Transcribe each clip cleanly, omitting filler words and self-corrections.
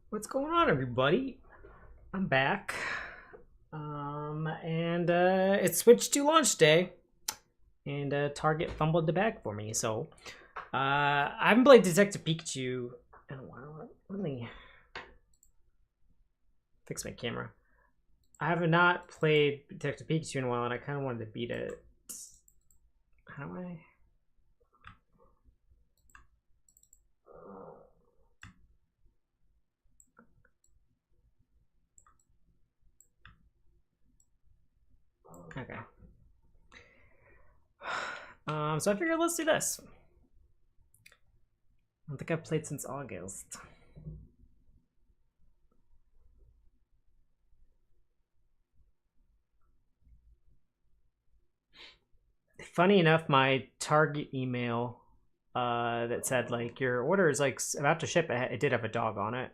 What's going on, everybody? I'm back. And it's switched to launch day, and Target fumbled the bag for me. So, I haven't played Detective Pikachu in a while. Let me fix my camera. I have not played Detective Pikachu in a while, and I kind of wanted to beat it. How do I? Okay. So I figured let's do this. I don't think I've played since August. Funny enough, my Target email that said like your order is like about to ship, it did have a dog on it.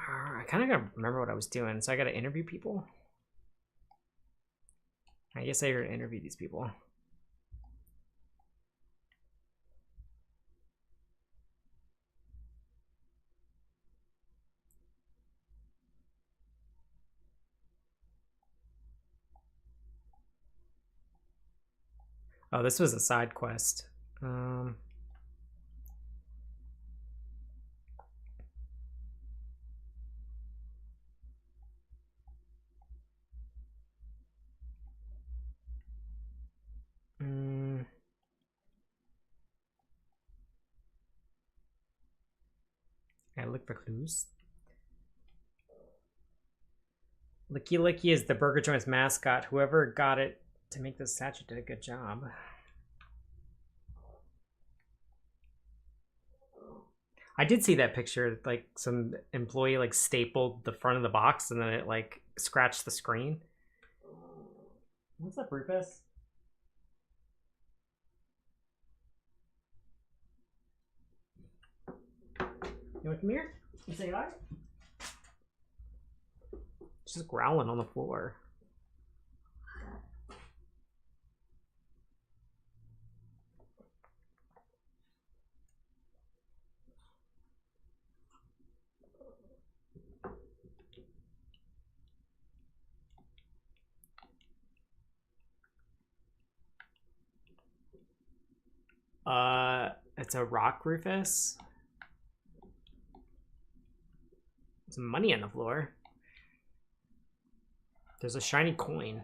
I kind of gotta remember what I was doing, so I gotta interview people. I guess I gotta interview these people. Oh, this was a side quest. I look for clues. Licky Licky is the burger joint's mascot. Whoever got it to make this statue did a good job. I did see that picture, like some employee like stapled the front of the box and then it like scratched the screen. What's up, Rufus? You want to come here and say hi? She's just growling on the floor. It's a rock, Rufus. Some money on the floor. There's a shiny coin.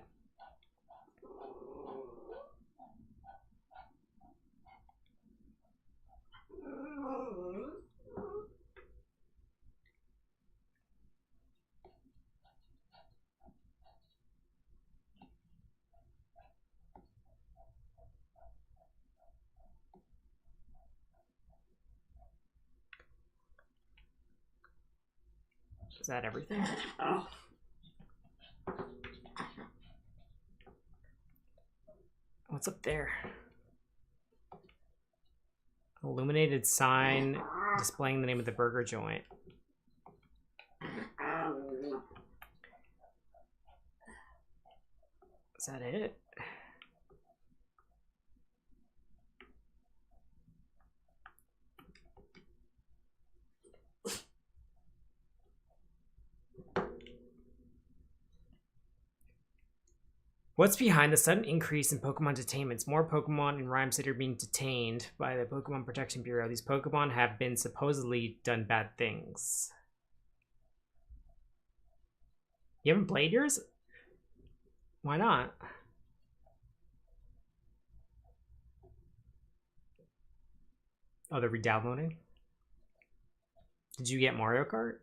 Is that everything? Oh. What's up there? Illuminated sign displaying the name of the burger joint. Is that it? What's behind the sudden increase in Pokemon detainments? More Pokemon in Rhyme City are being detained by the Pokemon Protection Bureau. These Pokemon have been supposedly done bad things. You haven't played yours? Why not? Oh, they're re-downloading? Did you get Mario Kart?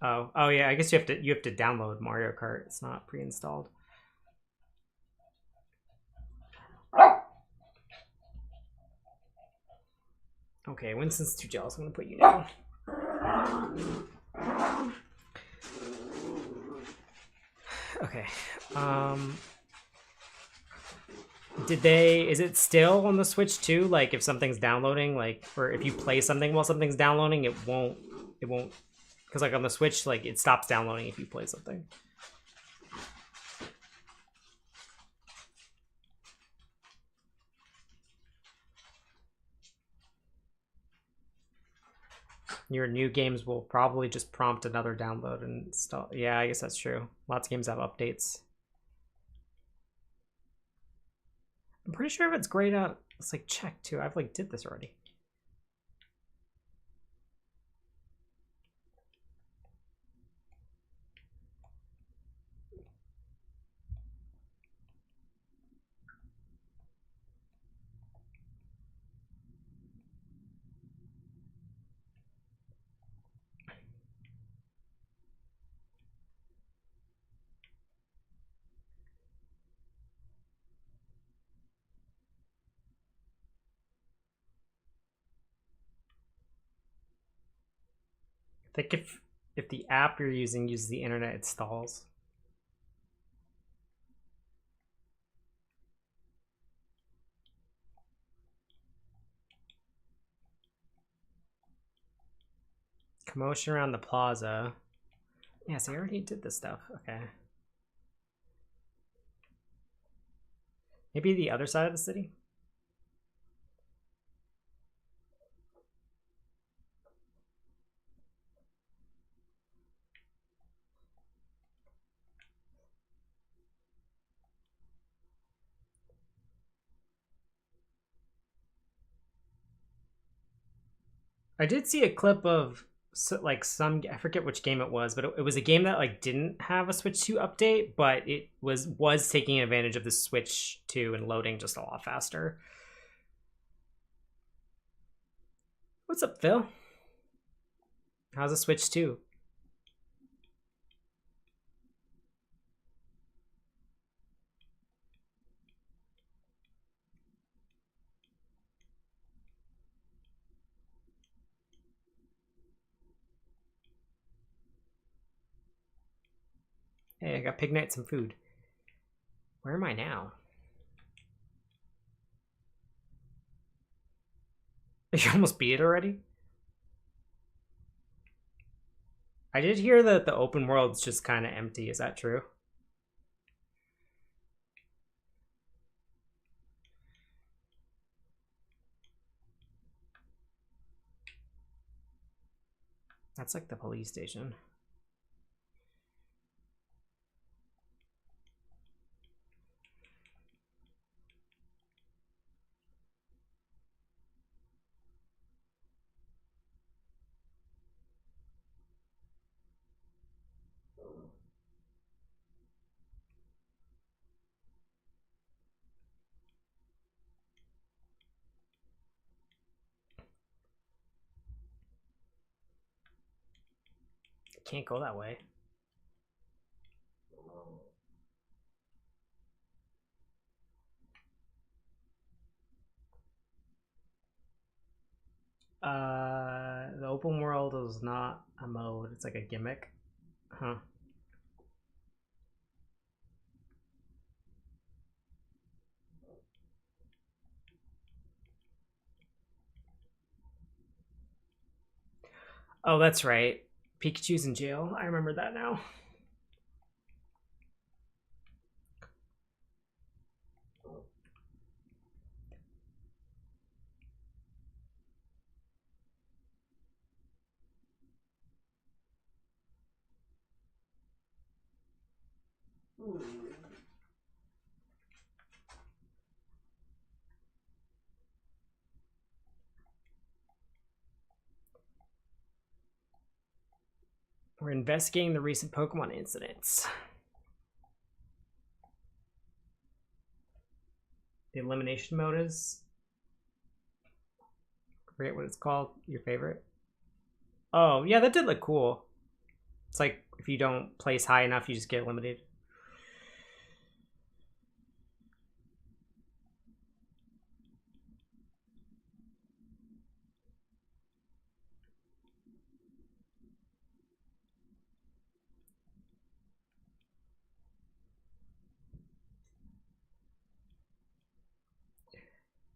Oh yeah, I guess you have to download Mario Kart. It's not pre-installed. Okay, Winston's too jealous. I'm gonna put you down. Okay. Is it still on the Switch too? Like if something's downloading, like, or if you play something while something's downloading, it won't, because like on the Switch, like it stops downloading if you play something. Your new games will probably just prompt another download and install. Yeah, I guess that's true. Lots of games have updates. I'm pretty sure if it's grayed out, let's like check too. I've like did this already. I think if the app you're using uses the internet, it stalls. Commotion around the plaza. Yes, I already did this stuff. Okay. Maybe the other side of the city? I did see a clip of like some, I forget which game it was, but it was a game that like didn't have a Switch 2 update, but it was taking advantage of the Switch 2 and loading just a lot faster. What's up, Phil? How's the Switch 2? Hey, I got Pig Night some food. Where am I now? You almost beat it already? I did hear that the open world's just kind of empty. Is that true? That's like the police station. Can't go that way. The open world is not a mode. It's like a gimmick. Huh. Oh, that's right. Pikachu's in jail. I remember that now. We're investigating the recent Pokemon incidents. The elimination mode is... I forget what it's called. Your favorite? Oh, yeah, that did look cool. It's like if you don't place high enough, you just get eliminated.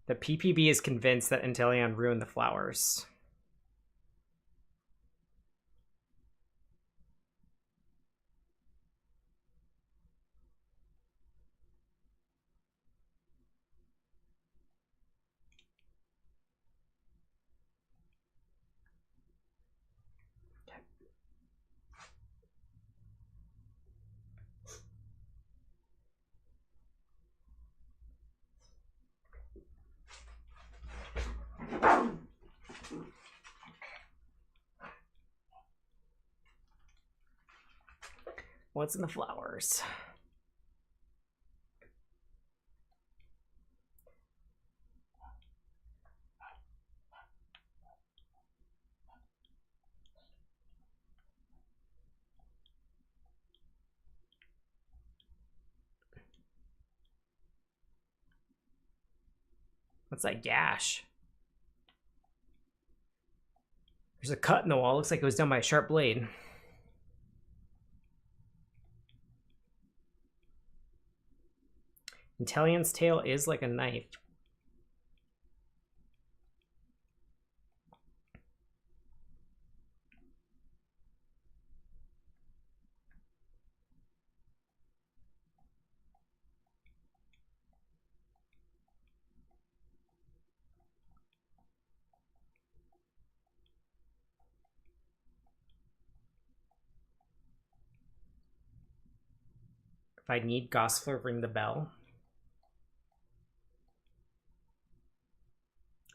The PPB is convinced that Inteleon ruined the flowers. What's in the flowers? What's that gash? There's a cut in the wall. Looks like it was done by a sharp blade. Inteleon's tail is like a knife. If I need Gosford, ring the bell.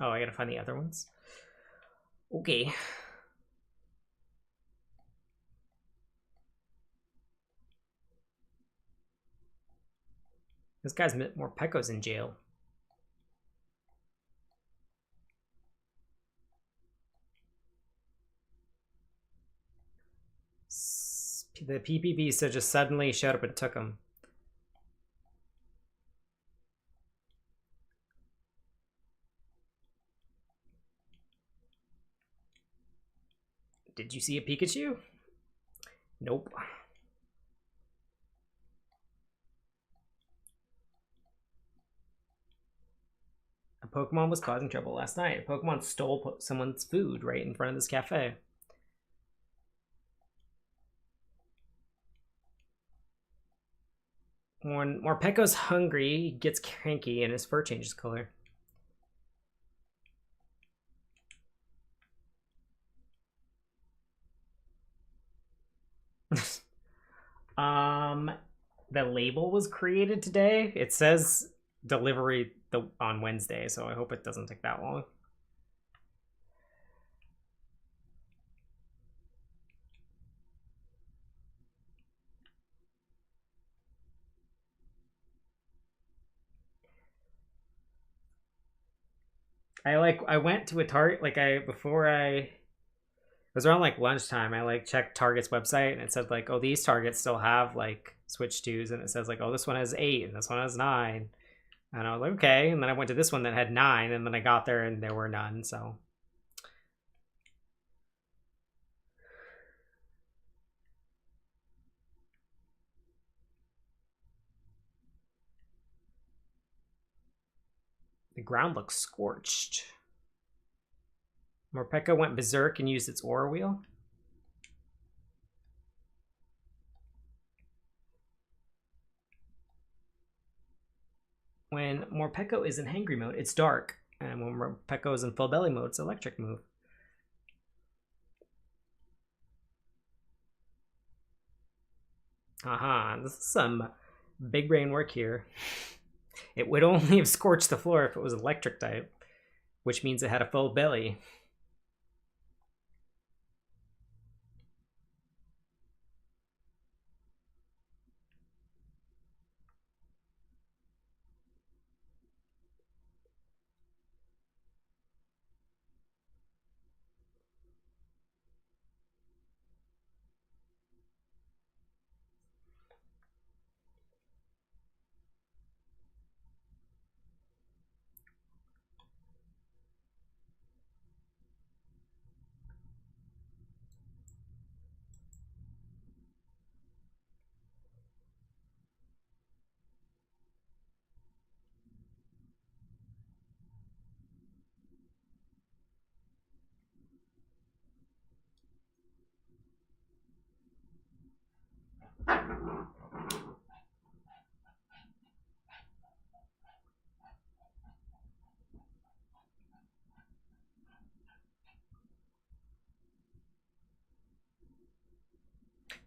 Oh, I gotta find the other ones. Okay. This guy's more Pecco's in jail. The PPB so just suddenly showed up and took him. Did you see a Pikachu? Nope. A Pokemon was causing trouble last night. A Pokemon stole someone's food right in front of this cafe. When Morpeko's hungry, he gets cranky and his fur changes color. The label was created today. It says delivery on Wednesday, so I hope it doesn't take that long. I went to a Target before I it was around like lunchtime. I like checked Target's website and it said like, oh, these Targets still have like Switch 2s, and it says like, oh, this one has 8 and this one has 9. And I was like, okay. And then I went to this one that had 9, and then I got there and there were none. So the ground looks scorched. Morpeko went berserk and used its aura wheel. When Morpeko is in hangry mode, it's dark. And when Morpeko is in full belly mode, it's electric move. Aha, this is some big brain work here. It would only have scorched the floor if it was electric type, which means it had a full belly.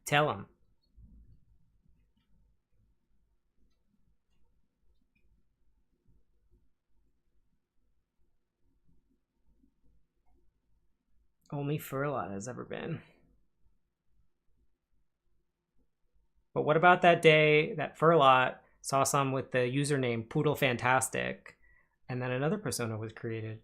Tell him. Only Furlot has ever been. But what about that day that Furlot saw some with the username Poodle Fantastic, and then another persona was created?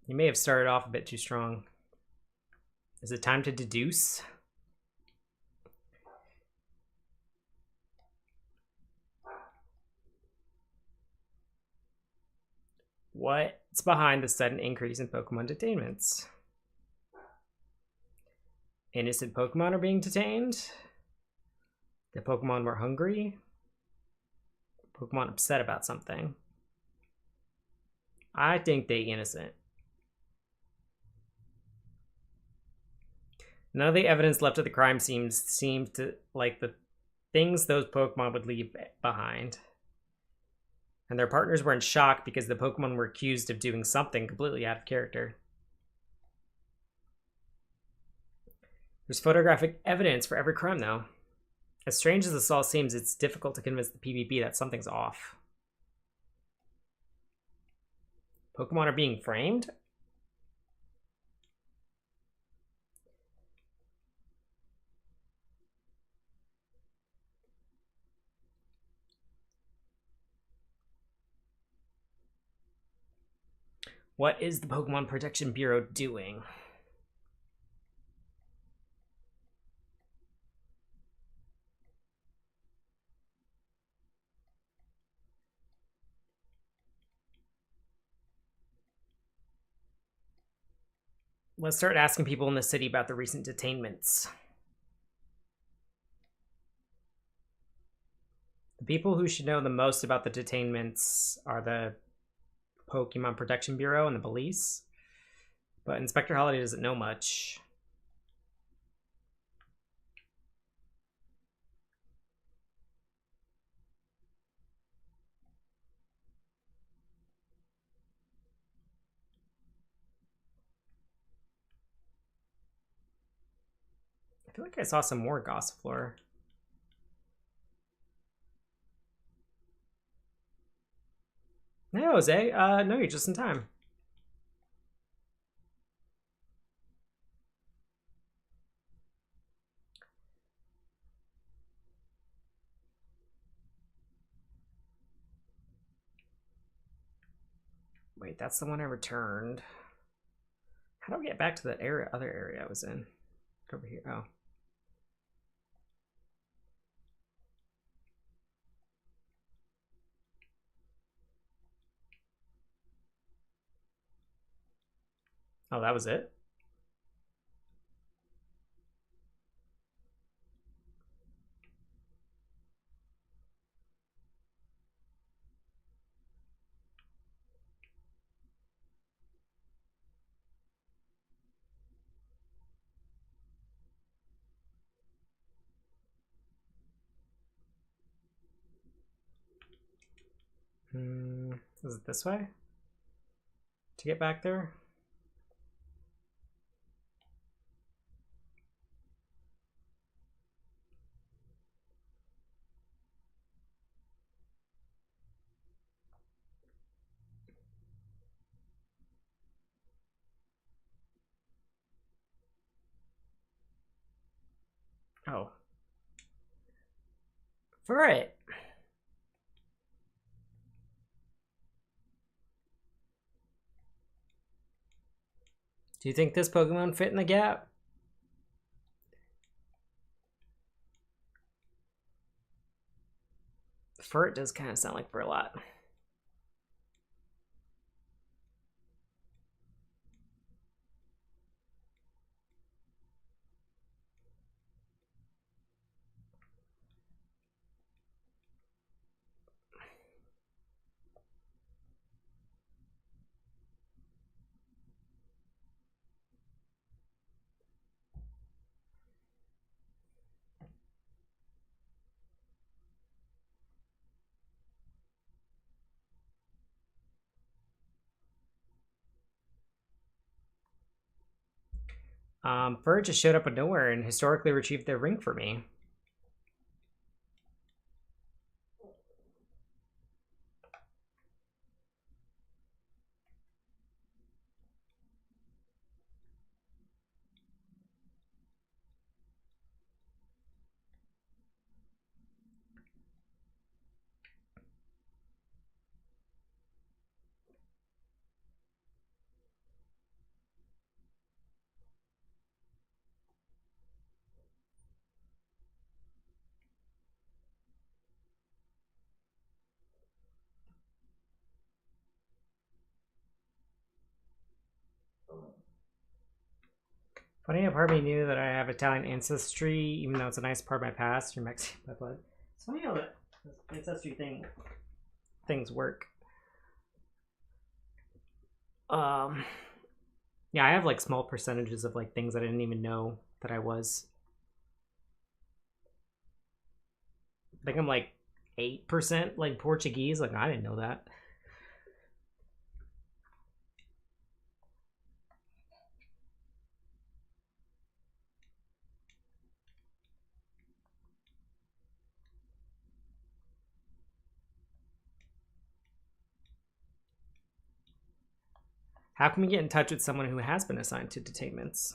You may have started off a bit too strong. Is it time to deduce? What's behind the sudden increase in Pokemon detainments? Innocent Pokemon are being detained? The Pokemon were hungry? Pokemon upset about something? I think they innocent. None of the evidence left at the crime scene seems to like the things those Pokemon would leave behind. And their partners were in shock because the Pokemon were accused of doing something completely out of character. There's photographic evidence for every crime, though. As strange as this all seems, it's difficult to convince the PvP that something's off. Pokemon are being framed? What is the Pokemon Protection Bureau doing? Let's start asking people in the city about the recent detainments. The people who should know the most about the detainments are the Pokemon Protection Bureau and the police. But Inspector Holiday doesn't know much. I feel like I saw some more Gossifleur. Hey, Jose. No, you're just in time. Wait, that's the one I returned. How do I get back to that area, other area I was in? Over here. Oh. Oh, that was it? Is it this way? To get back there? Oh. For it. Do you think this Pokemon fit in the gap? Furt does kind of sound like Furlot. Fur just showed up out of nowhere and historically retrieved their ring for me. Funny how part of me knew that I have Italian ancestry, even though it's a nice part of my past. You're Mexican by blood. It's funny how that ancestry things work. Yeah, I have like small percentages of like things that I didn't even know that I was. I think I'm like 8% like Portuguese. Like I didn't know that. How can we get in touch with someone who has been assigned to detainments?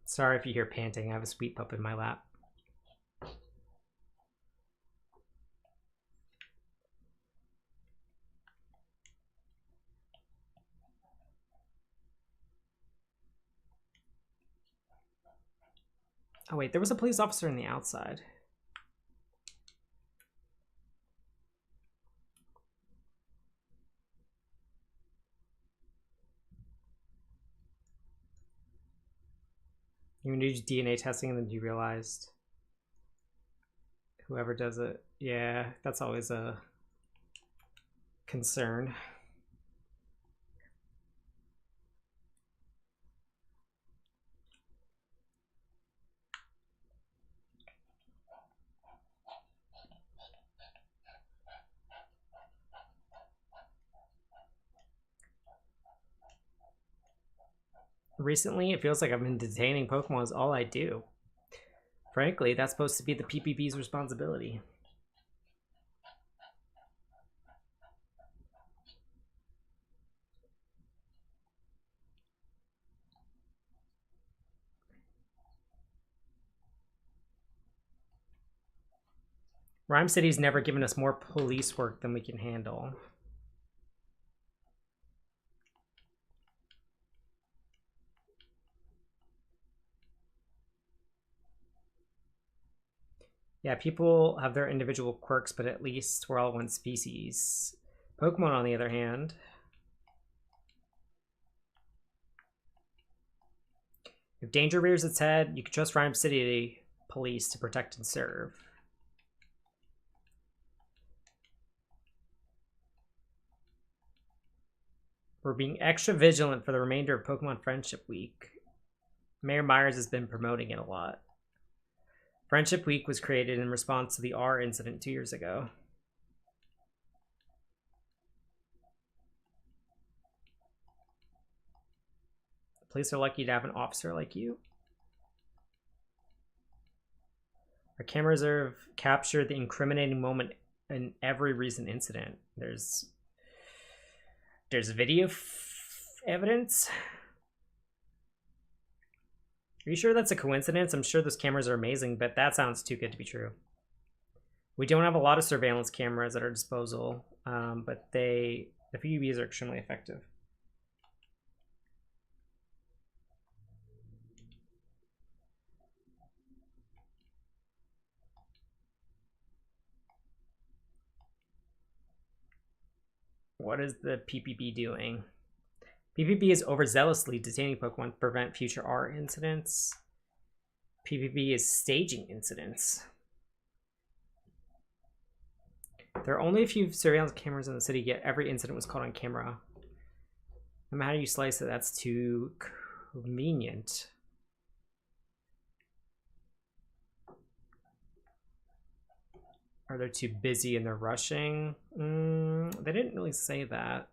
Sorry if you hear panting. I have a sweet pup in my lap. Oh wait, there was a police officer on the outside. You do DNA testing and then you realized whoever does it. Yeah, that's always a concern. Recently, it feels like I've been detaining Pokemon is all I do. Frankly, that's supposed to be the PPP's responsibility. Rhyme City's never given us more police work than we can handle. Yeah, people have their individual quirks, but at least we're all one species. Pokemon, on the other hand, if danger rears its head, you can trust Rhyme City police to protect and serve. We're being extra vigilant for the remainder of Pokemon Friendship Week. Mayor Myers has been promoting it a lot. Friendship Week was created in response to the R incident 2 years ago. The police are lucky to have an officer like you. Our cameras have captured the incriminating moment in every recent incident. There's video evidence. Are you sure that's a coincidence? I'm sure those cameras are amazing, but that sounds too good to be true. We don't have a lot of surveillance cameras at our disposal, but the PUBs are extremely effective. What is the PPP doing? PPP is overzealously detaining Pokemon to prevent future R incidents. PPP is staging incidents. There are only a few surveillance cameras in the city, yet every incident was caught on camera. No matter how you slice it, that's too convenient. Or they're too busy and they're rushing. They didn't really say that.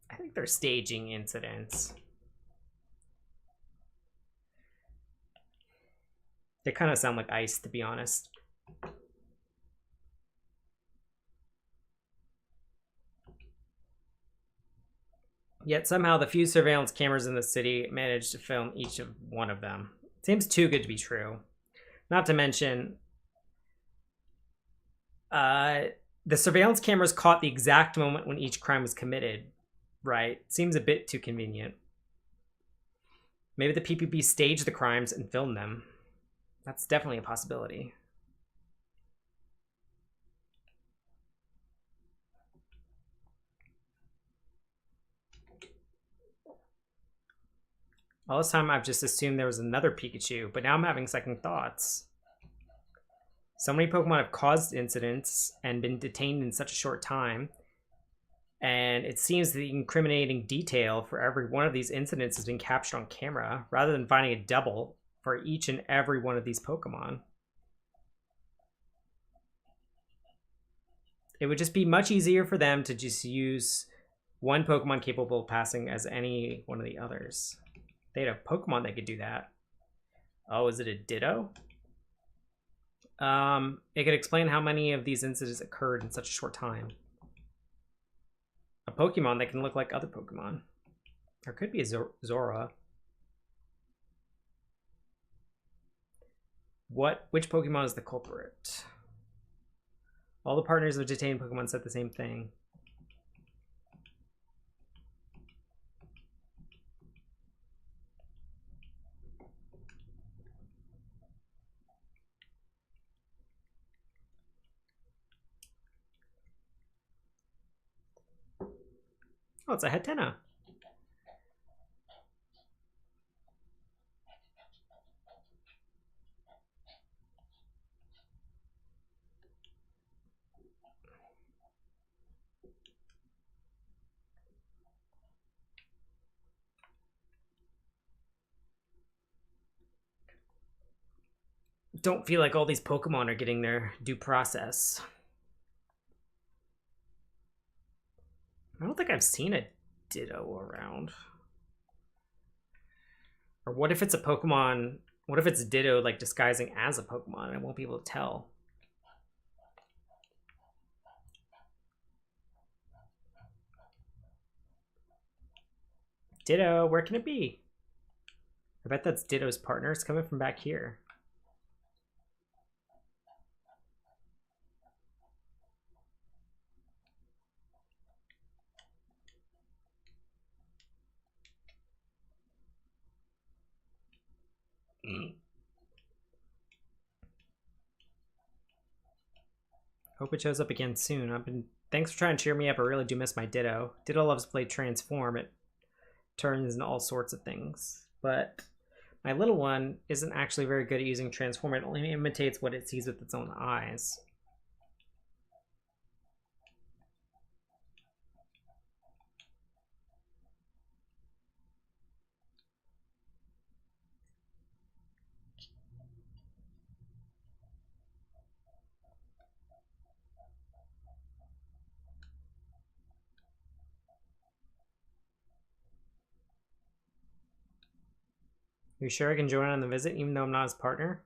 I think they're staging incidents. They kind of sound like ice, to be honest. Yet somehow the few surveillance cameras in the city managed to film each of one of them. Seems too good to be true. Not to mention, the surveillance cameras caught the exact moment when each crime was committed. Right? Seems a bit too convenient. Maybe the PPP staged the crimes and filmed them. That's definitely a possibility. All this time I've just assumed there was another Pikachu, but now I'm having second thoughts. So many Pokemon have caused incidents and been detained in such a short time. And it seems the incriminating detail for every one of these incidents has been captured on camera, rather than finding a double for each and every one of these Pokemon. It would just be much easier for them to just use one Pokemon capable of passing as any one of the others. They had a Pokemon that could do that. Oh, is it a Ditto? It could explain how many of these incidents occurred in such a short time. A Pokemon that can look like other Pokemon. Or could be a Zora. Which Pokemon is the culprit? All the partners of detained Pokemon said the same thing. Oh, it's a Hatena. Don't feel like all these Pokemon are getting their due process. I don't think I've seen a Ditto around. Or what if it's a Pokemon? What if it's Ditto like disguising as a Pokemon and I won't be able to tell? Ditto, where can it be? I bet that's Ditto's partner. It's coming from back here. Hope it shows up again soon. Thanks for trying to cheer me up. I really do miss my Ditto. Ditto loves to play Transform. It turns into all sorts of things. But my little one isn't actually very good at using Transform. It only imitates what it sees with its own eyes. You sure I can join on the visit even though I'm not his partner?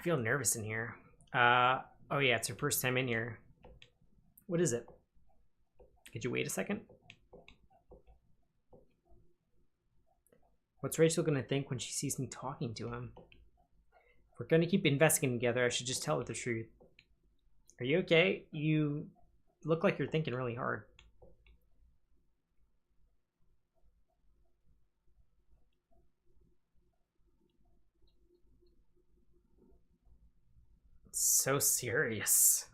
feel nervous in here. Oh yeah, it's her first time in here. What is it? Could you wait a second? What's Rachel gonna think when she sees me talking to him? If we're gonna keep investigating together, I should just tell her the truth. Are you okay? You look like you're thinking really hard. It's so serious.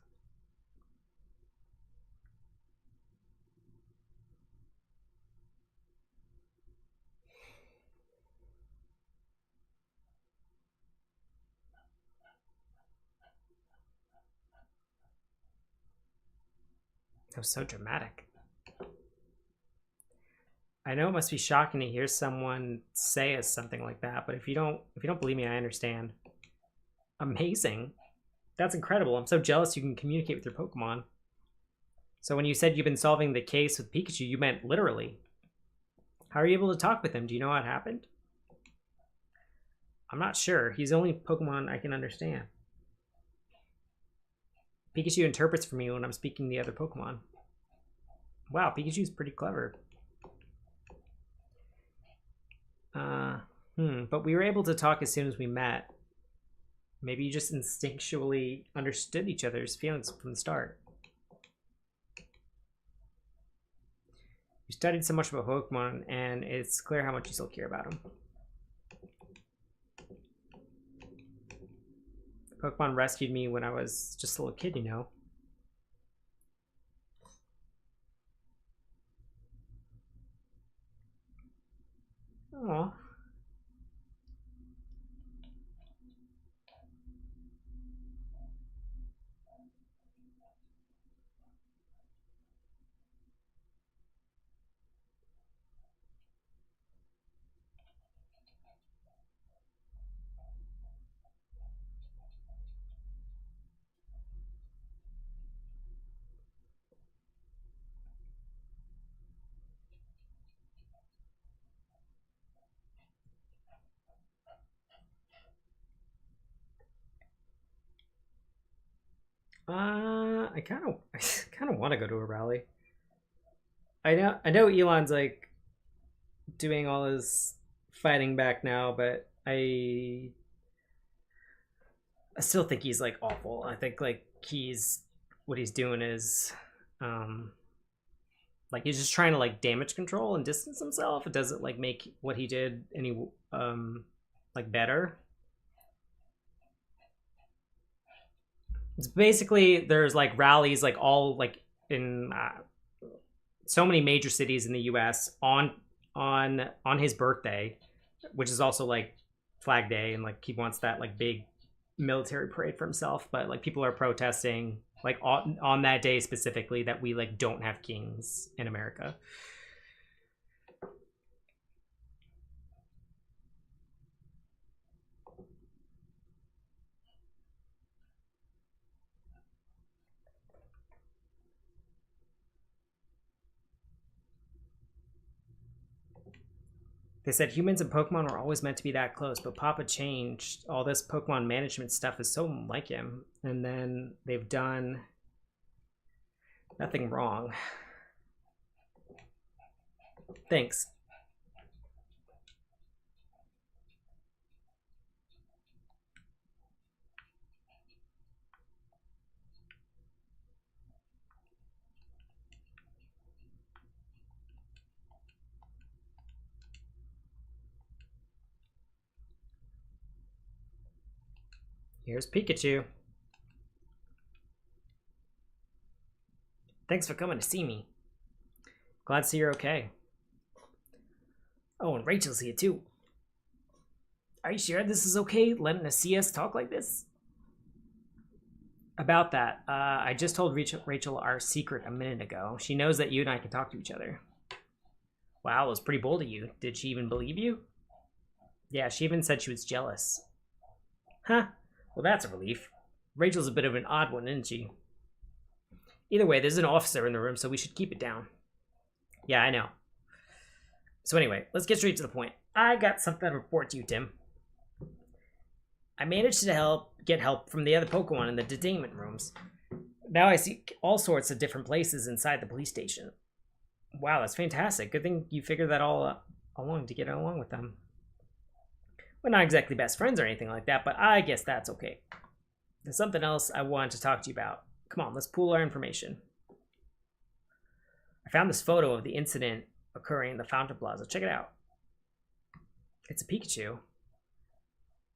That was so dramatic. I know it must be shocking to hear someone say something like that, but if you don't believe me, I understand. Amazing. That's incredible. I'm so jealous you can communicate with your Pokemon. So when you said you've been solving the case with Pikachu, you meant literally. How are you able to talk with him? Do you know what happened? I'm not sure. He's the only Pokemon I can understand. Pikachu interprets for me when I'm speaking to the other Pokemon. Wow, Pikachu's pretty clever. But we were able to talk as soon as we met. Maybe you just instinctually understood each other's feelings from the start. You studied so much about Pokemon, and it's clear how much you still care about them. Pokemon rescued me when I was just a little kid, you know. Aww. I kind of want to go to a rally. I know Elon's like doing all his fighting back now, but I still think he's like awful. I think like what he's doing is like he's just trying to like damage control and distance himself. It doesn't like make what he did any like better. It's basically there's like rallies like all like in so many major cities in the US on his birthday, which is also like Flag Day, and like he wants that like big military parade for himself, but like people are protesting like on that day specifically that we like don't have kings in America. They said humans and Pokemon were always meant to be that close, but Papa changed. All this Pokemon management stuff is so like him. And then they've done nothing wrong. Thanks. Here's Pikachu. Thanks for coming to see me. Glad to see you're okay. Oh, and Rachel's here too. Are you sure this is okay, letting us see us talk like this? About that, I just told Rachel our secret a minute ago. She knows that you and I can talk to each other. Wow, it was pretty bold of you. Did she even believe you? Yeah, she even said she was jealous. Huh. Well, that's a relief. Rachel's a bit of an odd one, isn't she? Either way, there's an officer in the room, so we should keep it down. Yeah, I know. So anyway, let's get straight to the point. I got something to report to you, Tim. I managed to get help from the other Pokemon in the detainment rooms. Now I see all sorts of different places inside the police station. Wow, that's fantastic. Good thing you figured that all along to get along with them. We're not exactly best friends or anything like that, but I guess that's okay. There's something else I wanted to talk to you about. Come on, let's pool our information. I found this photo of the incident occurring in the Fountain Plaza. Check it out. It's a Pikachu.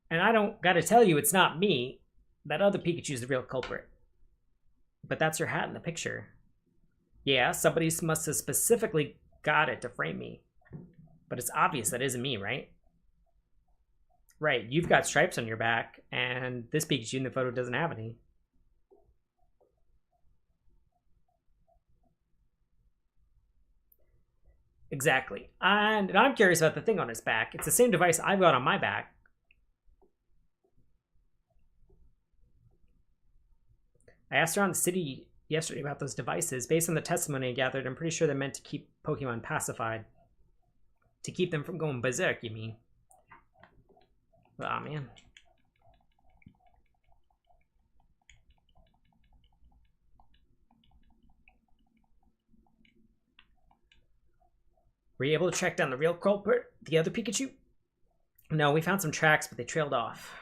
And I don't gotta tell you, it's not me. That other Pikachu is the real culprit. But that's your hat in the picture. Yeah, somebody must have specifically got it to frame me. But it's obvious that isn't me, right? Right, you've got stripes on your back, and this Pikachu in the photo doesn't have any. Exactly. And I'm curious about the thing on his back. It's the same device I've got on my back. I asked around the city yesterday about those devices. Based on the testimony I gathered, I'm pretty sure they're meant to keep Pokemon pacified. To keep them from going berserk, you mean? Aw, man. Were you able to track down the real culprit, the other Pikachu? No, we found some tracks, but they trailed off.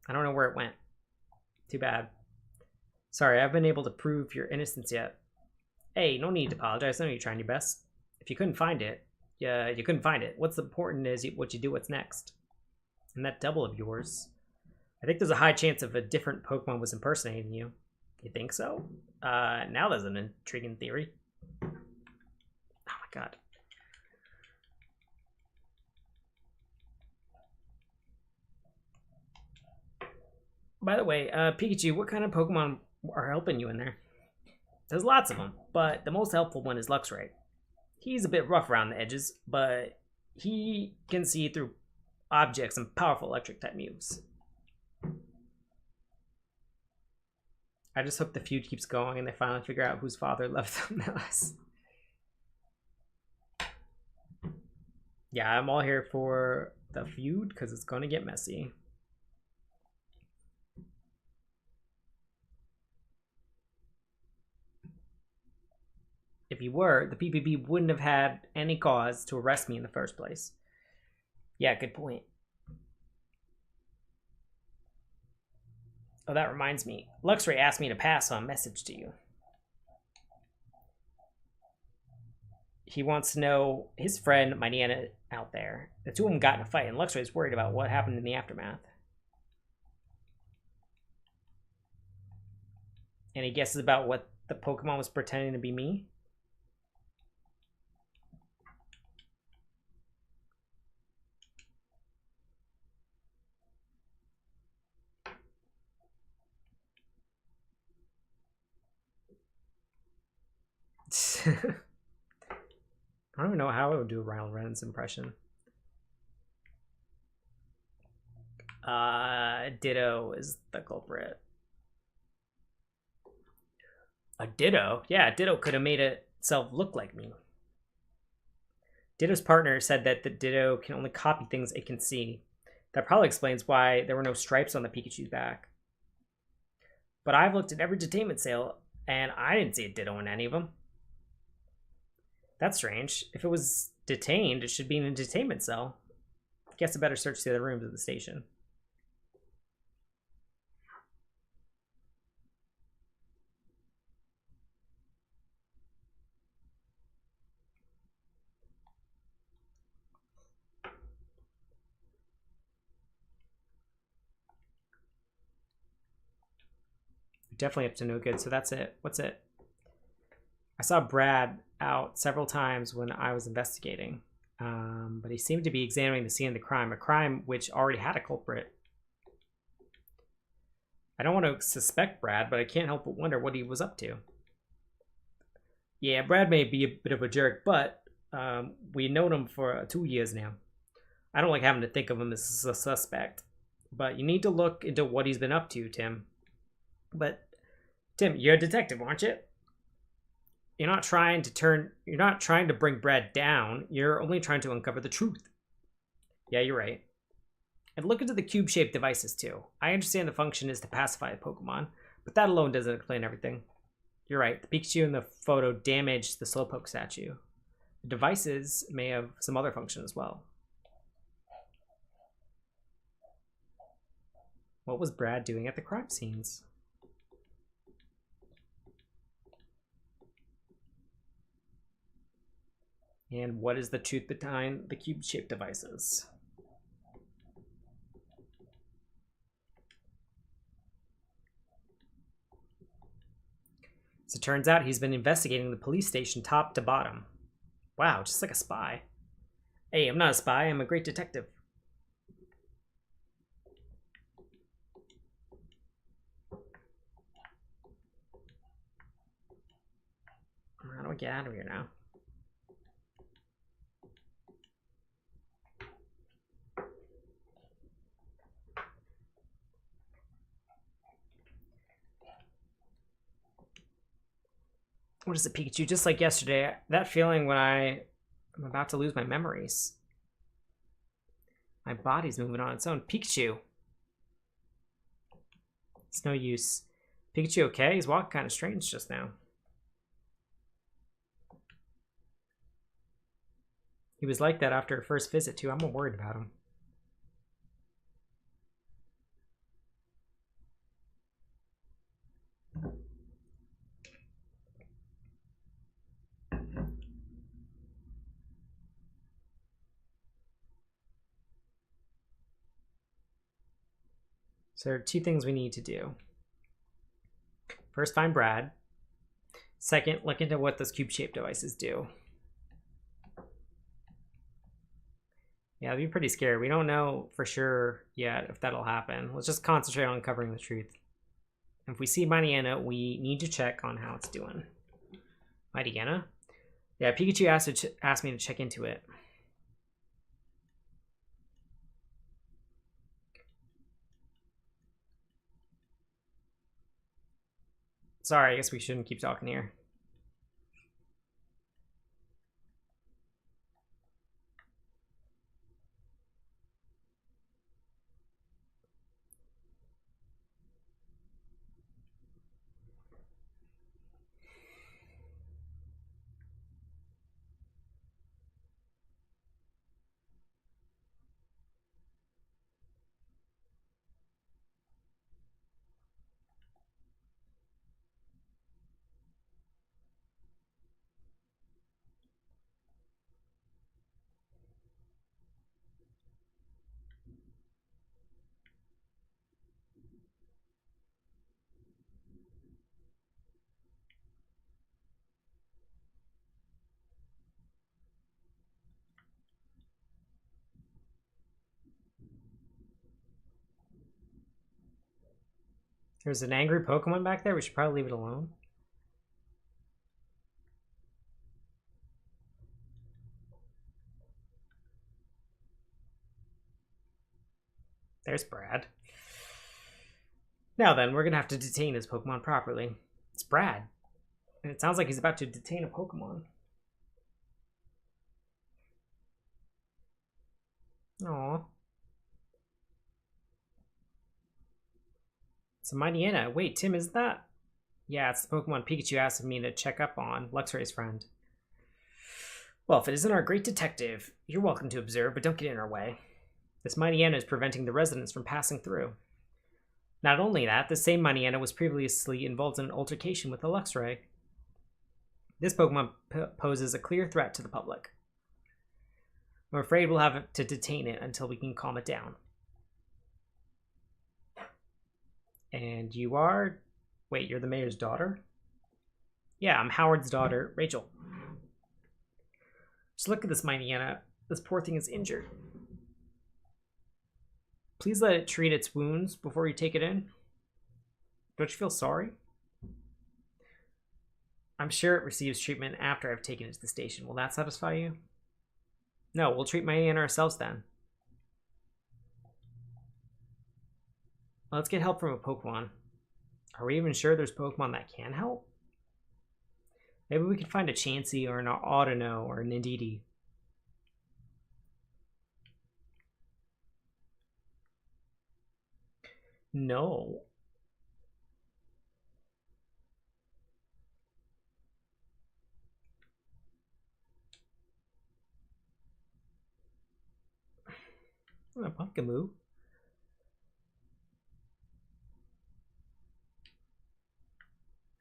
I don't know where it went. Too bad. Sorry, I haven't been able to prove your innocence yet. Hey, no need to apologize. I know you're trying your best. If you couldn't find it, you couldn't find it. What's important is what you do, what's next. And that double of yours, I think there's a high chance of a different Pokemon was impersonating you. You think so? Now there's an intriguing theory. Oh my god. By the way, Pikachu, what kind of Pokemon are helping you in there? There's lots of them, but the most helpful one is Luxray. He's a bit rough around the edges, but he can see through objects and powerful electric type moves. I just hope the feud keeps going and they finally figure out whose father left them less. Yeah, I'm all here for the feud because it's going to get messy. If you were, the PPP wouldn't have had any cause to arrest me in the first place. Yeah, good point. Oh, that reminds me. Luxray asked me to pass on a message to you. He wants to know his friend, Mariana, out there. The two of them got in a fight, and Luxray is worried about what happened in the aftermath. Any guesses about what the Pokemon was pretending to be me? I don't even know how I would do a Ryan Reynolds impression. Ditto is the culprit. A Ditto? Yeah, Ditto could have made itself look like me. Ditto's partner said that the Ditto can only copy things it can see. That probably explains why there were no stripes on the Pikachu's back. But I've looked at every detainment cell, and I didn't see a Ditto in any of them. That's strange. If it was detained, it should be in a detainment cell. Guess I better search the other rooms of the station. Definitely up to no good, so that's it. What's it? I saw Brad out several times when I was investigating, but he seemed to be examining the scene of the crime, a crime which already had a culprit. I don't want to suspect Brad, but I can't help but wonder what he was up to. Yeah, Brad may be a bit of a jerk, but we've known him for 2 years now. I don't like having to think of him as a suspect, but you need to look into what he's been up to, Tim. But Tim, you're a detective, aren't you? You're not trying to bring Brad down. You're only trying to uncover the truth. Yeah, you're right. And look into the cube-shaped devices too. I understand the function is to pacify a Pokemon, but that alone doesn't explain everything. You're right, the Pikachu in the photo damaged the Slowpoke statue. The devices may have some other function as well. What was Brad doing at the crime scenes? And what is the truth behind the cube-shaped devices? As it turns out, he's been investigating the police station top to bottom. Wow, just like a spy. Hey, I'm not a spy, I'm a great detective. How do I get out of here now? What is it, Pikachu? Just like yesterday, that feeling when I'm about to lose my memories. My body's moving on its own. Pikachu. It's no use. Pikachu okay? He's walking kind of strange just now. He was like that after a first visit too. I'm more worried about him. So there are two things we need to do. First, find Brad. Second, look into what those cube-shaped devices do. Yeah, it'd be pretty scary. We don't know for sure yet if that'll happen. Let's just concentrate on uncovering the truth. If we see Mighty Anna, we need to check on how it's doing. Mighty Anna? Yeah, Pikachu asked me to check into it. Sorry, I guess we shouldn't keep talking here. There's an angry Pokemon back there. We should probably leave it alone. There's Brad. Now then, we're going to have to detain this Pokemon properly. It's Brad. And it sounds like he's about to detain a Pokemon. Aww. It's a Mighty Anna. Wait, Tim, is that? Yeah, it's the Pokemon Pikachu asked me to check up on, Luxray's friend. Well, if it isn't our great detective, you're welcome to observe, but don't get in our way. This Mighty Anna is preventing the residents from passing through. Not only that, the same Mighty Anna was previously involved in an altercation with the Luxray. This Pokemon poses a clear threat to the public. I'm afraid we'll have to detain it until we can calm it down. And you are? Wait, you're the mayor's daughter? Yeah, I'm Howard's daughter, Rachel. Just look at this Mighty Anna. This poor thing is injured. Please let it treat its wounds before you take it in. Don't you feel sorry? I'm sure it receives treatment after I've taken it to the station. Will that satisfy you? No, we'll treat Mighty Anna ourselves then. Let's get help from a Pokemon. Are we even sure there's Pokemon that can help? Maybe we could find a Chansey or an Audino or an Indeedee. No. A pumpkin moo.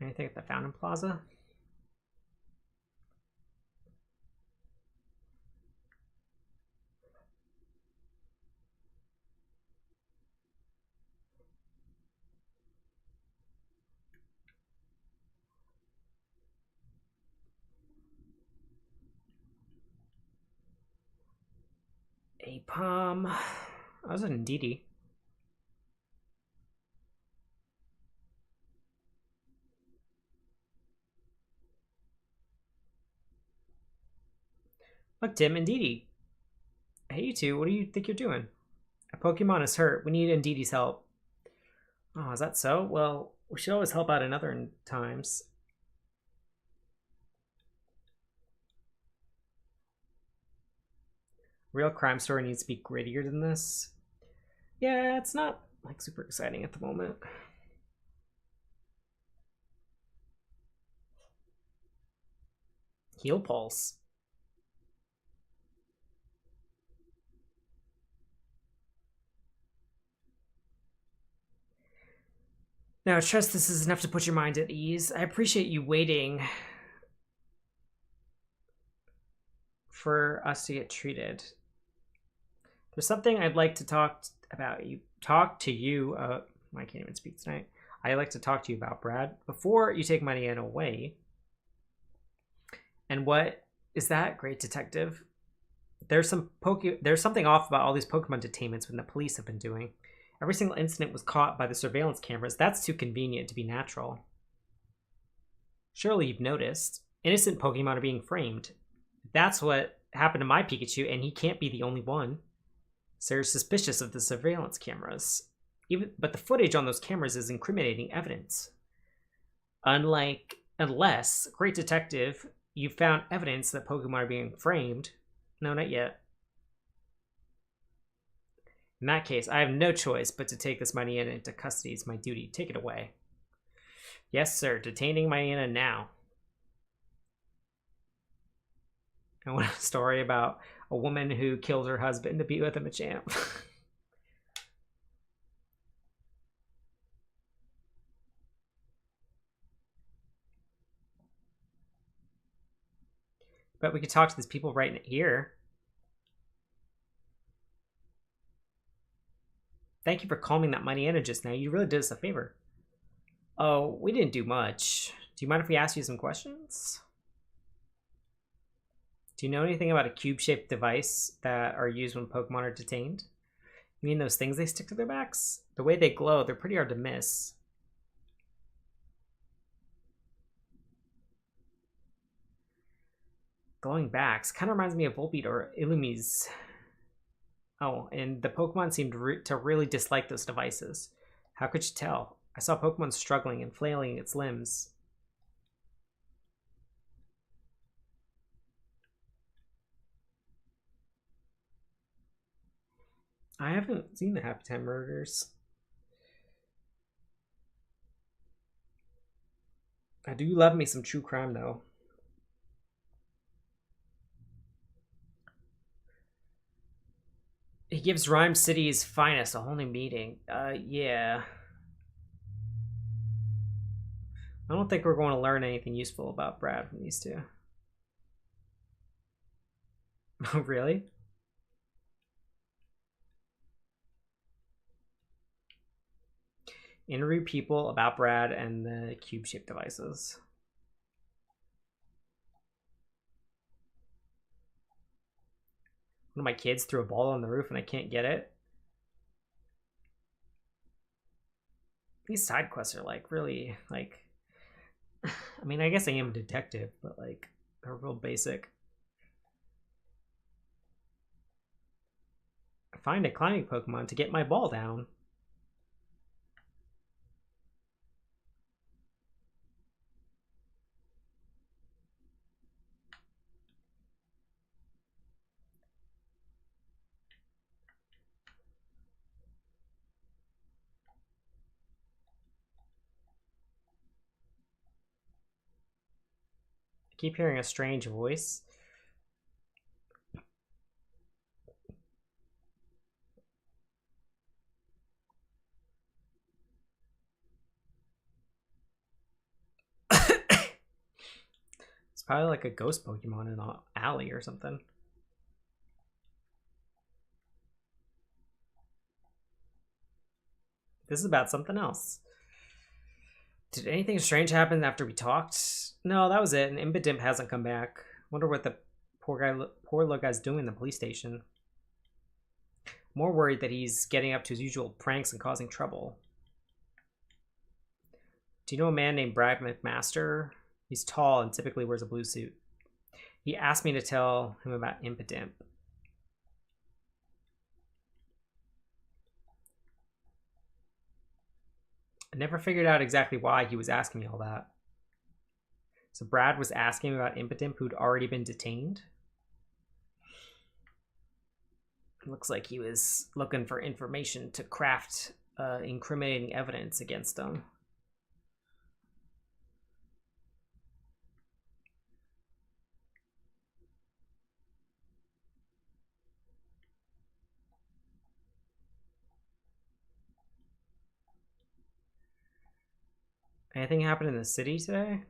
Anything at the Fountain Plaza? A palm. I was in Didi. Look, Tim and Didi. Hey, you two, what do you think you're doing? A Pokemon is hurt. We need Ndidi's help. Oh, is that so? Well, we should always help out in other times. Real crime story needs to be grittier than this. Yeah, it's not like super exciting at the moment. Heal Pulse. Now, trust this is enough to put your mind at ease. I appreciate you waiting for us to get treated. There's something I'd like to talk to you. I can't even speak tonight. I'd like to talk to you about, Brad, before you take money in away. And what is that, great detective? There's something off about all these Pokemon detainments when the police have been doing. Every single incident was caught by the surveillance cameras. That's too convenient to be natural. Surely you've noticed. Innocent Pokemon are being framed. That's what happened to my Pikachu, and he can't be the only one. So you're suspicious of the surveillance cameras. But the footage on those cameras is incriminating evidence. Unless, great detective, you found evidence that Pokemon are being framed. No, not yet. In that case, I have no choice but to take this Mariana into custody. It's my duty. Take it away. Yes, sir. Detaining Mariana now. I want a story about a woman who killed her husband to be with him, a champ. But we could talk to these people right here. Thank you for calming that Mariana just now. You really did us a favor. Oh, we didn't do much. Do you mind if we ask you some questions? Do you know anything about a cube-shaped device that are used when Pokemon are detained? You mean those things they stick to their backs? The way they glow, they're pretty hard to miss. Glowing backs kind of reminds me of Volbeat or Illumise. Oh, and the Pokemon seemed to really dislike those devices. How could you tell? I saw Pokemon struggling and flailing its limbs. I haven't seen the Happy Time Murders. I do love me some true crime, though. He gives Rhyme City's finest a whole new meaning. Yeah. I don't think we're going to learn anything useful about Brad from these two. Oh, really? Interview people about Brad and the cube-shaped devices. One of my kids threw a ball on the roof and I can't get it. These side quests are like really like I mean, I guess I am a detective, but like they're real basic. Find a climbing Pokemon to get my ball down. keep hearing a strange voice. It's probably like a ghost Pokemon in an alley or something. This is about something else. Did anything strange happen after we talked? No, that was it. And Impidimp hasn't come back. Wonder what the poor little guy's doing in the police station. More worried that he's getting up to his usual pranks and causing trouble. Do you know a man named Brad McMaster? He's tall and typically wears a blue suit. He asked me to tell him about Impidimp. I never figured out exactly why he was asking me all that. So Brad was asking about Impidimp, who'd already been detained. Looks like he was looking for information to craft incriminating evidence against him. Anything happened in the city today?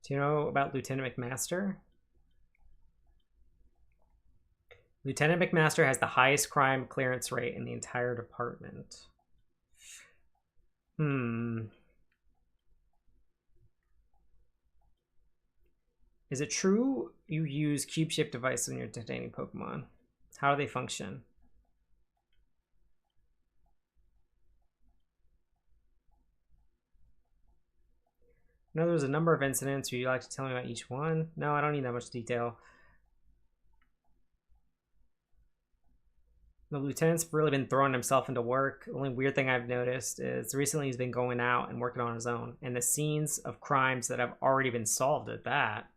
Do you know about Lieutenant McMaster? Lieutenant McMaster has the highest crime clearance rate in the entire department. Is it true you use cube-shaped devices when you're detaining Pokemon? How do they function? I know there was a number of incidents. Would you like to tell me about each one? No, I don't need that much detail. The lieutenant's really been throwing himself into work. The only weird thing I've noticed is recently he's been going out and working on his own, and the scenes of crimes that have already been solved at that.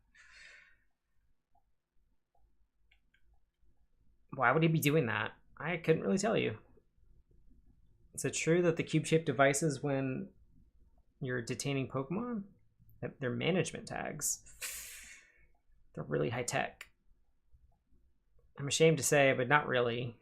Why would he be doing that? I couldn't really tell you. Is it true that the cube-shaped devices, when you're detaining Pokemon, they're management tags? They're really high-tech. I'm ashamed to say, but not really.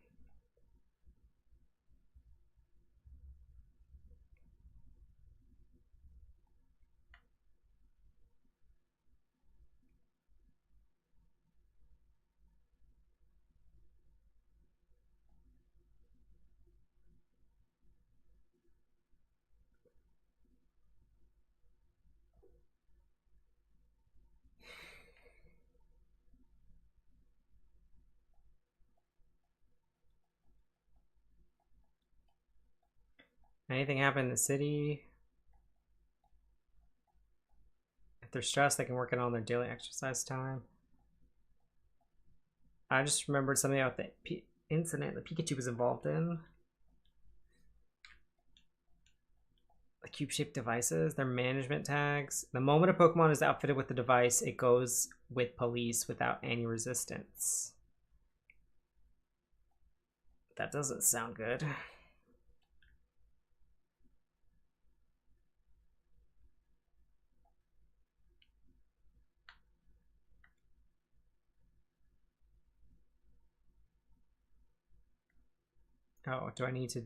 Anything happen in the city? If they're stressed, they can work it on their daily exercise time. I just remembered something about the incident that Pikachu was involved in. The cube-shaped devices, their management tags. The moment a Pokemon is outfitted with the device, it goes with police without any resistance. That doesn't sound good. Oh, do I need to...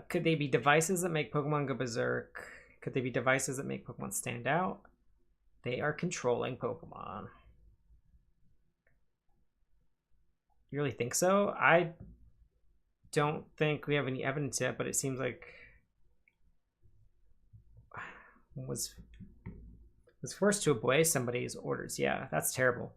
could they be devices that make Pokemon go berserk? Could they be devices that make Pokemon stand out? They are controlling Pokemon. You really think so? I don't think we have any evidence yet, but it seems like was forced to obey somebody's orders. Yeah, that's terrible.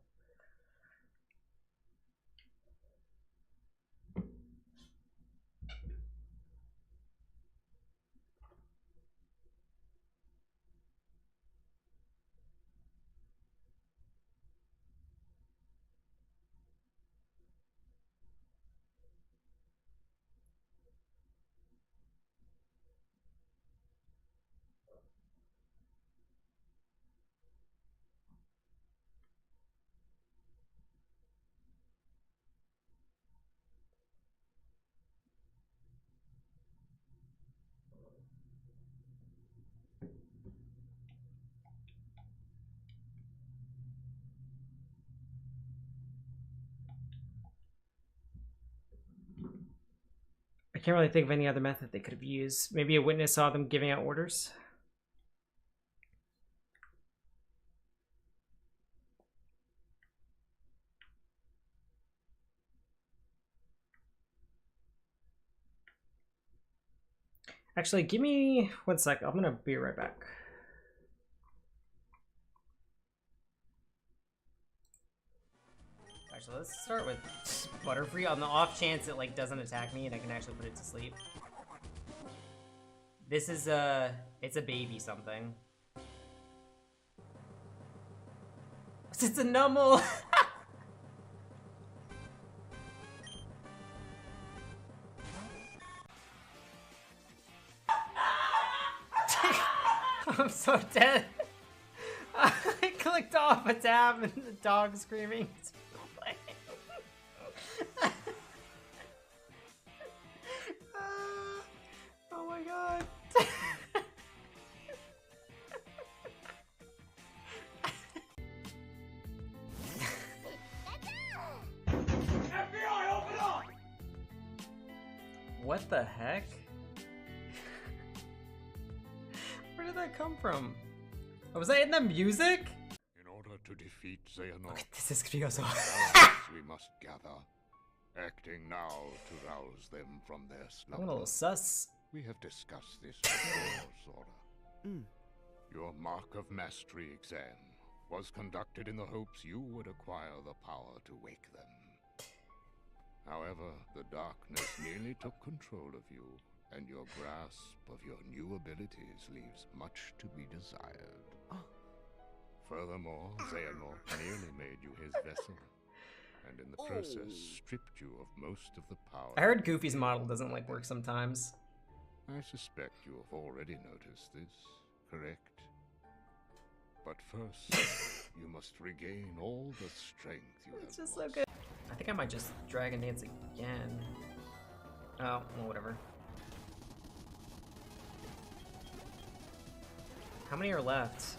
can't really think of any other method they could have used. Maybe a witness saw them giving out orders. Actually, give me 1 sec. I'm gonna be right back. Actually, let's start with Butterfree on the off chance it like doesn't attack me and I can actually put it to sleep. This is it's a baby something. It's a Numble. I'm so dead. I clicked off a tab and the dog's screaming. Oh my god. FBI, open up! What the heck? Where did that come from? Oh, was that in the music? In order to defeat Xehanort, Okay, this is gonna go so. we must gather, acting now to rouse them from their I'm a slumber. little sus. We have discussed this before, Zora. Your Mark of Mastery exam was conducted in the hopes you would acquire the power to wake them. However, the darkness nearly took control of you, and your grasp of your new abilities leaves much to be desired. Furthermore, Xehanort nearly made you his vessel, and in the process stripped you of most of the power. I heard Goofy's model doesn't like work sometimes. I suspect you have already noticed this, correct? But first, you must regain all the strength you have It's just lost. so good. I think I might just Dragon Dance again. Oh, well, whatever. How many are left?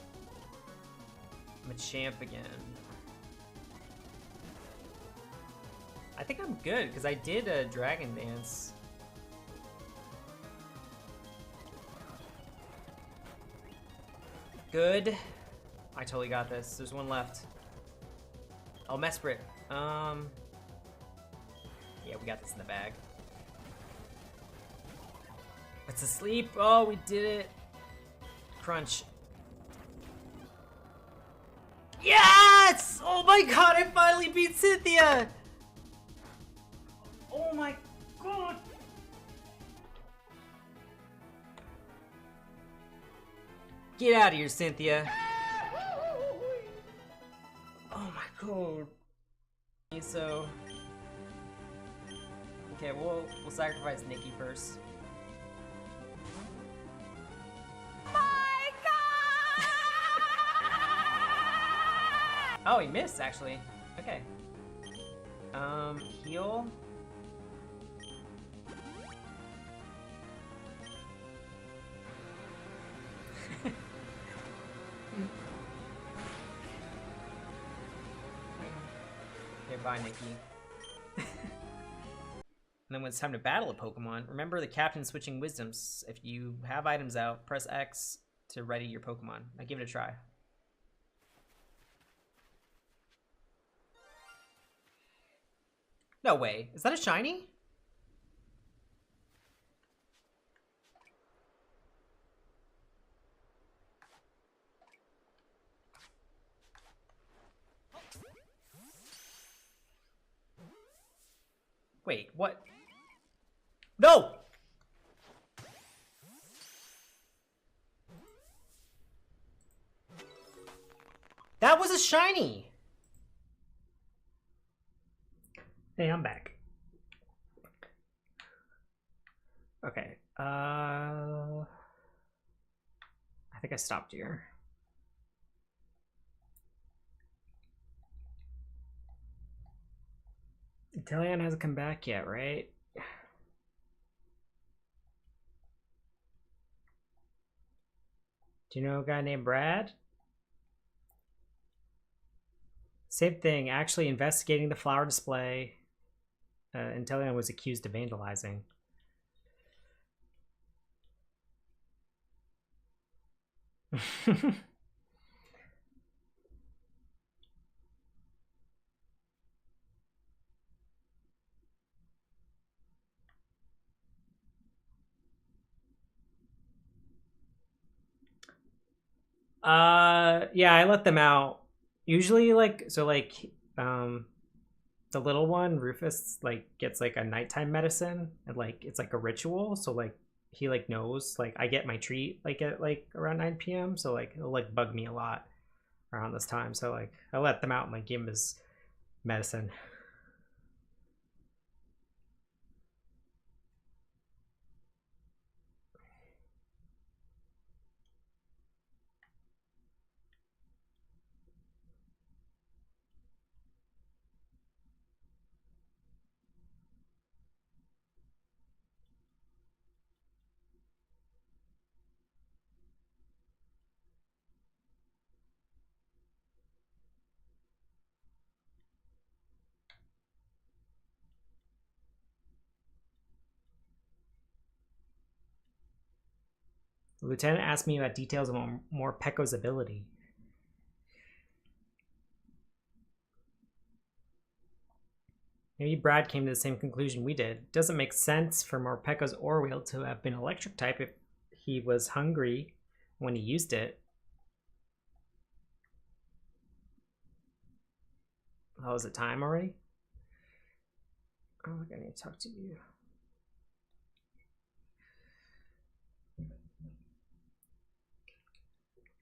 I'm a champ again. I think I'm good, because I did a Dragon Dance. Good. I totally got this. There's one left. Oh, Mesprit. Yeah, we got this in the bag. It's asleep. Oh, we did it. Crunch. Yes! Oh my god, I finally beat Cynthia! Oh my god! Get out of here, Cynthia. Oh my god. So... Okay, we'll sacrifice Nikki first. Oh, he missed, actually. Okay. Heal. Okay, bye, Nikki. And then when it's time to battle a Pokemon, remember the captain switching wisdoms. If you have items out, press X to ready your Pokemon. Now give it a try. No way. Is that a shiny? Wait, what? No! That was a shiny! Hey, I'm back. Okay, I think I stopped here. Italian hasn't come back yet, right? Do you know a guy named Brad? Same thing, actually investigating the flower display. Intelion was accused of vandalizing. Yeah, I let them out. Usually um the little one, Rufus, like gets like a nighttime medicine and like it's like a ritual, so like he like knows like I get my treat like at like around 9 p.m. So like it'll like bug me a lot around this time. So like I let them out and like give him his medicine. The lieutenant asked me about details on Morpeko's ability. Maybe Brad came to the same conclusion we did. It doesn't make sense for Morpeko's ore wheel to have been electric type if he was hungry when he used it. Oh, is it time already? Oh, look, I need to talk to you.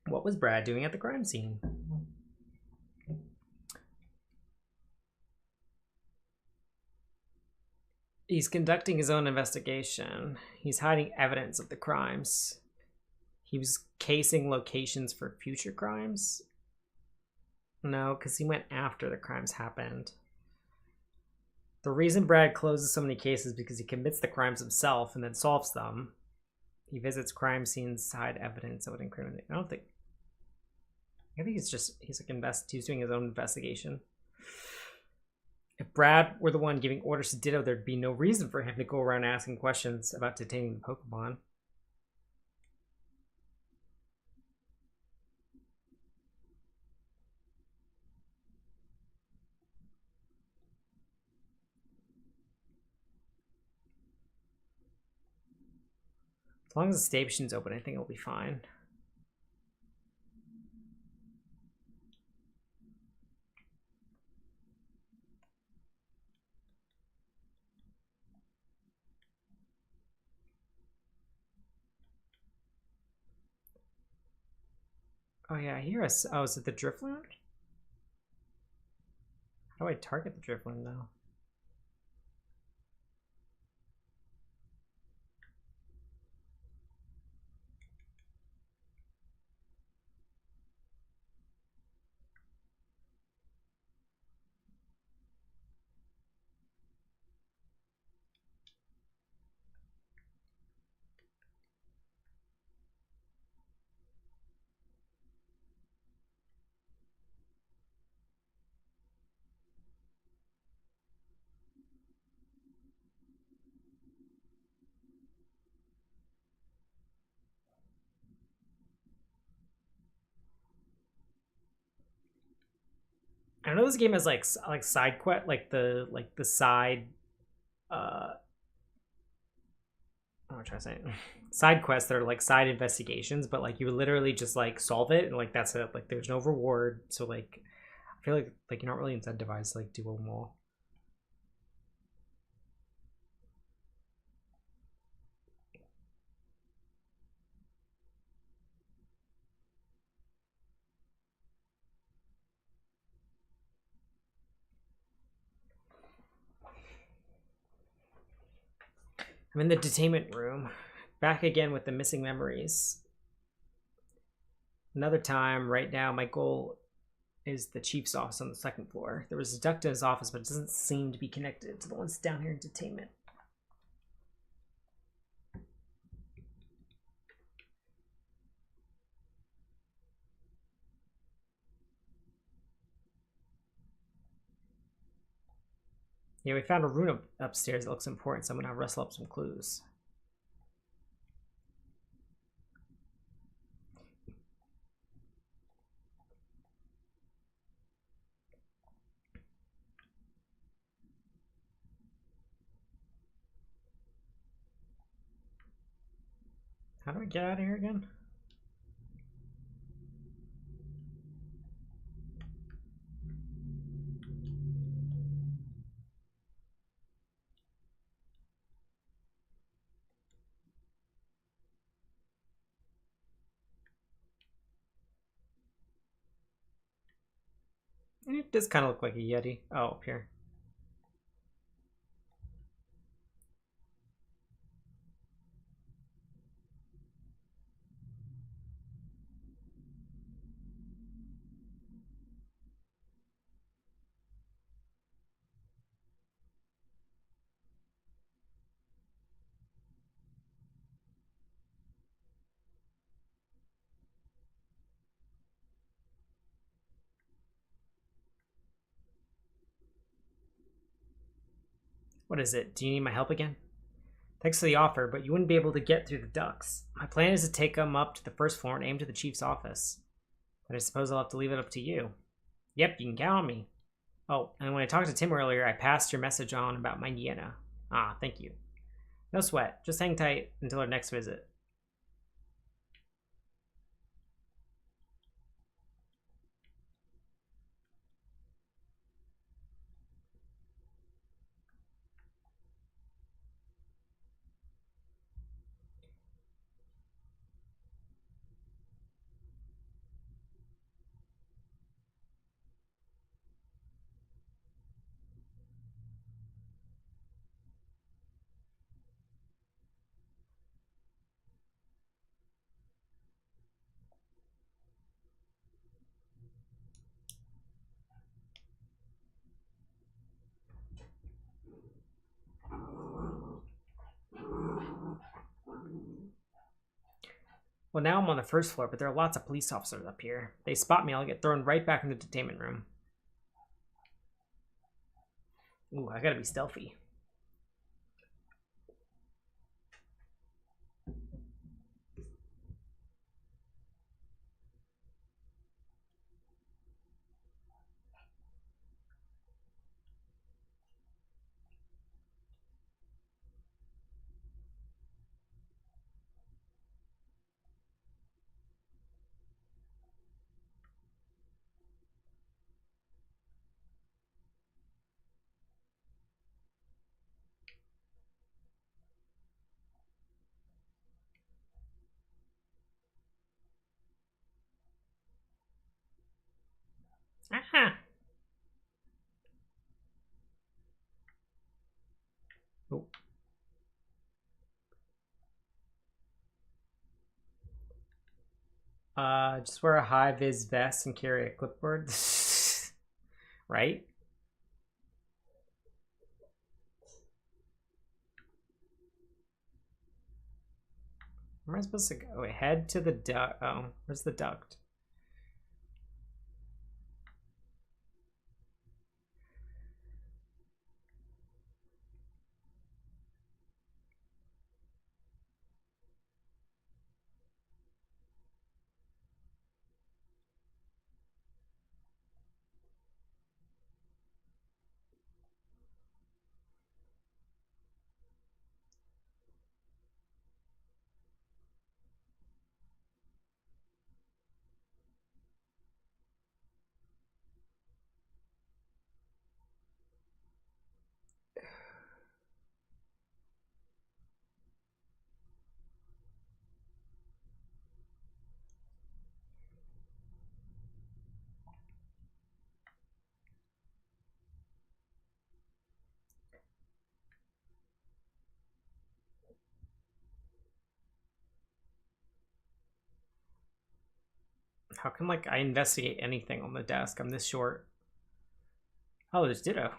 What was Brad doing at the crime scene? He's conducting his own investigation. He's hiding evidence of the crimes. He was casing locations for future crimes? No, because he went after the crimes happened. The reason Brad closes so many cases is because he commits the crimes himself and then solves them. He visits crime scenes to hide evidence that would incriminate. I think it's just he's doing his own investigation. If Brad were the one giving orders to Ditto, there'd be no reason for him to go around asking questions about detaining the Pokemon. As long as the station's open, I think it'll be fine. Oh yeah, here is. Oh, is it the Drifloon? How do I target the Drifloon though? I know this game has like side quest, like the side. What am I trying to say? Side quests that are like side investigations, but like you literally just like solve it and like that's it. Like there's no reward, so like I feel like you're not really incentivized to like do them all. I'm in the detainment room, back again with the missing memories. Another time, right now, my goal is the chief's office on the second floor. There was a duct in his office, but it doesn't seem to be connected to the ones down here in detainment. Yeah, we found a rune upstairs that looks important, so I'm gonna rustle up some clues. How do I get out of here again? It does kind of look like a Yeti. Oh, up here. What is it? Do you need my help again? Thanks for the offer, but you wouldn't be able to get through the ducts. My plan is to take them up to the first floor and aim to the chief's office. But I suppose I'll have to leave it up to you. Yep, you can count on me. Oh, and when I talked to Tim earlier, I passed your message on about my Nienna. Ah, thank you. No sweat. Just hang tight until our next visit. Well, now I'm on the first floor, but there are lots of police officers up here. They spot me, I'll get thrown right back in the detainment room. Ooh, I gotta be stealthy. Aha! Oh. Just wear a high-vis vest and carry a clipboard. Right? Where am I supposed to go? Wait, head to the duct. Oh, where's the duct? How can, like, I investigate anything on the desk? I'm this short. Oh, there's Ditto.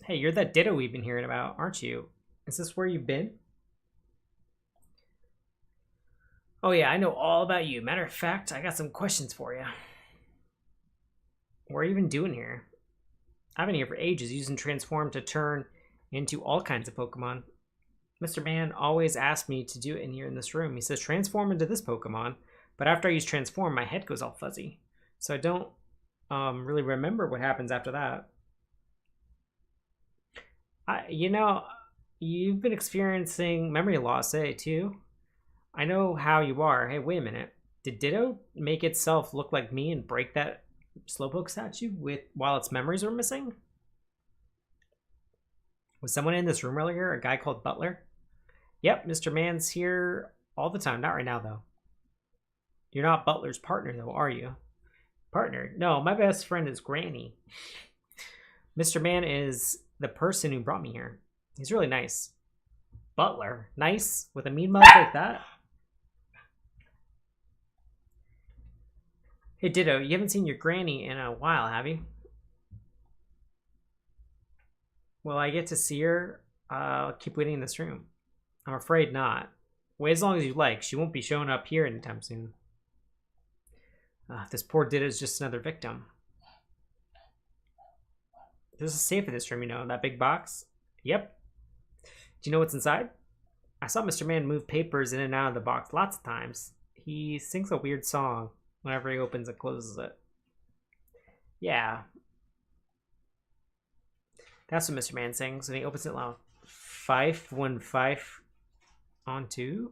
Hey, you're that Ditto we've been hearing about, aren't you? Is this where you've been? Oh yeah, I know all about you. Matter of fact, I got some questions for you. What are you even doing here? I've been here for ages, using Transform to turn into all kinds of Pokemon. Mr. Man always asked me to do it in here in this room. He says, transform into this Pokemon, but after I use Transform, my head goes all fuzzy. So I don't really remember what happens after that. You know, you've been experiencing memory loss, eh, too? I know how you are. Hey, wait a minute. Did Ditto make itself look like me and break that Slowpoke statue with while its memories were missing? Was someone in this room earlier? A guy called Butler? Yep, Mr. Man's here all the time. Not right now, though. You're not Butler's partner, though, are you? Partner? No, my best friend is Granny. Mr. Man is the person who brought me here. He's really nice. Butler? Nice? With a mean mouth like that? Hey, Ditto, you haven't seen your Granny in a while, have you? Will I get to see her? I'll keep waiting in this room. I'm afraid not. Wait as long as you like. She won't be showing up here anytime soon. This poor Ditto's just another victim. There's a safe in this room, you know, that big box? Yep. Do you know what's inside? I saw Mr. Man move papers in and out of the box lots of times. He sings a weird song whenever he opens and closes it. Yeah. That's what Mr. Man sings when he opens it loud. Fife, 1 5 on 2.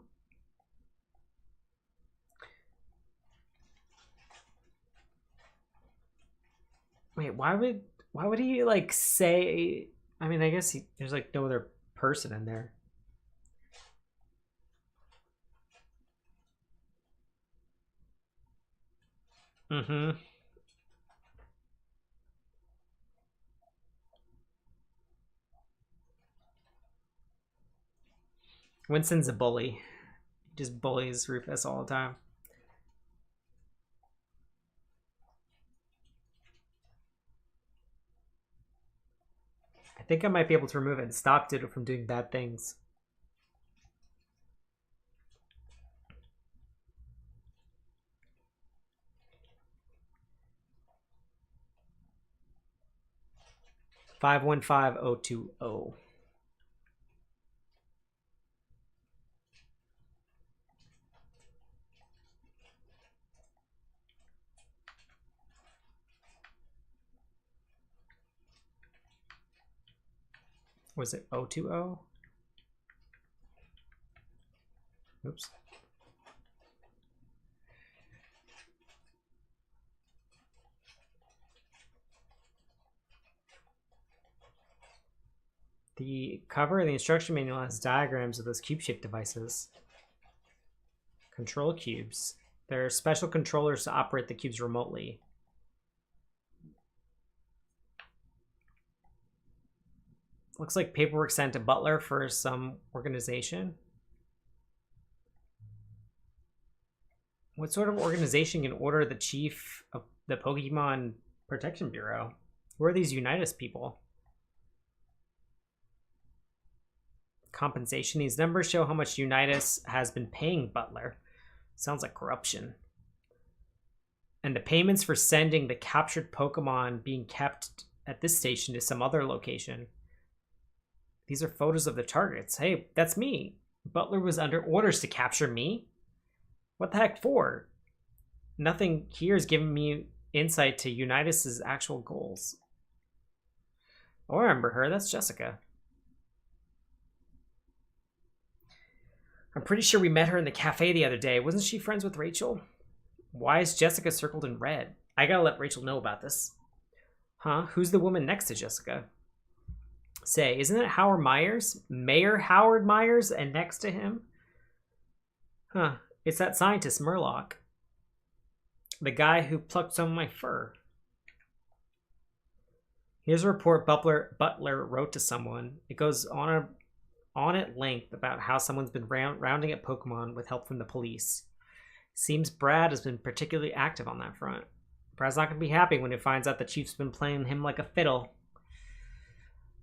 Wait, why would he like say? I mean, I guess there's like no other person in there. Mm-hmm. Winston's a bully. He just bullies Rufus all the time. I think I might be able to remove it and stop Ditto from doing bad things. Five 515020. Was it 020? Oops. The cover of the instruction manual has diagrams of those cube-shaped devices. Control cubes. There are special controllers to operate the cubes remotely. Looks like paperwork sent to Butler for some organization. What sort of organization can order the chief of the Pokemon Protection Bureau? Who are these Unitas people? Compensation. These numbers show how much Unitas has been paying Butler. Sounds like corruption. And the payments for sending the captured Pokemon being kept at this station to some other location. These are photos of the targets. Hey, that's me. Butler was under orders to capture me? What the heck for? Nothing here is giving me insight to Unitas's actual goals. Oh, I remember her. That's Jessica. I'm pretty sure we met her in the cafe the other day. Wasn't she friends with Rachel? Why is Jessica circled in red? I gotta let Rachel know about this. Huh? Who's the woman next to Jessica? Say, isn't it Howard Myers? Mayor Howard Myers, and next to him? Huh. It's that scientist, Murloc. The guy who plucked some of my fur. Here's a report Butler wrote to someone. It goes on at length about how someone's been rounding up Pokemon with help from the police. Seems Brad has been particularly active on that front. Brad's not going to be happy when he finds out the Chief's been playing him like a fiddle.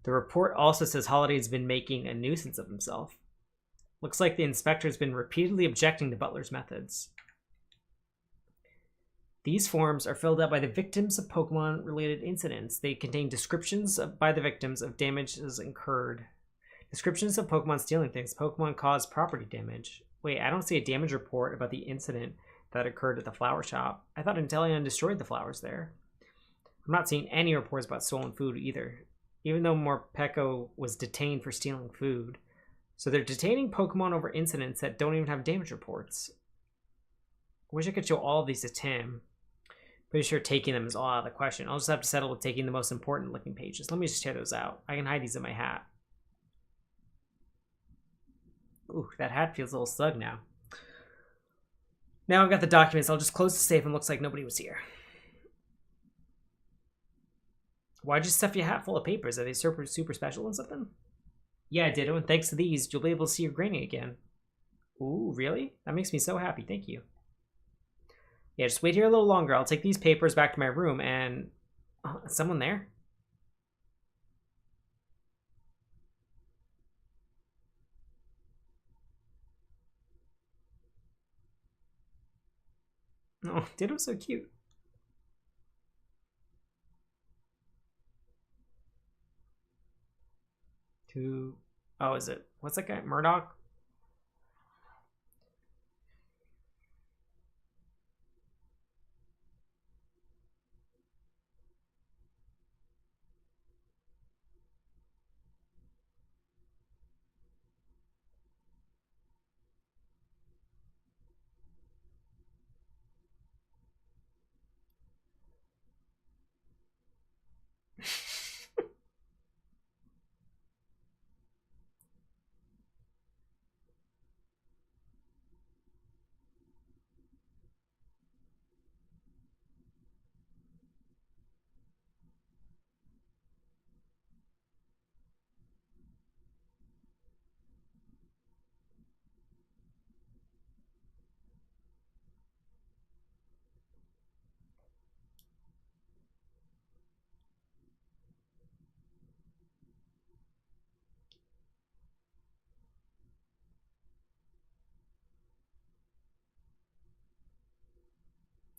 The report also says Holiday's been making a nuisance of himself. Looks like the inspector's been repeatedly objecting to Butler's methods. These forms are filled out by the victims of Pokemon-related incidents. They contain descriptions by the victims of damages incurred. Descriptions of Pokemon stealing things. Pokemon caused property damage. Wait, I don't see a damage report about the incident that occurred at the flower shop. I thought Inteleon destroyed the flowers there. I'm not seeing any reports about stolen food either. even though Morpeko was detained for stealing food. So they're detaining Pokemon over incidents that don't even have damage reports. I wish I could show all of these to Tim. Pretty sure taking them is all out of the question. I'll just have to settle with taking the most important looking pages. Let me just tear those out. I can hide these in my hat. Ooh, that hat feels a little snug now. Now I've got the documents. I'll just close the safe and looks like nobody was here. Why'd you stuff your hat full of papers? Are they super special and something? Yeah, Ditto, and thanks to these, you'll be able to see your granny again. Ooh, really? That makes me so happy. Thank you. Yeah, just wait here a little longer. I'll take these papers back to my room and... is someone there? Oh, Ditto's so cute. Oh, is it? What's that guy? Murdoch?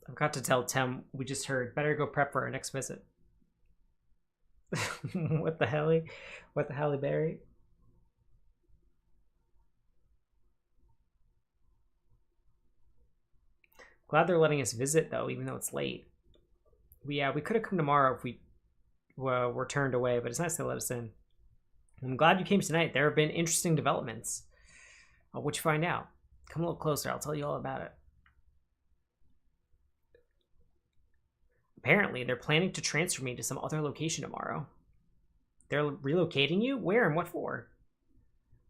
I've got to tell Tim we just heard. Better go prep for our next visit. What the hell? What the hell, Barry? Glad they're letting us visit, though, even though it's late. We could have come tomorrow if we were turned away, but it's nice they let us in. I'm glad you came tonight. There have been interesting developments. What'd you find out? Come a little closer. I'll tell you all about it. Apparently, they're planning to transfer me to some other location tomorrow. They're relocating you? Where and what for?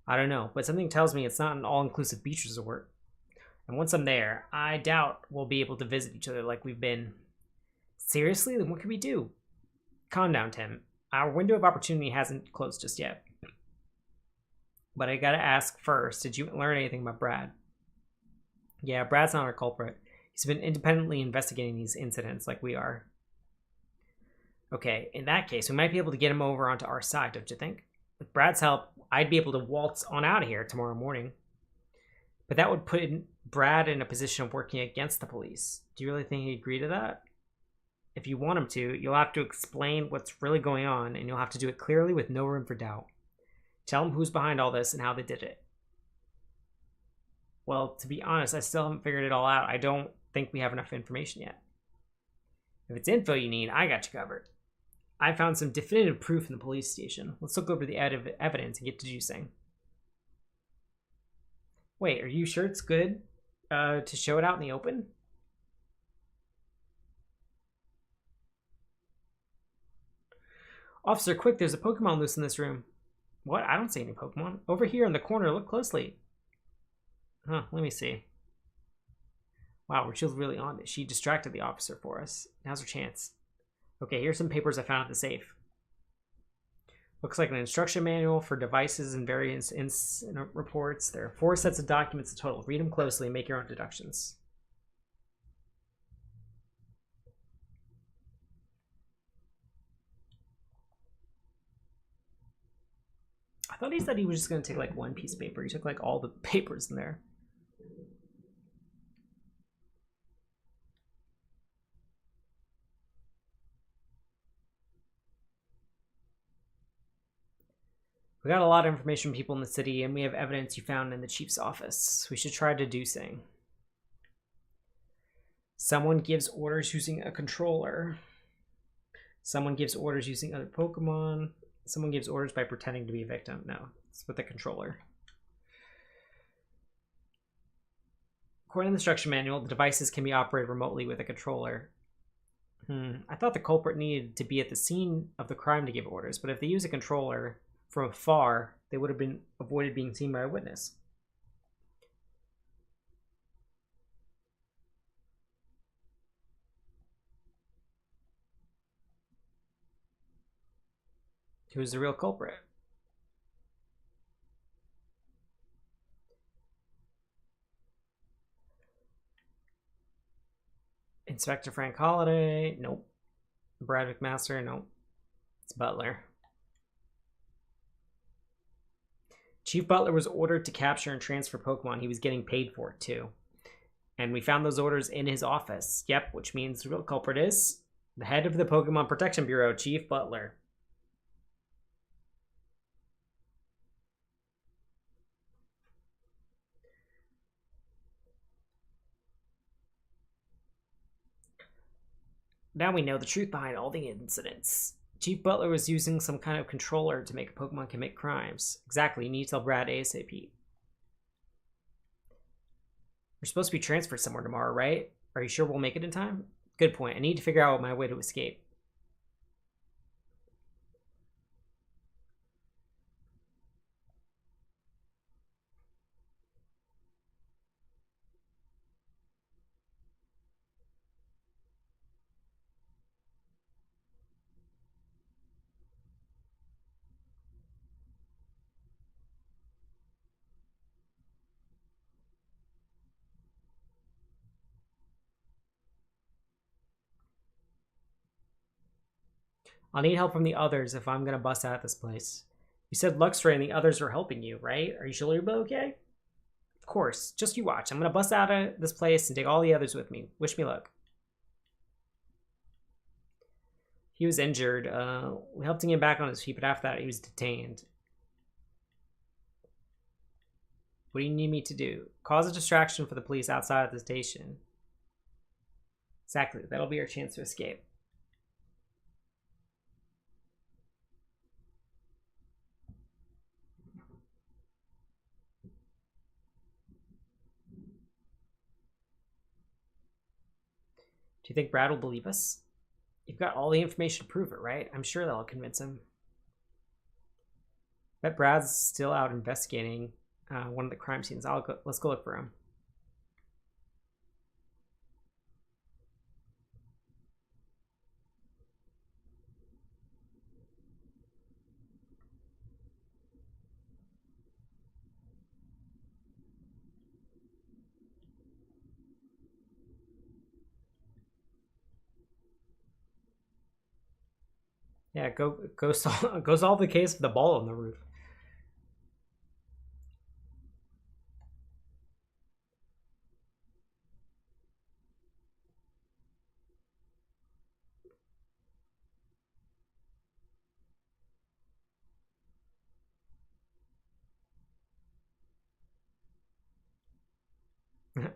I don't know, but something tells me it's not an all-inclusive beach resort. And once I'm there, I doubt we'll be able to visit each other like we've been. Seriously? Then what can we do? Calm down, Tim. Our window of opportunity hasn't closed just yet. But I gotta ask first, did you learn anything about Brad? Yeah, Brad's not our culprit. He's been independently investigating these incidents like we are. Okay, in that case, we might be able to get him over onto our side, don't you think? With Brad's help, I'd be able to waltz on out of here tomorrow morning. But that would put Brad in a position of working against the police. Do you really think he'd agree to that? If you want him to, you'll have to explain what's really going on, and you'll have to do it clearly with no room for doubt. Tell him who's behind all this and how they did it. Well, to be honest, I still haven't figured it all out. I don't think we have enough information yet. If it's info you need, I got you covered. I found some definitive proof in the police station. Let's look over the evidence and get to juicing. Wait, are you sure it's good to show it out in the open? Officer, quick, there's a Pokemon loose in this room. What? I don't see any Pokemon. Over here in the corner, look closely. Huh, let me see. Wow, Rachel's really on it. She distracted the officer for us. Now's her chance. Okay, here's some papers I found at the safe. Looks like an instruction manual for devices and various incident reports. There are 4 sets of documents in total. Read them closely and make your own deductions. I thought he said he was just going to take like one piece of paper. He took like all the papers in there. We got a lot of information from people in the city, and we have evidence you found in the chief's office. We should try deducing. Someone gives orders using a controller. Someone gives orders using other Pokemon. Someone gives orders by pretending to be a victim. No, it's with the controller. According to the instruction manual, the devices can be operated remotely with a controller. I thought the culprit needed to be at the scene of the crime to give orders, but if they use a controller from afar, they would have been avoided being seen by a witness. Who's the real culprit? Inspector Frank Holiday? Nope. Brad McMaster? Nope. It's Butler. Chief Butler was ordered to capture and transfer Pokemon. He was getting paid for it, too. And we found those orders in his office. Yep, which means the real culprit is the head of the Pokemon Protection Bureau, Chief Butler. Now we know the truth behind all the incidents. Chief Butler was using some kind of controller to make a Pokemon commit crimes. Exactly, you need to tell Brad ASAP. We're supposed to be transferred somewhere tomorrow, right? Are you sure we'll make it in time? Good point. I need to figure out my way to escape. I'll need help from the others if I'm gonna bust out of this place. You said Luxray and the others were helping you, right? Are you sure you'll be okay? Of course. Just you watch. I'm gonna bust out of this place and take all the others with me. Wish me luck. He was injured. We helped him get back on his feet, but after that, he was detained. What do you need me to do? Cause a distraction for the police outside of the station. Exactly. That'll be our chance to escape. Do you think Brad will believe us? You've got all the information to prove it, right? I'm sure that'll convince him. Bet Brad's still out investigating one of the crime scenes. Let's go look for him. Yeah, go solve the case of the ball on the roof.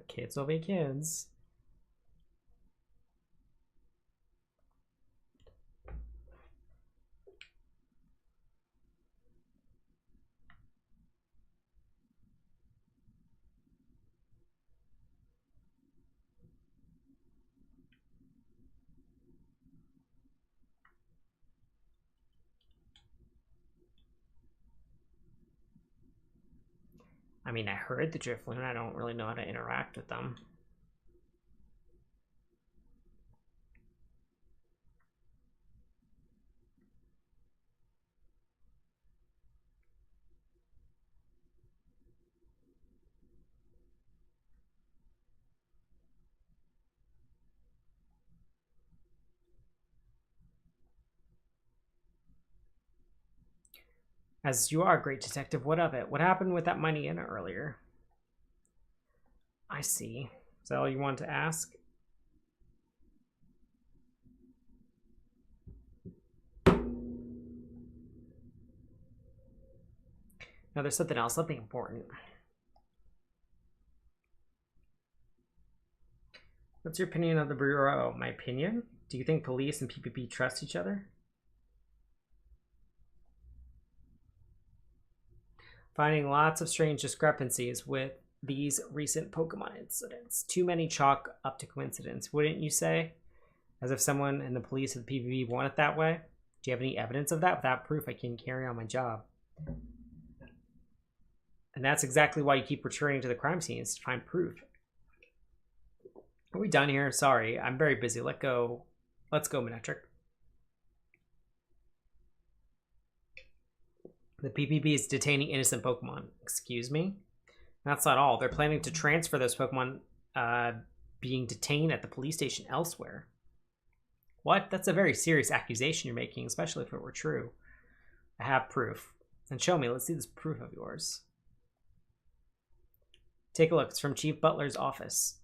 Kids will be kids. I mean, I heard the Drifloon. I don't really know how to interact with them. As you are a great detective, what of it? What happened with that money in earlier? I see. Is that all you want to ask? No, there's something else, something important. What's your opinion of the Bureau? My opinion? Do you think police and PPP trust each other? Finding lots of strange discrepancies with these recent Pokemon incidents. Too many chalk up to coincidence, wouldn't you say? As if someone in the police or the PvP want it that way? Do you have any evidence of that? Without proof, I can carry on my job. And that's exactly why you keep returning to the crime scenes, to find proof. Are we done here? Sorry, I'm very busy. Let's go, Manetric. The PvP is detaining innocent Pokemon. Excuse me? That's not all. They're planning to transfer those Pokemon being detained at the police station elsewhere. What? That's a very serious accusation you're making, especially if it were true. I have proof. And show me. Let's see this proof of yours. Take a look. It's from Chief Butler's office.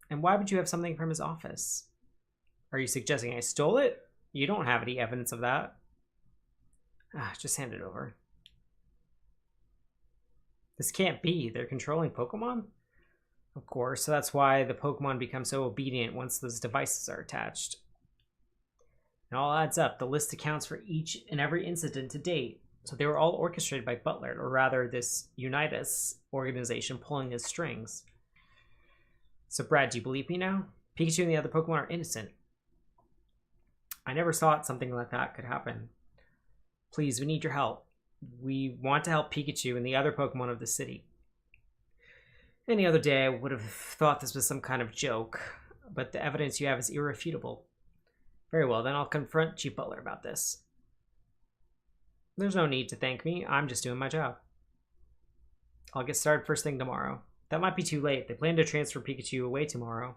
And why would you have something from his office? Are you suggesting I stole it? You don't have any evidence of that. Just hand it over. This can't be. They're controlling Pokemon? Of course, so that's why the Pokemon become so obedient once those devices are attached. It all adds up. The list accounts for each and every incident to date. So they were all orchestrated by Butler, or rather this Unitas organization pulling his strings. So Brad, do you believe me now? Pikachu and the other Pokemon are innocent. I never thought something like that could happen. Please, we need your help. We want to help Pikachu and the other Pokemon of the city. Any other day, I would have thought this was some kind of joke, but the evidence you have is irrefutable. Very well, then I'll confront Chief Butler about this. There's no need to thank me. I'm just doing my job. I'll get started first thing tomorrow. That might be too late. They plan to transfer Pikachu away tomorrow.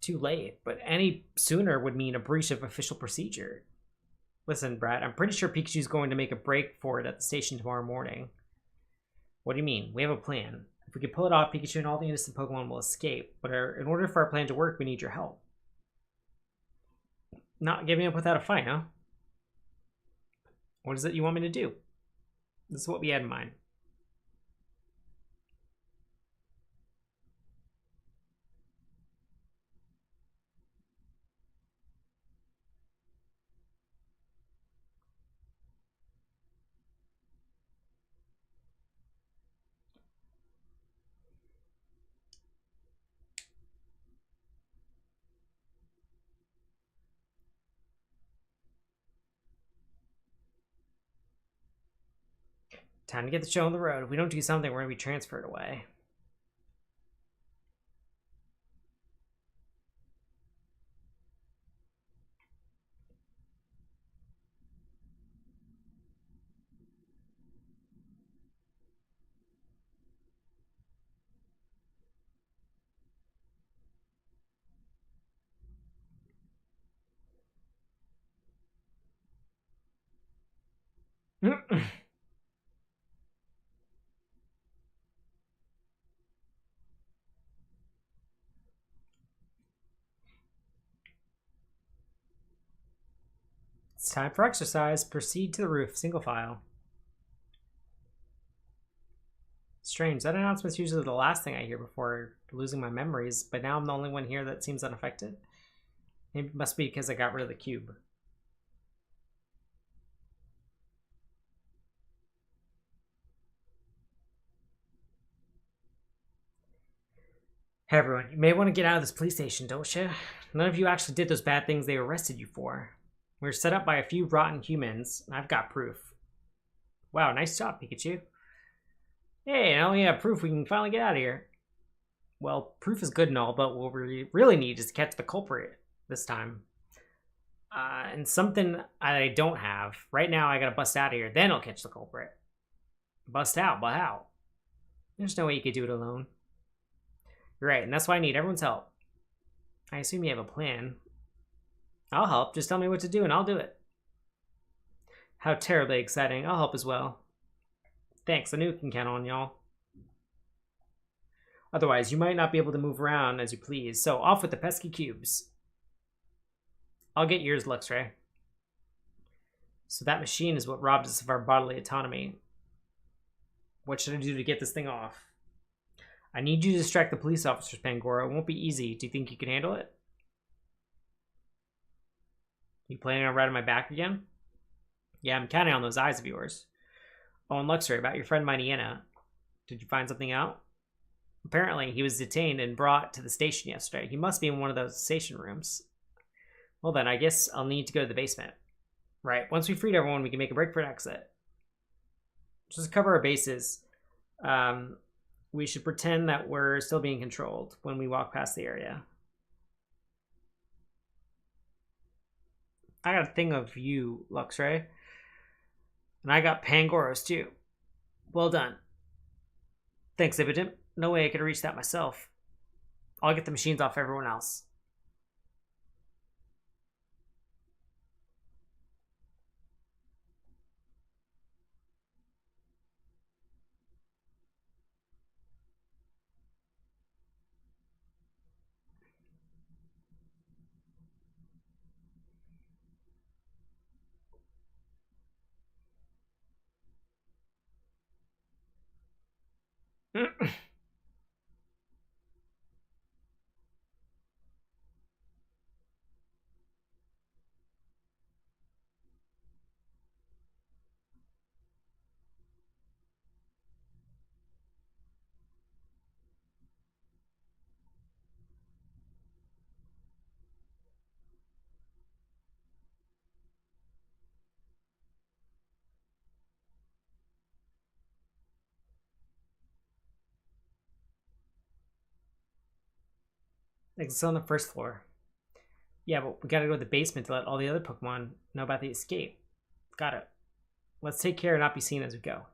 Too late, but any sooner would mean a breach of official procedure. Listen, Brad, I'm pretty sure Pikachu's going to make a break for it at the station tomorrow morning. What do you mean? We have a plan. If we can pull it off, Pikachu and all the innocent Pokemon will escape. But in order for our plan to work, we need your help. Not giving up without a fight, huh? What is it you want me to do? This is what we had in mind. Time to get the show on the road. If we don't do something, we're going to be transferred away. It's time for exercise. Proceed to the roof. Single file. Strange. That announcement's usually the last thing I hear before losing my memories, but now I'm the only one here that seems unaffected. Maybe it must be because I got rid of the cube. Hey everyone, you may want to get out of this police station, don't you? None of you actually did those bad things they arrested you for. We were set up by a few rotten humans. I've got proof. Wow, nice job, Pikachu. Hey, now we have proof we can finally get out of here. Well, proof is good and all, but what we really need is to catch the culprit this time. And something I don't have. Right now, I gotta bust out of here. Then I'll catch the culprit. Bust out, but how? There's no way you could do it alone. You're right, and that's why I need everyone's help. I assume you have a plan. I'll help. Just tell me what to do and I'll do it. How terribly exciting. I'll help as well. Thanks, I knew you can count on y'all. Otherwise, you might not be able to move around as you please, so off with the pesky cubes. I'll get yours, Luxray. So that machine is what robs us of our bodily autonomy. What should I do to get this thing off? I need you to distract the police officers, Pangoro. It won't be easy. Do you think you can handle it? You planning on riding my back again? Yeah, I'm counting on those eyes of yours. Oh, and Luxray, about your friend Mightyena. Did you find something out? Apparently, he was detained and brought to the station yesterday. He must be in one of those station rooms. Well then, I guess I'll need to go to the basement. Right, once we freed everyone, we can make a break for an exit. Just to cover our bases, we should pretend that we're still being controlled when we walk past the area. I got a thing of you, Luxray. And I got Pangoros too. Well done. Thanks, Impotent. No way I could reach that myself. I'll get the machines off everyone else. Exit's on the first floor. Yeah, but we gotta go to the basement to let all the other Pokemon know about the escape. Got it. Let's take care and not be seen as we go.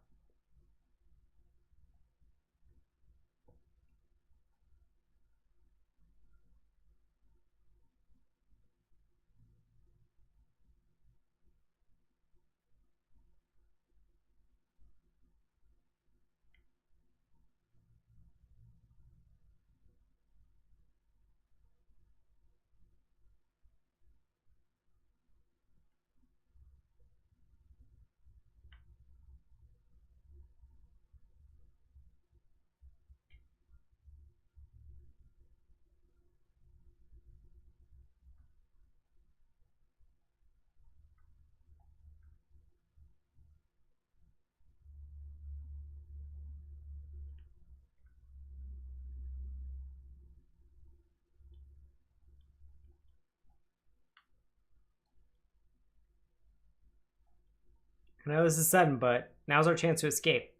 I know this is sudden, but now's our chance to escape.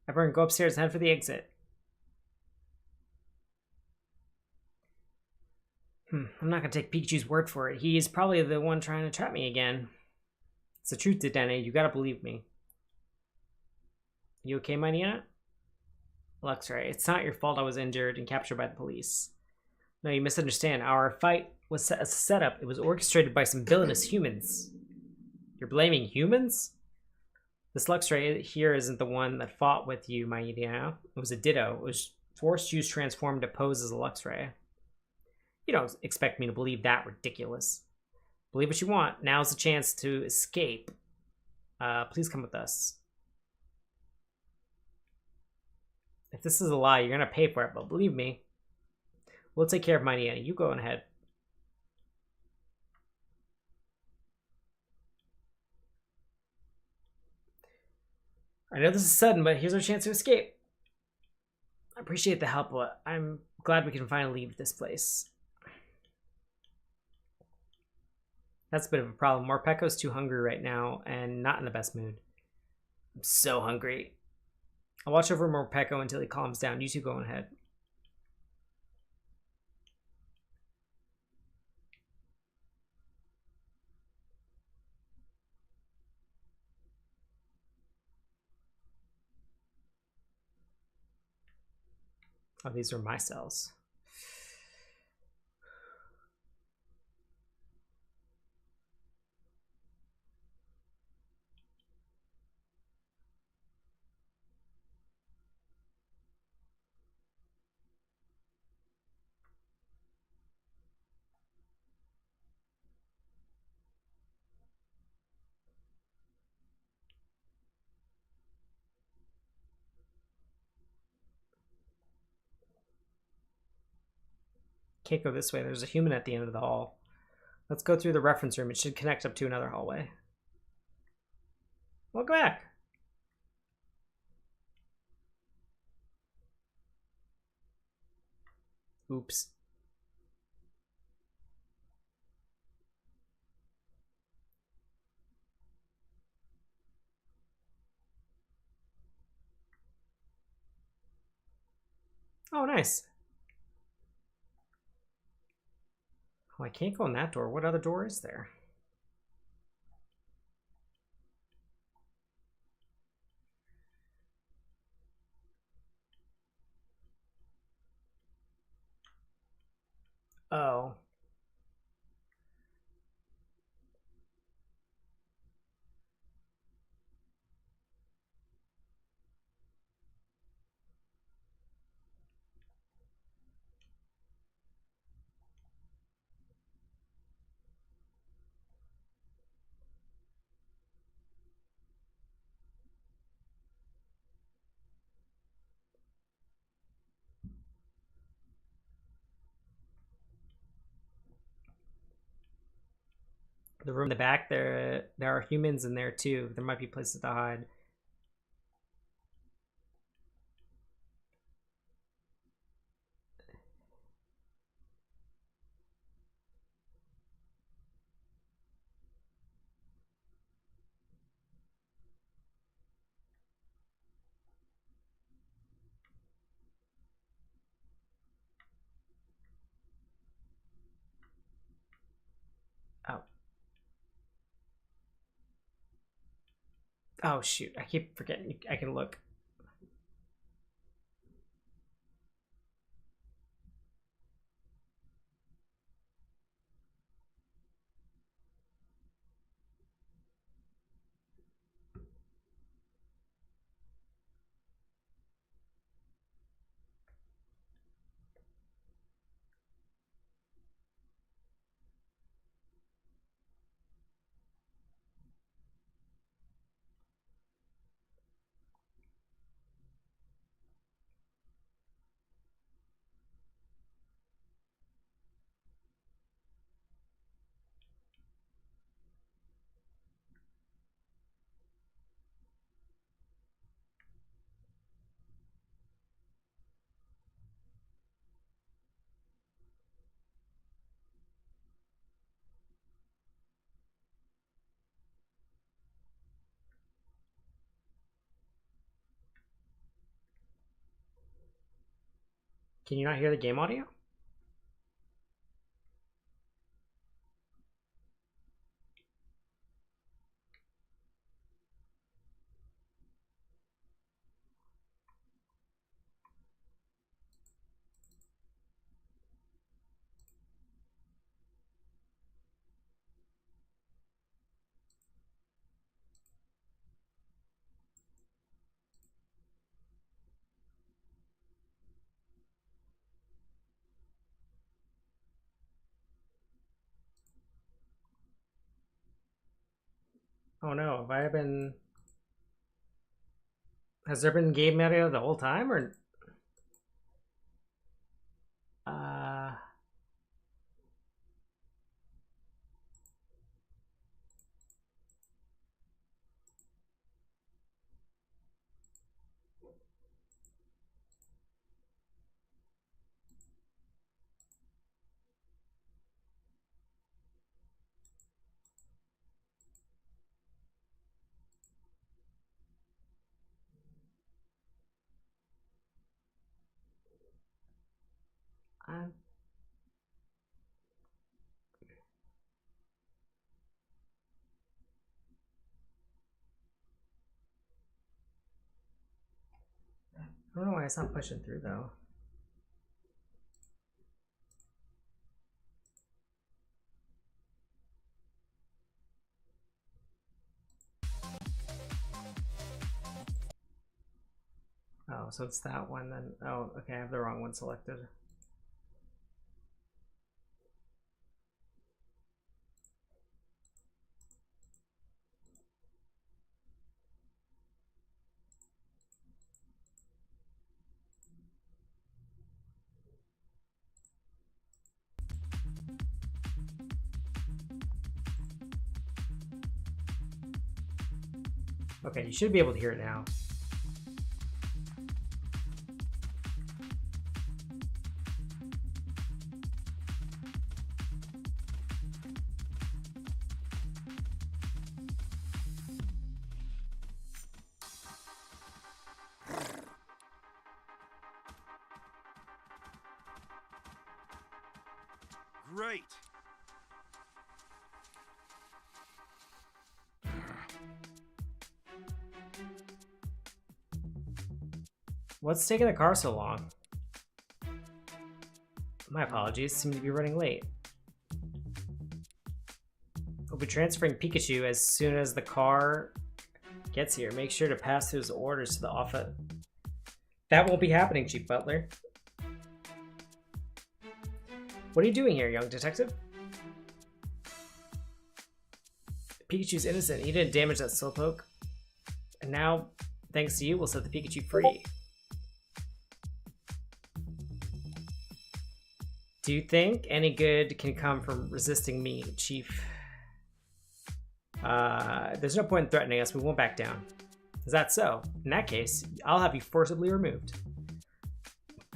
Everyone go upstairs and head for the exit. I'm not gonna take Pikachu's word for it. He's probably the one trying to trap me again. It's the truth, Dedenne. You gotta believe me. You okay, Mightyena? Luxray, it's not your fault I was injured and captured by the police. No, you misunderstand. Our fight was set as a setup. It was orchestrated by some villainous humans. You're blaming humans? This Luxray here isn't the one that fought with you, Mightyena. It was a Ditto. It was Force Juice transformed to pose as a Luxray. You don't expect me to believe that ridiculous. Believe what you want. Now's the chance to escape. Please come with us. If this is a lie, you're gonna pay for it, but believe me, we'll take care of Mightyena. You go on ahead. I know this is sudden, but here's our chance to escape. I appreciate the help, but I'm glad we can finally leave this place. That's a bit of a problem. Morpeko's too hungry right now and not in the best mood. I'm so hungry. I'll watch over Morpeko until he calms down. You two go on ahead. Oh, these are my cells. Can't go this way. There's a human at the end of the hall. Let's go through the reference room. It should connect up to another hallway. Welcome back. Oops. Oh, nice. Oh, I can't go in that door. What other door is there? Oh. The room in the back, there are humans in there too. There might be places to hide. Oh. Oh shoot, I keep forgetting I can look. Can you not hear the game audio? Oh no, have I been... Has there been game audio the whole time, or... Uh... I don't know why it's not pushing through, though. Oh, so it's that one then. Oh, okay, I have the wrong one selected. Okay, you should be able to hear it now. late. What's taking the car so long? My apologies, seem to be running late. We'll be transferring Pikachu as soon as the car gets here. Make sure to pass those orders to the office. That won't be happening, Chief Butler. What are you doing here, young detective? Pikachu's innocent. He didn't damage that Slowpoke. And now, thanks to you, we'll set the Pikachu free. Do you think any good can come from resisting me, Chief? There's no point in threatening us. We won't back down. Is that so? In that case, I'll have you forcibly removed.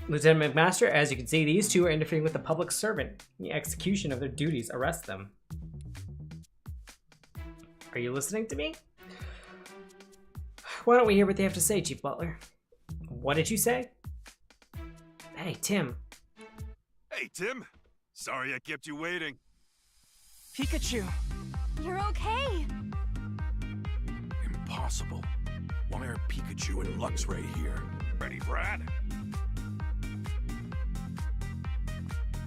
Lieutenant McMaster, as you can see, these two are interfering with the public servant. In the execution of their duties, arrest them. Are you listening to me? Why don't we hear what they have to say, Chief Butler? What did you say? Hey, Tim. Hey, Tim. Sorry I kept you waiting. Pikachu! You're okay. Impossible. Why are Pikachu and Luxray here? Ready, Brad?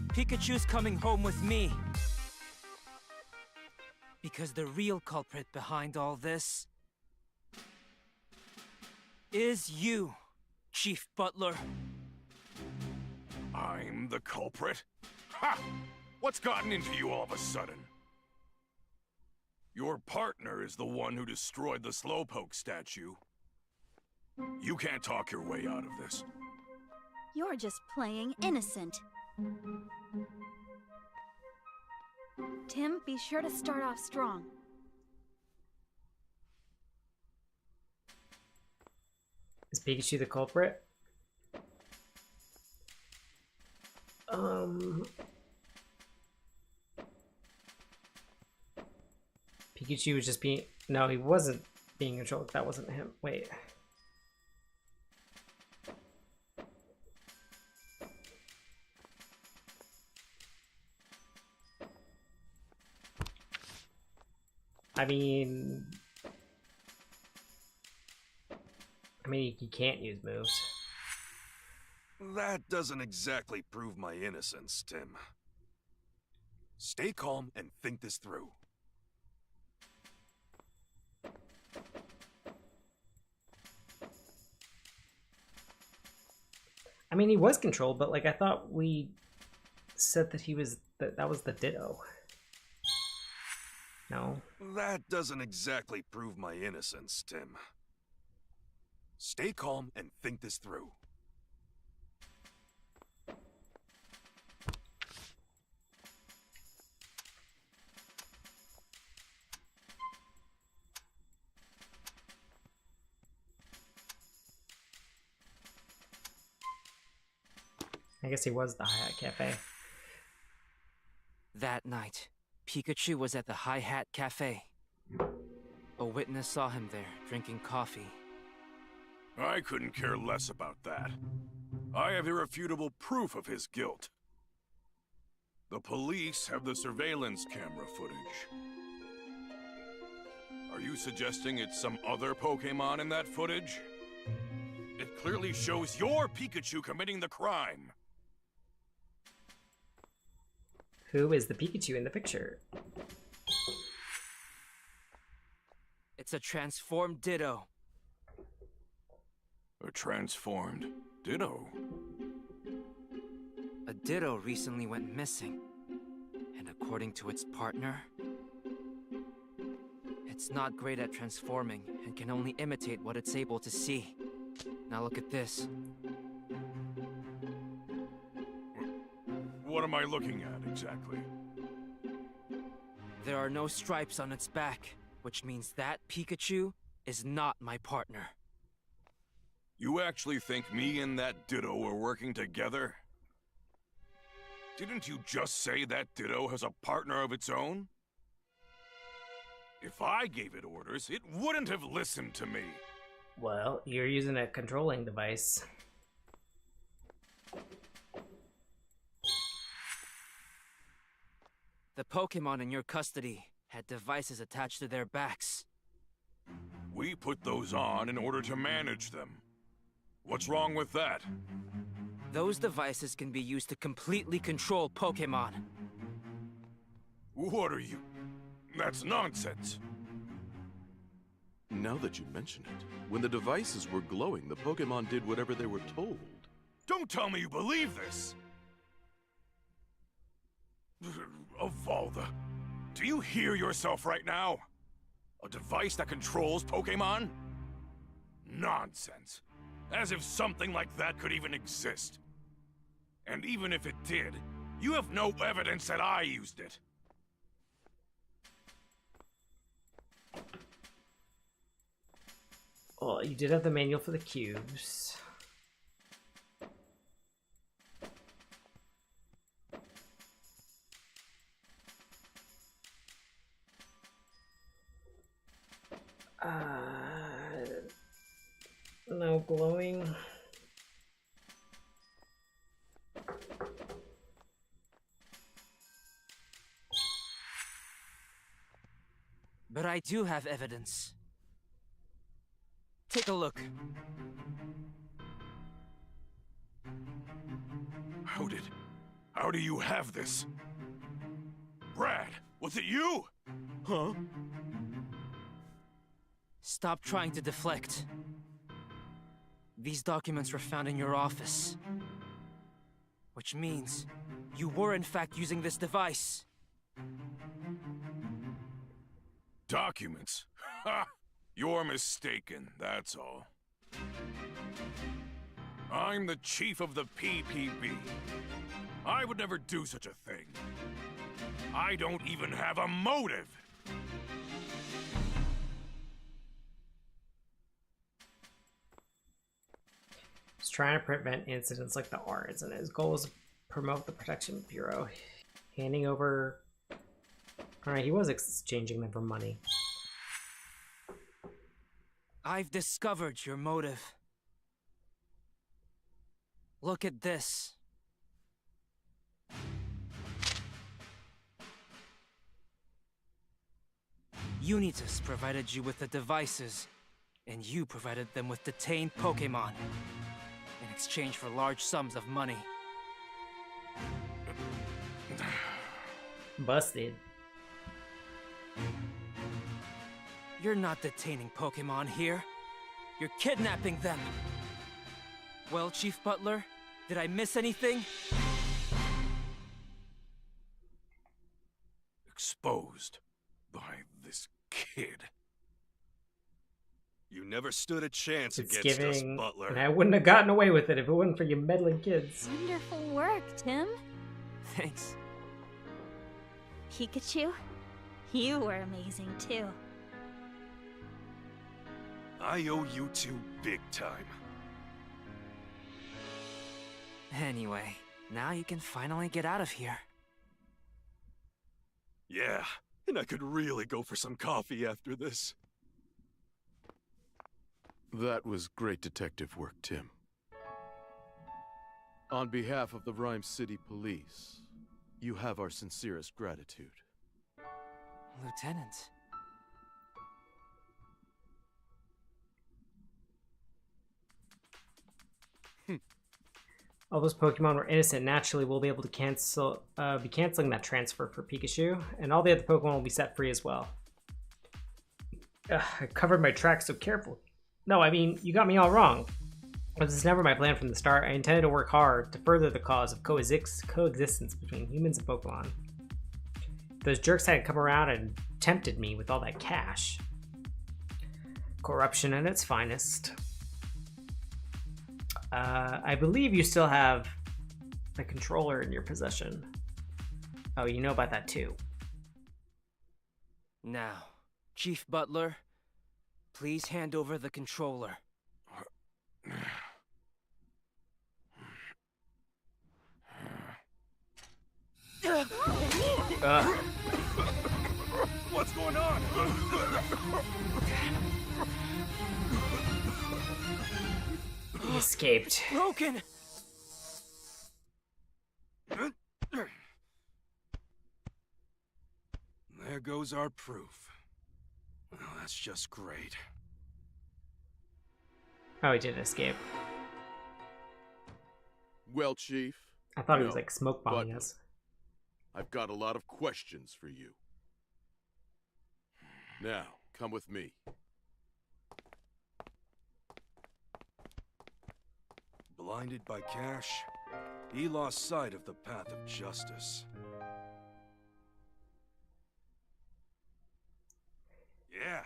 Pikachu's coming home with me. Because the real culprit behind all this is you, Chief Butler. I'm the culprit? Ha! What's gotten into you all of a sudden? Your partner is the one who destroyed the Slowpoke statue. You can't talk your way out of this. You're just playing innocent. Tim, be sure to start off strong. Is Pikachu the culprit? Pikachu was just being... No, he wasn't being controlled. That wasn't him. Wait. I mean, he can't use moves. That doesn't exactly prove my innocence, Tim. Stay calm and think this through. I mean, he was controlled, but like I thought we said that he was that was the Ditto. No. That doesn't exactly prove my innocence, Tim. Stay calm and think this through. I guess he was the Hi-Hat Cafe. That night, Pikachu was at the Hi-Hat Cafe. A witness saw him there, drinking coffee. I couldn't care less about that. I have irrefutable proof of his guilt. The police have the surveillance camera footage. Are you suggesting it's some other Pokémon in that footage? It clearly shows your Pikachu committing the crime. Who is the Pikachu in the picture? It's a transformed Ditto. A transformed Ditto? A Ditto recently went missing. And according to its partner, it's not great at transforming and can only imitate what it's able to see. Now look at this. What am I looking at, exactly? There are no stripes on its back, which means that Pikachu is not my partner. You actually think me and that Ditto are working together? Didn't you just say that Ditto has a partner of its own? If I gave it orders, it wouldn't have listened to me. Well, you're using a controlling device. The Pokemon in your custody had devices attached to their backs. We put those on in order to manage them. What's wrong with that? Those devices can be used to completely control Pokemon. What are you? That's nonsense. Now that you mention it, when the devices were glowing, the Pokemon did whatever they were told. Don't tell me you believe this! Evalda, do you hear yourself right now? A device that controls Pokemon? Nonsense. As if something like that could even exist. And even if it did, you have no evidence that I used it. Well, you did have the manual for the cubes. No glowing. But I do have evidence. Take a look. How do you have this? Brad, was it you? Huh? Stop trying to deflect. These documents were found in your office. Which means you were in fact using this device. Documents? Ha! You're mistaken, that's all. I'm the chief of the PPB. I would never do such a thing. I don't even have a motive. He's trying to prevent incidents like the ARDs, and his goal is to promote the Protection Bureau. Handing over... Alright, he was exchanging them for money. I've discovered your motive. Look at this. Unitas provided you with the devices, and you provided them with detained Pokemon in exchange for large sums of money. Busted. You're not detaining Pokemon here. You're kidnapping them. Well, Chief Butler, did I miss anything? Exposed by this kid. You never stood a chance It's against us, giving, Butler. and I wouldn't have gotten away with it if it wasn't for you meddling kids. Wonderful work, Tim. Thanks. Pikachu, you were amazing too. I owe you two big time. Anyway, now you can finally get out of here. Yeah, and I could really go for some coffee after this. That was great detective work, Tim. On behalf of the Rhyme City Police, you have our sincerest gratitude. Lieutenant. All those Pokemon were innocent. Naturally, we'll be able to be canceling that transfer for Pikachu, and all the other Pokemon will be set free as well. Ugh, I covered my tracks so carefully. No, I mean, you got me all wrong. This was never my plan from the start. I intended to work hard to further the cause of coexistence between humans and Pokemon. Those jerks hadn't come around and tempted me with all that cash. Corruption at its finest. I believe you still have the controller in your possession. Oh, you know about that too. Now, Chief Butler, please hand over the controller. What's going on? He escaped. Broken! There goes our proof. Well, that's just great. Oh, he did escape. Well, Chief. I thought he was no, like smoke bombing Butler, us. I've got a lot of questions for you. Now, come with me. Blinded by cash, he lost sight of the path of justice. Yeah.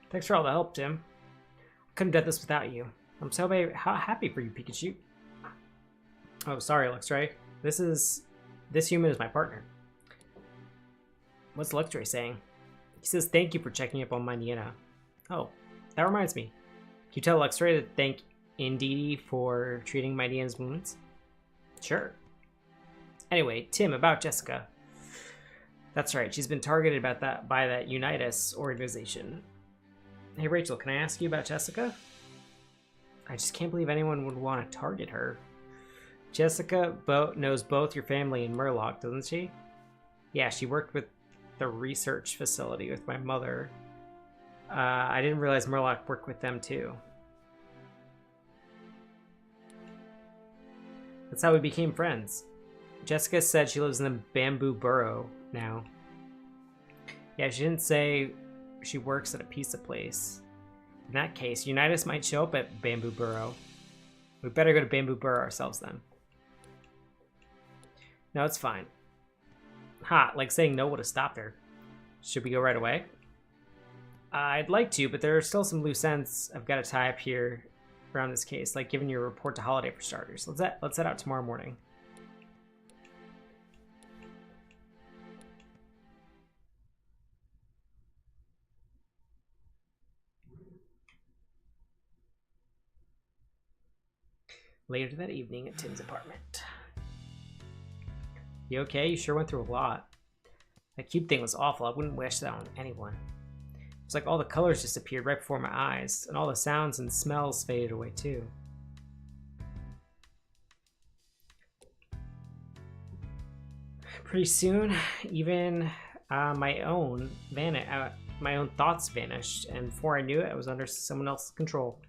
Thanks for all the help, Tim. Couldn't have done this without you. I'm so happy for you, Pikachu. Oh, sorry, Luxray. This human is my partner. What's Luxray saying? He says thank you for checking up on my Niena. Oh, that reminds me. Can you tell Luxray to thank Indidi for treating my Niena's wounds? Sure. Anyway, Tim, about Jessica. That's right, she's been targeted by that Unitas organization. Hey Rachel, can I ask you about Jessica? I just can't believe anyone would want to target her. Jessica knows both your family and Murloc, doesn't she? Yeah, she worked with the research facility with my mother. I didn't realize Murloc worked with them too. That's how we became friends. Jessica said she lives in the Bamboo Burrow now. Yeah, she didn't say she works at a pizza place. In that case, Unitas might show up at Bamboo Burrow. We better go to Bamboo Burrow ourselves then. No, it's fine. Ha, like saying no would have stopped her. Should we go right away? I'd like to, but there are still some loose ends I've got to tie up here around this case, like giving you a report to Holiday for starters. Let's head out tomorrow morning. Later that evening at Tim's apartment. You okay? You sure went through a lot. That cube thing was awful. I wouldn't wish that on anyone. It's like all the colors disappeared right before my eyes, and all the sounds and smells faded away too. Pretty soon, even my own thoughts vanished, and before I knew it, I was under someone else's control.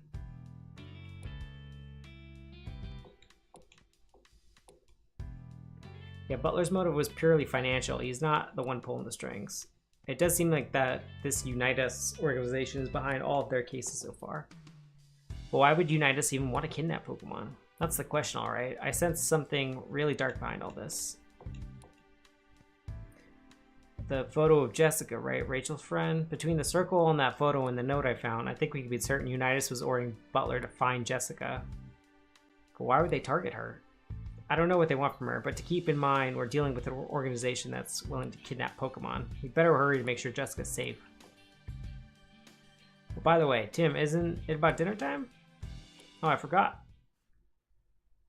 Yeah, Butler's motive was purely financial. He's not the one pulling the strings. It does seem like that this Unitas organization is behind all of their cases so far. But why would Unitas even want to kidnap Pokemon? That's the question, alright. I sense something really dark behind all this. The photo of Jessica, right? Rachel's friend? Between the circle and that photo and the note I found, I think we can be certain Unitas was ordering Butler to find Jessica. But why would they target her? I don't know what they want from her, but to keep in mind, we're dealing with an organization that's willing to kidnap Pokemon. We better hurry to make sure Jessica's safe. Well, by the way, Tim, isn't it about dinner time? Oh, I forgot.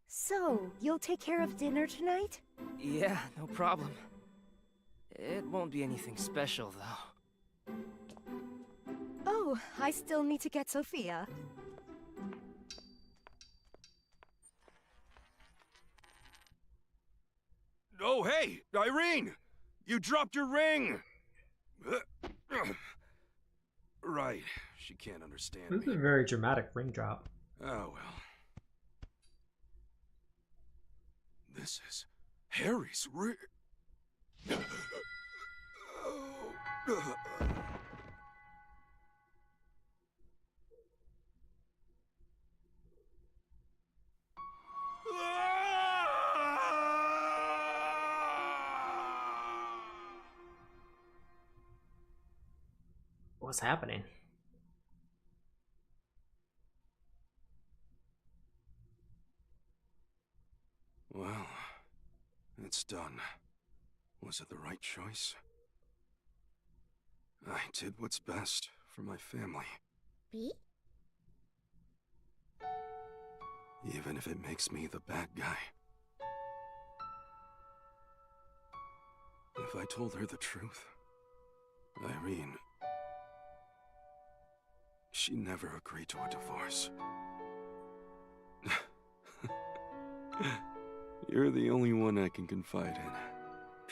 So, you'll take care of dinner tonight? Yeah, no problem. It won't be anything special, though. Oh, I still need to get Sophia. Oh, hey, Irene! You dropped your ring! Right, she can't understand This is me. a very dramatic ring drop. Oh, well. This is Harry's ring. What's happening? Well, it's done. Was it the right choice? I did what's best for my family. B? Even if it makes me the bad guy. If I told her the truth, Irene, she never agreed to a divorce. You're the only one I can confide in,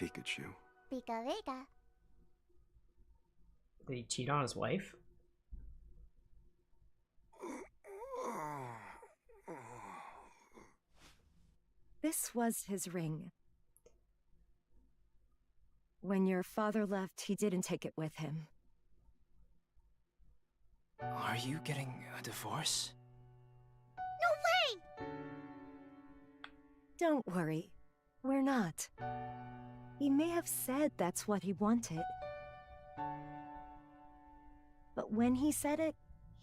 Pikachu. Pika Vega. Did he cheat on his wife? This was his ring. When your father left, he didn't take it with him. Are you getting a divorce? No way! Don't worry. We're not. He may have said that's what he wanted. But when he said it,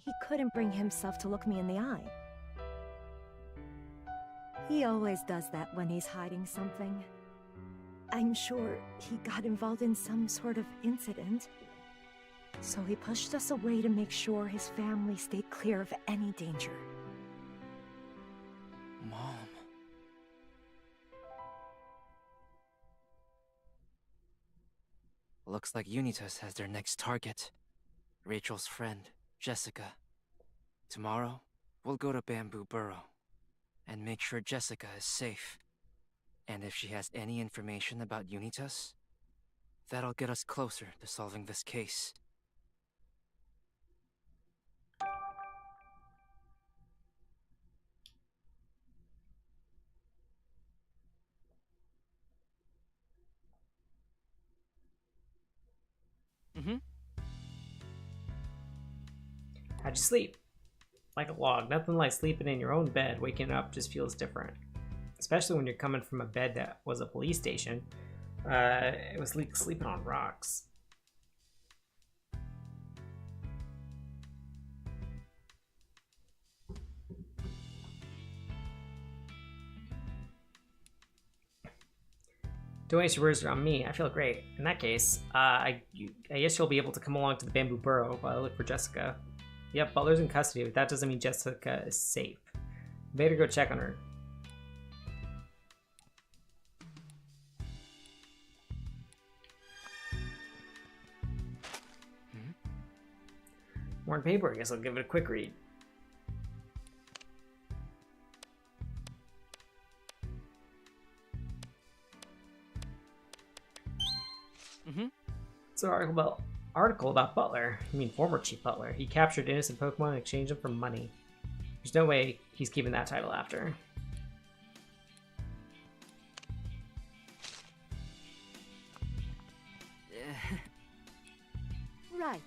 he couldn't bring himself to look me in the eye. He always does that when he's hiding something. I'm sure he got involved in some sort of incident. So he pushed us away to make sure his family stayed clear of any danger. Mom. Looks like Unitas has their next target. Rachel's friend, Jessica. Tomorrow, we'll go to Bamboo Burrow and make sure Jessica is safe. And if she has any information about Unitas, that'll get us closer to solving this case. How'd you sleep? Like a log. Nothing like sleeping in your own bed. Waking up just feels different. Especially when you're coming from a bed that was a police station. It was like sleeping on rocks. Don't waste your words around me. I feel great. In that case, I guess you'll be able to come along to the Bamboo Burrow while I look for Jessica. Yep, Butler's in custody, but that doesn't mean Jessica is safe. Better go check on her. More on paper. I guess I'll give it a quick read. It's an article about Butler. I mean, former Chief Butler. He captured innocent Pokemon and exchanged them for money. There's no way he's keeping that title after. Right.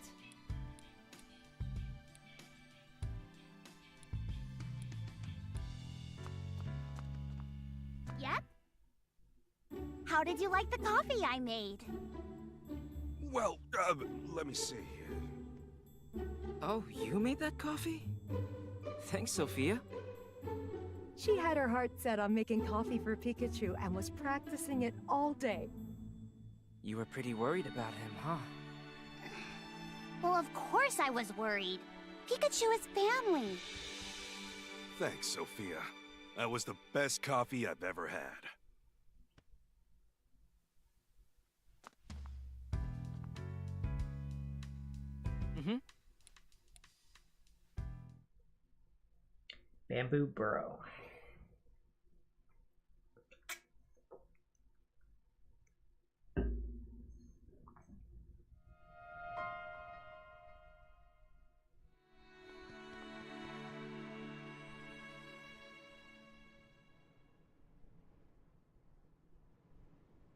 Yep. How did you like the coffee I made? Well, let me see. Oh, you made that coffee? Thanks, Sophia. She had her heart set on making coffee for Pikachu and was practicing it all day. You were pretty worried about him, huh? Well, of course I was worried. Pikachu is family. Thanks, Sophia. That was the best coffee I've ever had. Bamboo Burrow.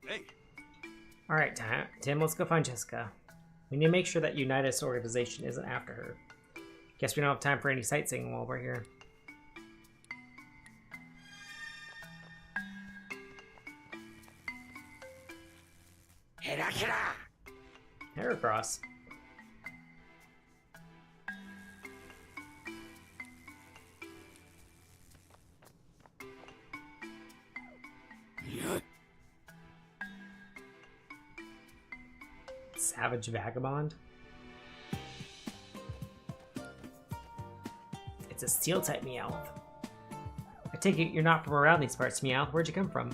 Hey. All right, Tim, let's go find Jessica. We need to make sure that Unitas organization isn't after her. Guess we don't have time for any sightseeing while we're here. Heracross. Savage Vagabond. It's a steel-type Meowth. I take it you're not from around these parts, Meowth. Where'd you come from?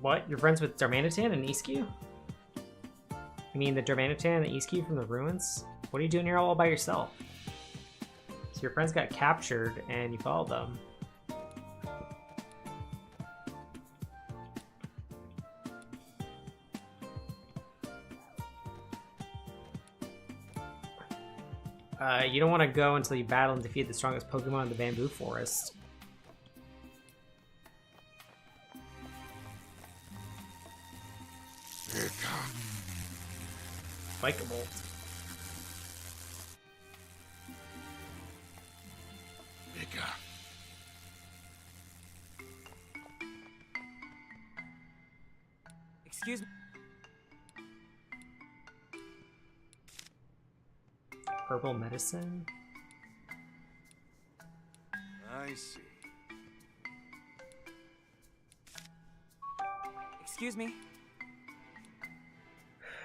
What? You're friends with Darmanitan and Easkew? You mean the Darmanitan and Easkew from the ruins? What are you doing here all by yourself? So your friends got captured and you followed them. You don't want to go until you battle and defeat the strongest Pokemon in the Bamboo Forest. Spike Bolt. Excuse me. Herbal medicine. I see. Excuse me.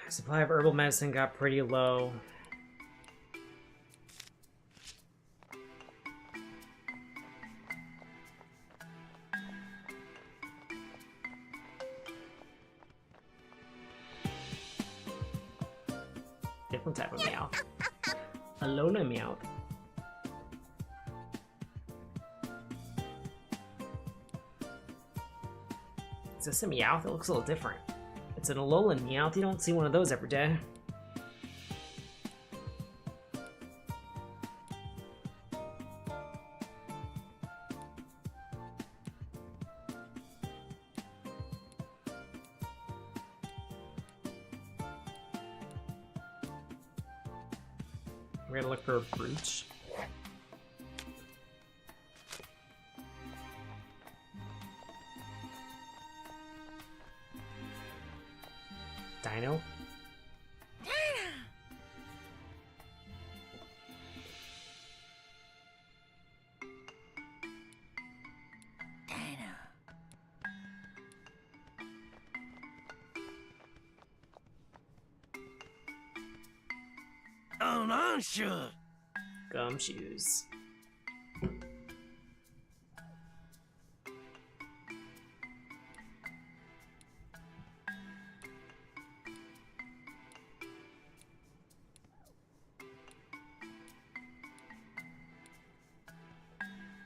Supply of herbal medicine got pretty low. Different type of meow. Alona meow. Is this a Meowth? It looks a little different. It's an Alolan Meowth. You don't see one of those every day. We're gonna look for a brooch. Dino? Oh, no, sure. Gumshoes.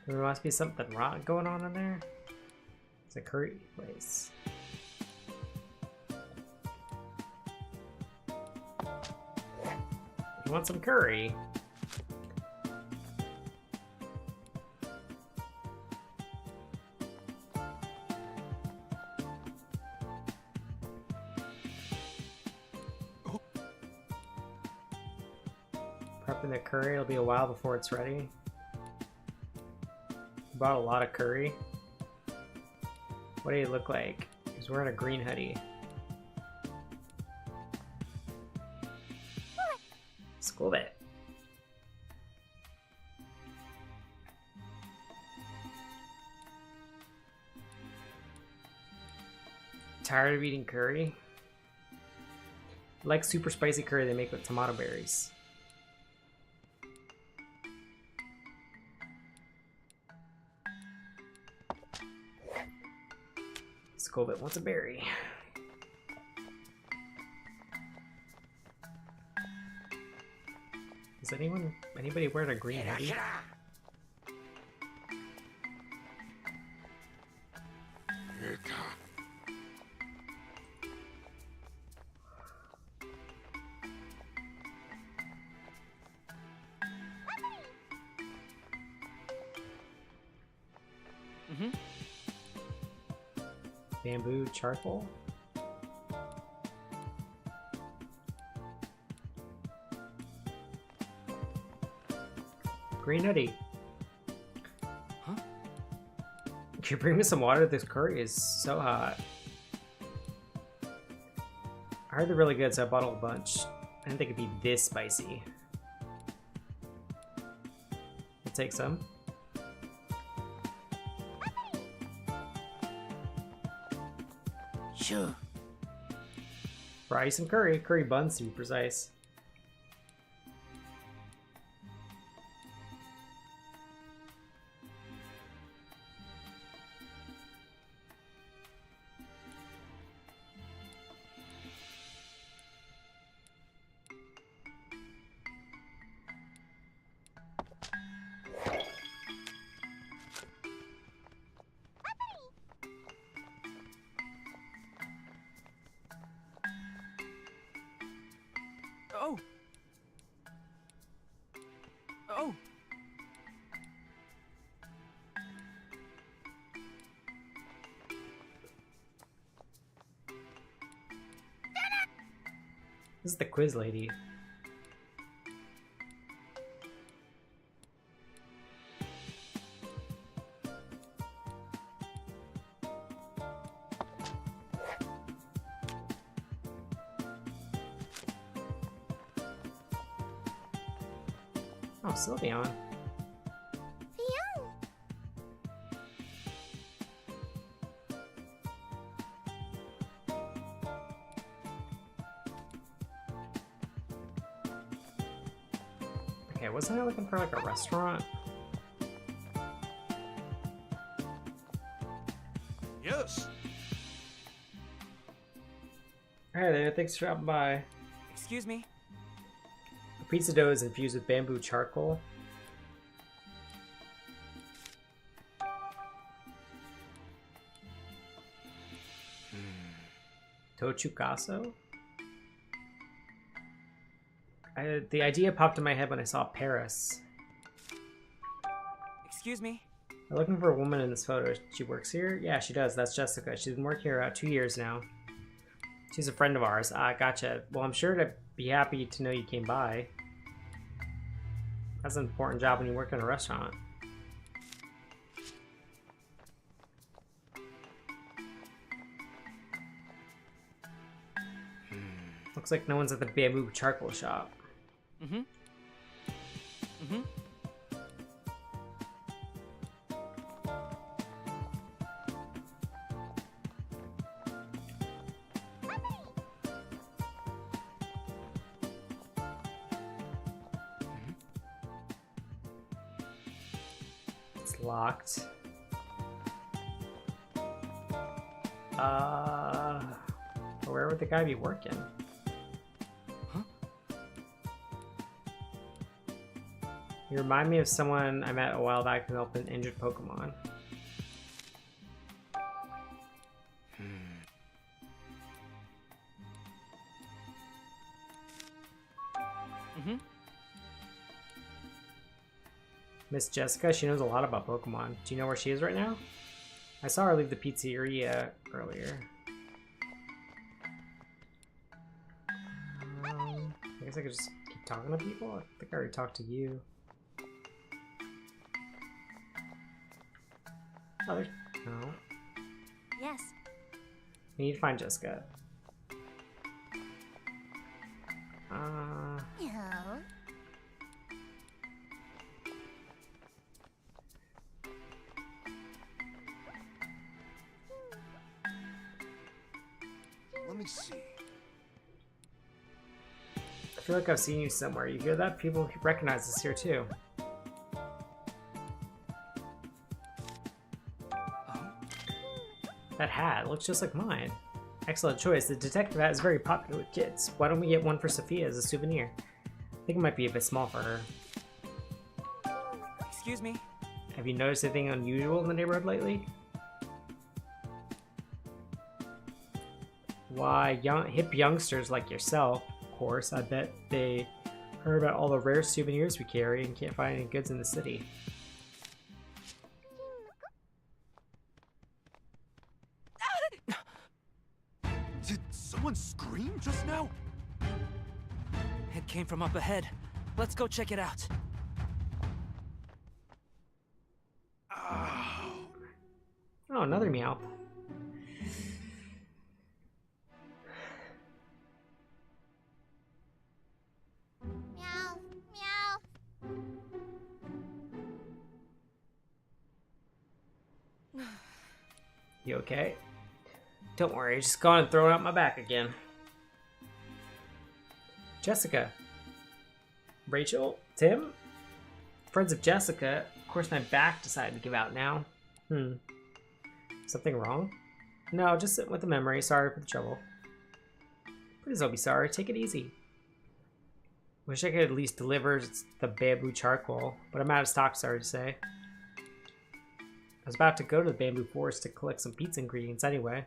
There must be something wrong going on in there. It's a curry place. You want some curry? Prepping the curry, it'll be a while before it's ready. Bought a lot of curry. What do you look like? He's wearing a green hoodie. School it. Tired of eating curry? I like super spicy curry they make with tomato berries. Scolbit wants a berry. Is anybody wearing a green hoodie? Bamboo charcoal. Green hoodie. Huh? Can you bring me some water? This curry is so hot. I heard they're really good, so I bought a bunch. I didn't think it'd be this spicy. I'll take some. Sure. Fry some curry. Curry buns to be precise. Oh. This is the quiz lady. Oh, Sylveon. Phew. Okay, wasn't I looking for like a restaurant? Yes. Hi there, thanks for dropping by. Excuse me? The pizza dough is infused with bamboo charcoal. Tochukaso? The idea popped in my head when I saw Paris. Excuse me? I'm looking for a woman in this photo. She works here? Yeah, she does. That's Jessica. She's been working here about 2 years now. She's a friend of ours. Ah, gotcha. Well, I'm sure to be happy to know you came by. That's an important job when you work in a restaurant. Looks like no one's at the bamboo charcoal shop. Mm-hmm. Mm-hmm. It's locked. Where would the guy be working? You remind me of someone I met a while back who helped an injured Pokemon. Mm-hmm. Miss Jessica, she knows a lot about Pokemon. Do you know where she is right now? I saw her leave the pizzeria earlier. I guess I could just keep talking to people? I think I already talked to you. Oh, there's... No. Yes. We need to find Jessica. No. Let me see. I feel like I've seen you somewhere. You hear that? People recognize us here too. That hat looks just like mine. Excellent choice. The detective hat is very popular with kids. Why don't we get one for Sophia as a souvenir? I think it might be a bit small for her. Excuse me? Have you noticed anything unusual in the neighborhood lately? Why, hip youngsters like yourself, of course, I bet they heard about all the rare souvenirs we carry and can't find any goods in the city. Did someone scream just now? It came from up ahead. Let's go check it out. Oh, another meow. Meow. Meow. You okay? Don't worry, just go on and throw it out my back again. Jessica. Rachel? Tim? Friends of Jessica. Of course my back decided to give out now. Something wrong? No, just sit with the memory. Sorry for the trouble. Please don't be sorry. Take it easy. Wish I could at least deliver the bamboo charcoal, but I'm out of stock, sorry to say. I was about to go to the bamboo forest to collect some pizza ingredients anyway.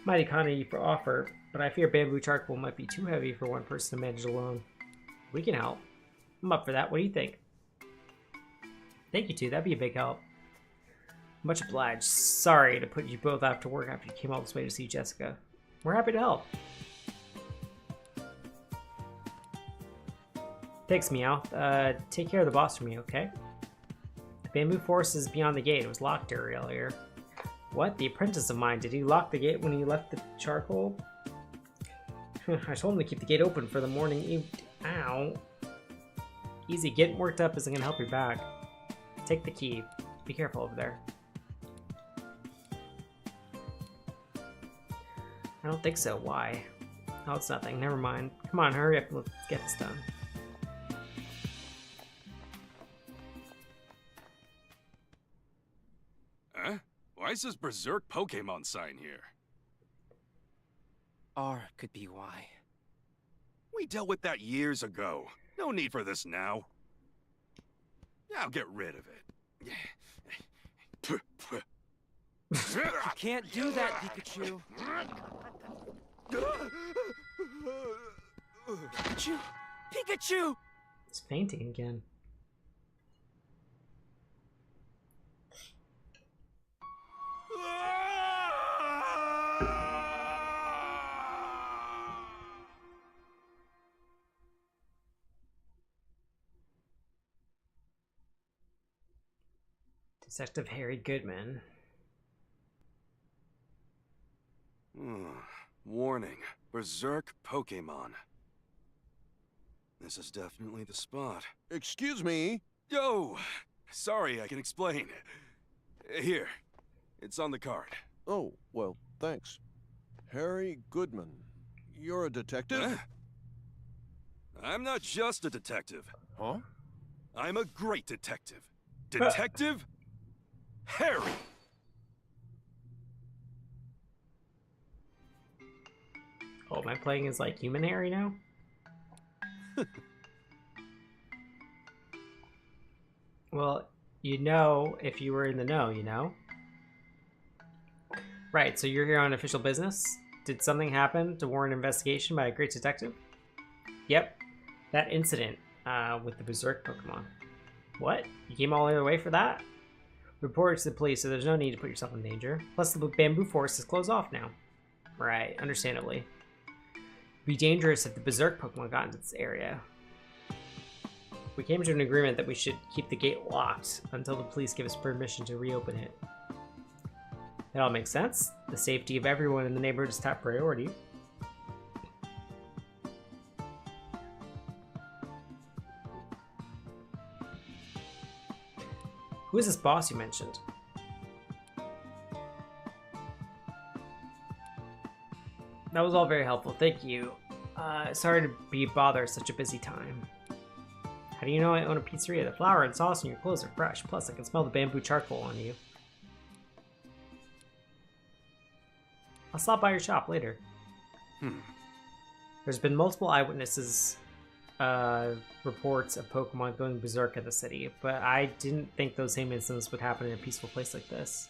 Mighty kind of you for offer, but I fear bamboo charcoal might be too heavy for one person to manage alone. We can help. I'm up for that. What do you think? Thank you, too. That'd be a big help. Much obliged. Sorry to put you both out to work after you came all this way to see Jessica. We're happy to help. Thanks, Meowth. Take care of the boss for me, okay? The bamboo forest is beyond the gate. It was locked earlier. What? The apprentice of mine. Did he lock the gate when he left the charcoal? I told him to keep the gate open for the morning eve. Ow. Easy, getting worked up isn't gonna help your back. Take the key. Be careful over there. I don't think so. Why? Oh, it's nothing. Never mind. Come on, hurry up. Let's get this done. Huh? Why is this Berserk Pokemon sign here? R could be why. We dealt with that years ago. No need for this now. I'll get rid of it. You can't do that, Pikachu. Pikachu! Pikachu! It's fainting again. Detective Harry Goodman. Warning. Berserk Pokemon. This is definitely the spot. Excuse me? Yo! Sorry, I can explain. Here. It's on the card. Oh, well, thanks. Harry Goodman. You're a detective? Huh? I'm not just a detective. Huh? I'm a great detective. Detective Harry! Oh, am I playing as, like, human Harry now? Well, you know if you were in the know, you know? Right, so you're here on official business? Did something happen to warrant investigation by a great detective? Yep, that incident with the Berserk Pokemon. What? You came all the way for that? Report to the police, so there's no need to put yourself in danger. Plus, the bamboo forest is closed off now. Right, understandably. It'd be dangerous if the Berserk Pokemon got into this area. We came to an agreement that we should keep the gate locked until the police give us permission to reopen it. That all makes sense. The safety of everyone in the neighborhood is top priority. Who is this boss you mentioned? That was all very helpful, thank you. Sorry to be a bother at such a busy time. How do you know I own a pizzeria? The flour and sauce in your clothes are fresh, plus I can smell the bamboo charcoal on you. I'll stop by your shop later. There's been multiple eyewitnesses reports of Pokemon going berserk in the city, but I didn't think those same incidents would happen in a peaceful place like this.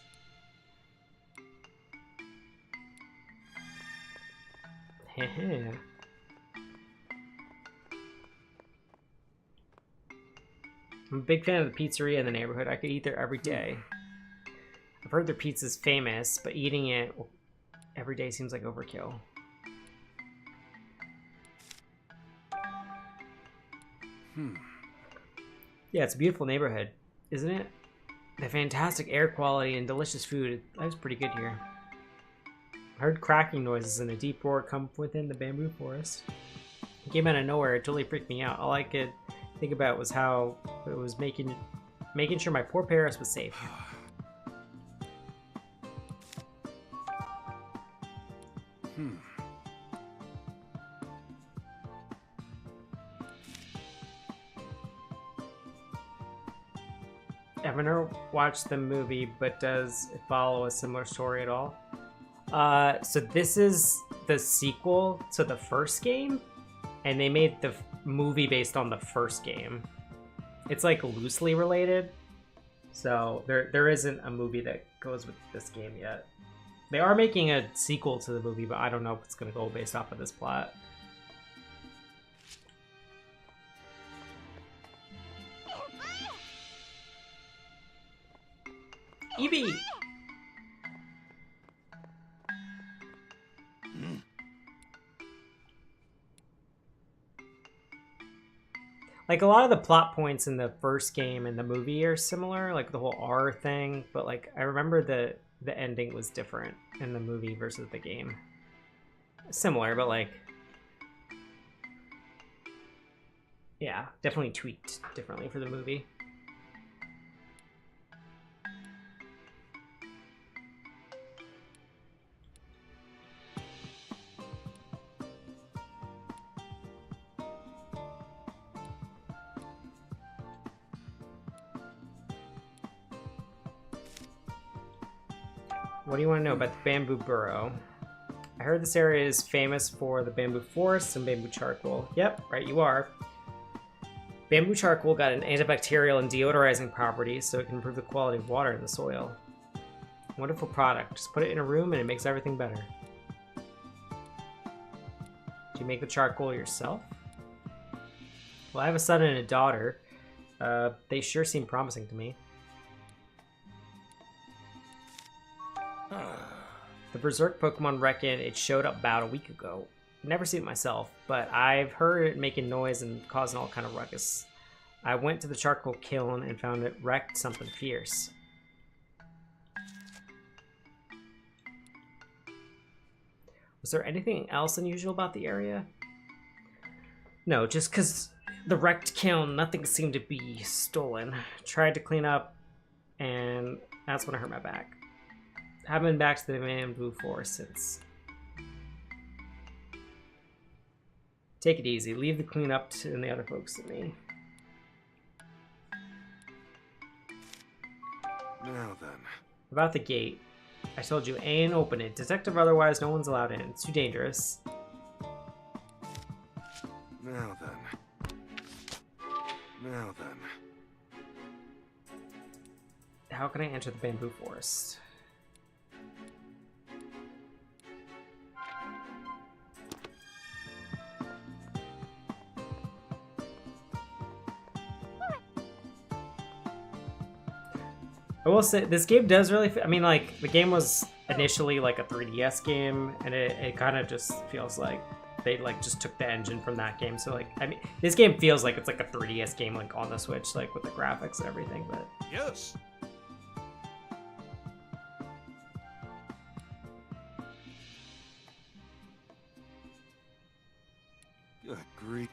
Heh. I'm a big fan of the pizzeria in the neighborhood. I could eat there every day. I've heard their pizza's famous, but eating it every day seems like overkill. Yeah, it's a beautiful neighborhood, isn't it? The fantastic air quality and delicious food. Life's pretty good here. I heard cracking noises and a deep roar come within the bamboo forest. It came out of nowhere. It totally freaked me out. All I could think about was how it was making sure my poor Paris was safe. I've never watched the movie, but does it follow a similar story at all? So this is the sequel to the first game, and they made the movie based on the first game. It's like loosely related, so there isn't a movie that goes with this game yet. They are making a sequel to the movie, but I don't know if it's going to go based off of this plot. Eevee! Like, a lot of the plot points in the first game and the movie are similar, like the whole R thing, but like I remember the ending was different in the movie versus the game. Similar, but like, yeah, definitely tweaked differently for the movie. What do you want to know about the bamboo burrow? I heard this area is famous for the bamboo forests and bamboo charcoal. Yep, right you are. Bamboo charcoal got an antibacterial and deodorizing property, so it can improve the quality of water in the soil. Wonderful product. Just put it in a room and it makes everything better. Do you make the charcoal yourself? Well, I have a son and a daughter. They sure seem promising to me. The Berserk Pokemon reckon it showed up about a week ago. Never seen it myself, but I've heard it making noise and causing all kind of ruckus. I went to the charcoal kiln and found it wrecked something fierce. Was there anything else unusual about the area? No, just because the wrecked kiln, nothing seemed to be stolen. Tried to clean up, and that's when I hurt my back. Haven't been back to the bamboo forest since. Take it easy. Leave the cleanup and the other folks to me. Now then. About the gate. I told you, ain't open it. Detective otherwise, no one's allowed in. It's too dangerous. Now then. Now then. How can I enter the bamboo forest? I will say, this game does really... I mean, like, the game was initially, like, a 3DS game, and it kind of just feels like they, like, just took the engine from that game. So, like, I mean, this game feels like it's, like, a 3DS game, like, on the Switch, like, with the graphics and everything, but... Yes. Good grief.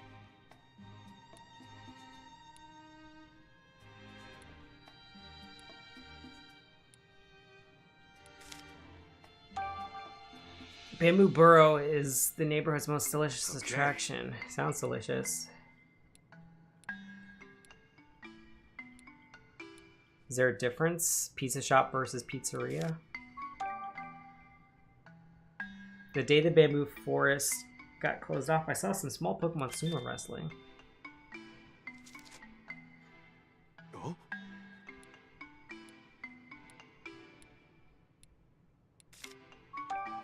Bamboo Burrow is the neighborhood's most delicious attraction. Sounds delicious. Is there a difference? Pizza shop versus pizzeria? The day the bamboo forest got closed off, I saw some small Pokemon sumo wrestling. Oh?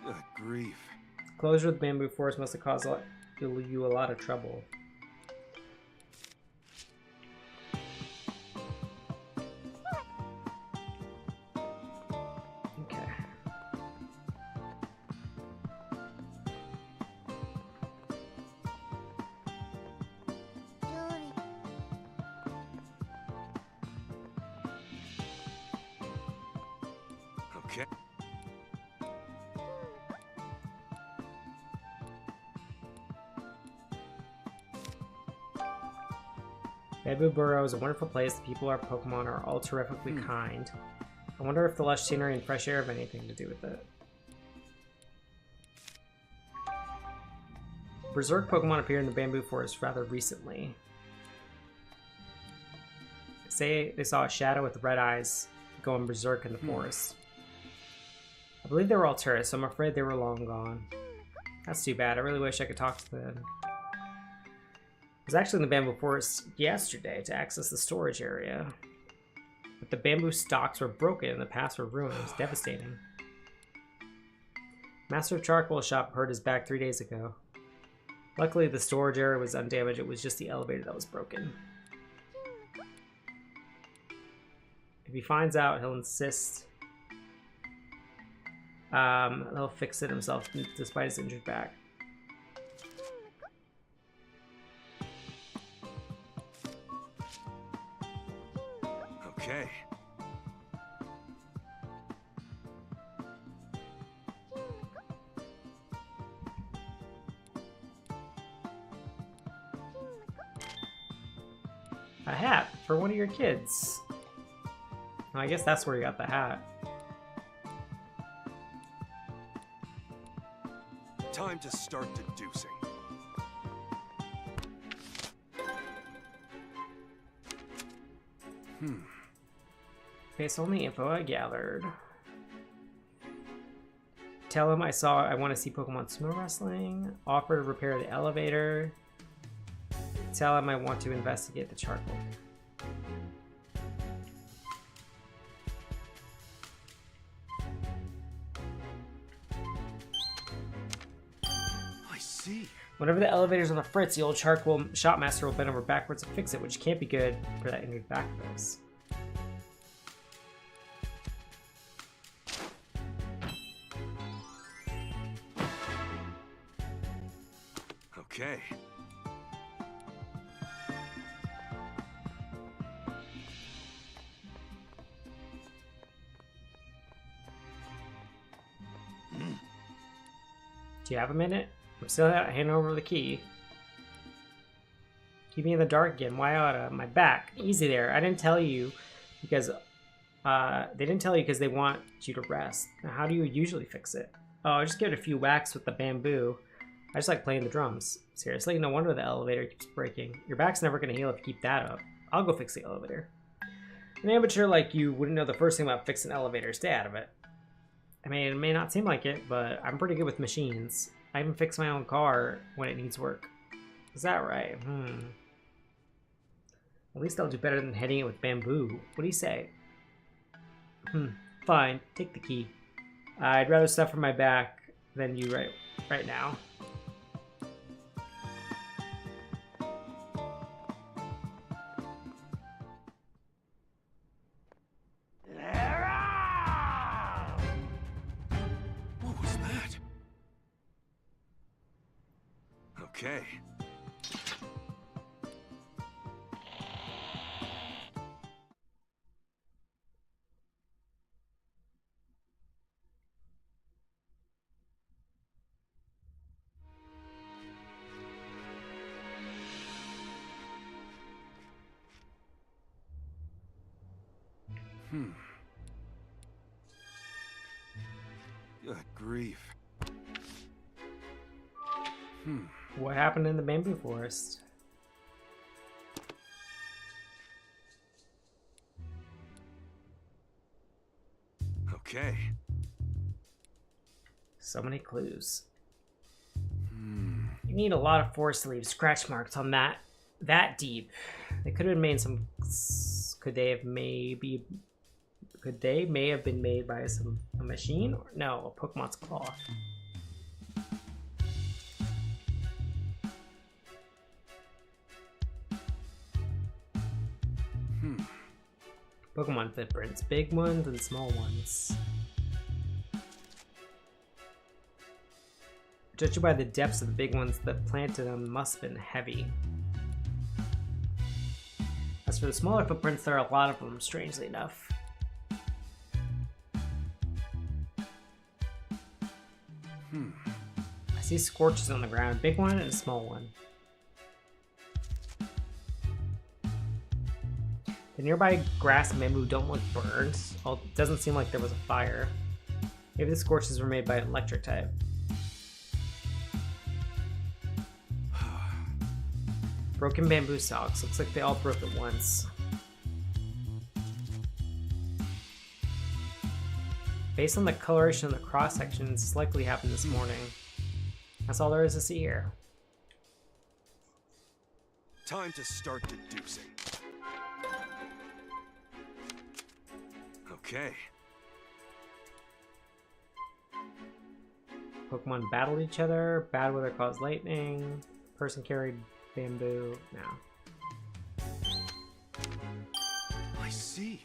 Good grief. Closure of the bamboo forest must have caused you a lot of trouble. Okay. Okay. Bamboo Burrow is a wonderful place. The people, our Pokemon, are all terrifically kind. I wonder if the lush scenery and fresh air have anything to do with it. Berserk Pokemon appeared in the bamboo forest rather recently. Say they saw a shadow with red eyes going berserk in the forest. I believe they were all tourists, so I'm afraid they were long gone. That's too bad. I really wish I could talk to them. I was actually in the bamboo forest yesterday to access the storage area. But the bamboo stalks were broken and the paths were ruined. It was devastating. Master of Charcoal Shop hurt his back 3 days ago. Luckily, the storage area was undamaged. It was just the elevator that was broken. If he finds out, he'll insist he'll fix it himself despite his injured back. Okay. A hat for one of your kids. Well, I guess that's where you got the hat. Time to start deducing. Based on the info I gathered. Tell him I want to see Pokemon Sumo Wrestling. Offer to repair the elevator. Tell him I want to investigate the charcoal. I see. Whenever the elevator's on the fritz, the old charcoal shopmaster will bend over backwards to fix it, which can't be good for that injured back of his. Okay. Do you have a minute? I'm still out handing over the key. Keep me in the dark again. Why oughta? My back. Easy there. I didn't tell you because they didn't tell you because they want you to rest. Now, how do you usually fix it? Oh, I just give it a few whacks with the bamboo. I just like playing the drums. Seriously, no wonder the elevator keeps breaking. Your back's never gonna heal if you keep that up. I'll go fix the elevator. An amateur like you wouldn't know the first thing about fixing elevators. Stay out of it. I mean, it may not seem like it, but I'm pretty good with machines. I even fix my own car when it needs work. Is that right? At least I'll do better than hitting it with bamboo. What do you say? Fine. Take the key. I'd rather suffer my back than you right now. What was that? Okay. Good grief. What happened in the bamboo forest? Okay. So many clues. You need a lot of forest to leave scratch marks on that deep. They could have made some. Could they may have been made by a machine? Or no, a Pokemon's claw. Pokemon footprints, big ones and small ones. Judging by the depths of the big ones that planted them must have been heavy. As for the smaller footprints, there are a lot of them, strangely enough. I see scorches on the ground, a big one and a small one. The nearby grass and bamboo don't look burned. Well, it doesn't seem like there was a fire. Maybe the scorches were made by an electric type. Broken bamboo stalks. Looks like they all broke at once. Based on the coloration of the cross sections, this likely happened this morning. That's all there is to see here. Time to start deducing. Okay. Pokemon battled each other. Bad weather caused lightning. Person carried bamboo. No. I see.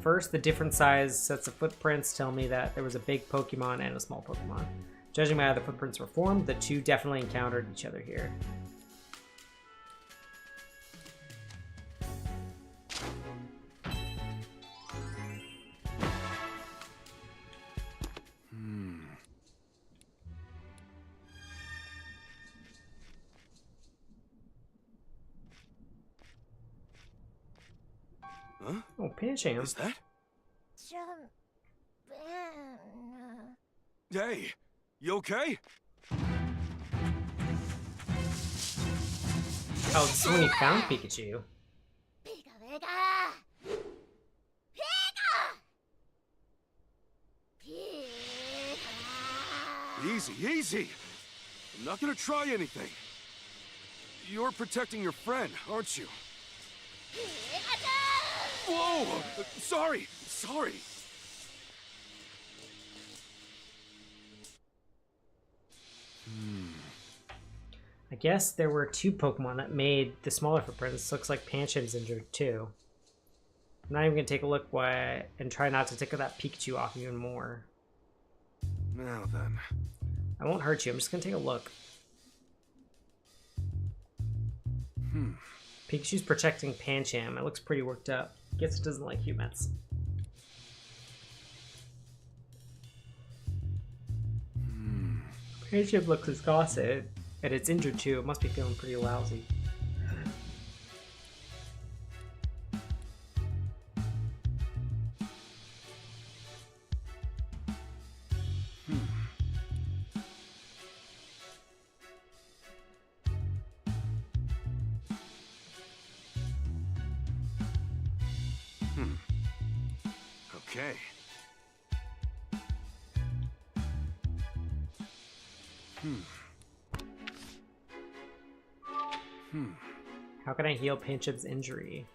First, the different size sets of footprints tell me that there was a big Pokemon and a small Pokemon. Judging by how the footprints were formed, the two definitely encountered each other here. Huh? Oh, Pancham. Is that? Jump. Hey, you okay? Oh, this is when you found Pikachu. Pika Pika! Pika! Pika! Easy, easy. I'm not gonna try anything. You're protecting your friend, aren't you? Pikachu! Whoa! Sorry, sorry. I guess there were 2 Pokemon that made the smaller footprints. Looks like Pancham's injured too. I'm not even gonna take a look and try not to tickle that Pikachu off even more. Now then. I won't hurt you, I'm just gonna take a look. Pikachu's protecting Pancham. It looks pretty worked up. Guess it doesn't like humans. Pancham looks exhausted, and it's injured too. It must be feeling pretty lousy. Okay. How can I heal Pancham's injury?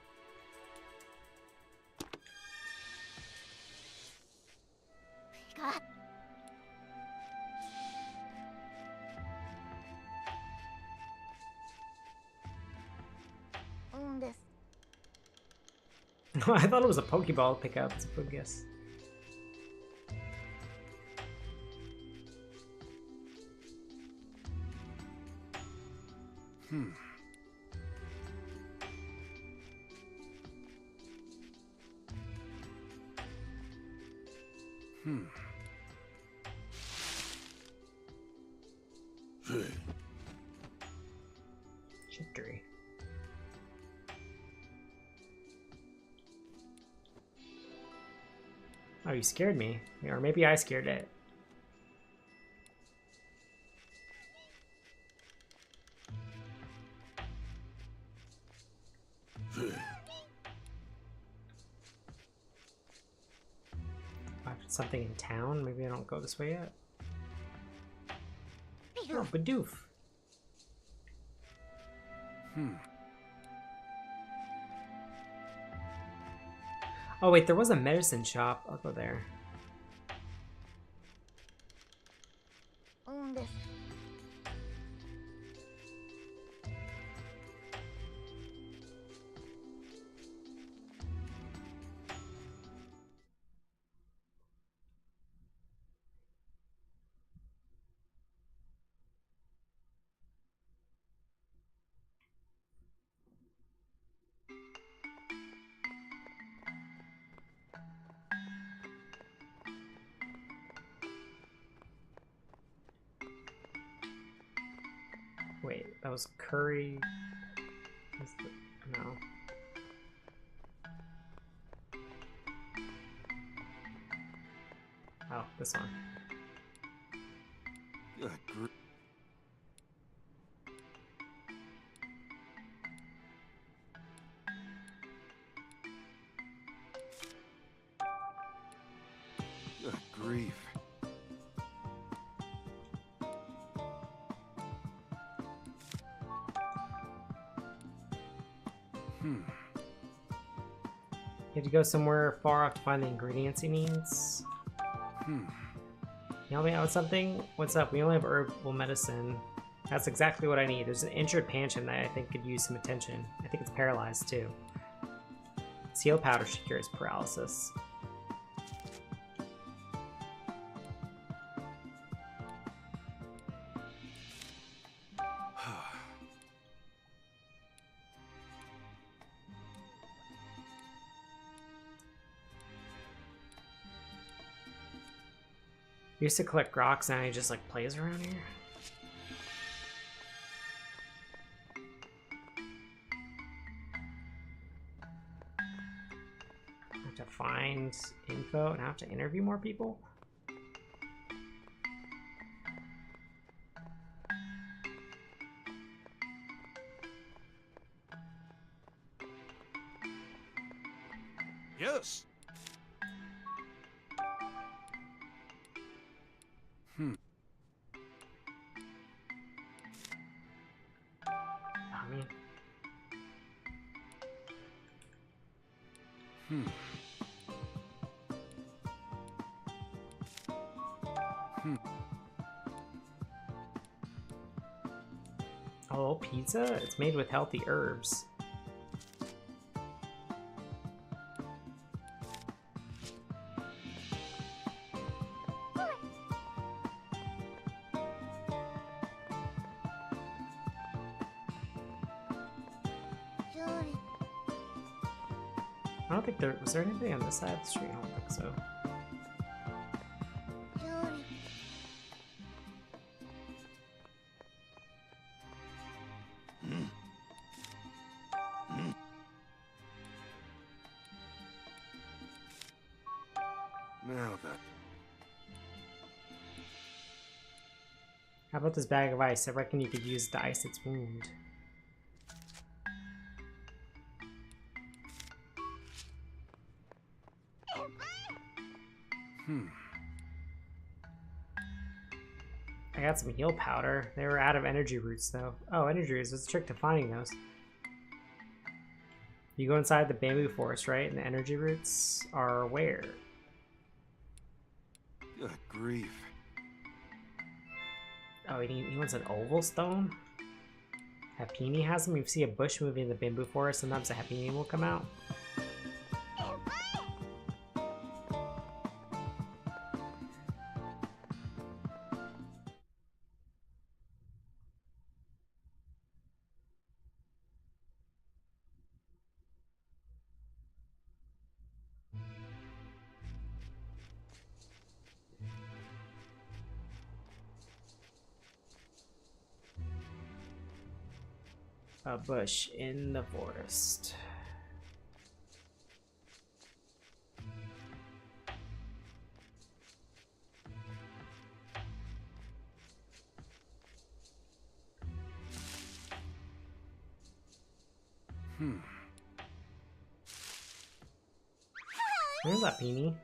Pika! This. I thought it was a Pokeball to pick up. It's a good guess. Victory. Oh, you scared me. Or maybe I scared it. Something in town? Maybe I don't go this way yet. Oh, Bidoof. Oh wait, there was a medicine shop. I'll go there. This. Wait, that was curry. No. Oh, this one. Good grief. You had to go somewhere far off to find the ingredients he needs. You help me out with something? What's up? We only have herbal medicine. That's exactly what I need. There's an injured Pancham that I think could use some attention. I think it's paralyzed too. Seal powder should cure his paralysis. He used to collect rocks, now he just like plays around here. have to find info and have to interview more people. Yes. I mean, oh, pizza? It's made with healthy herbs. Julie. I don't think there was there anything on this side of the street. I don't think so. Julie. Now that. How about this bag of ice? I reckon you could use to ice its wound. I got some heal powder. They were out of energy roots though. Oh, energy roots. What's the trick to finding those? You go inside the bamboo forest, right? And the energy roots are where? Good grief. Oh, he wants an oval stone? Happini has them. You see a bush moving in the bamboo forest, sometimes a Happini will come out. A bush in the forest. Where's that Peony?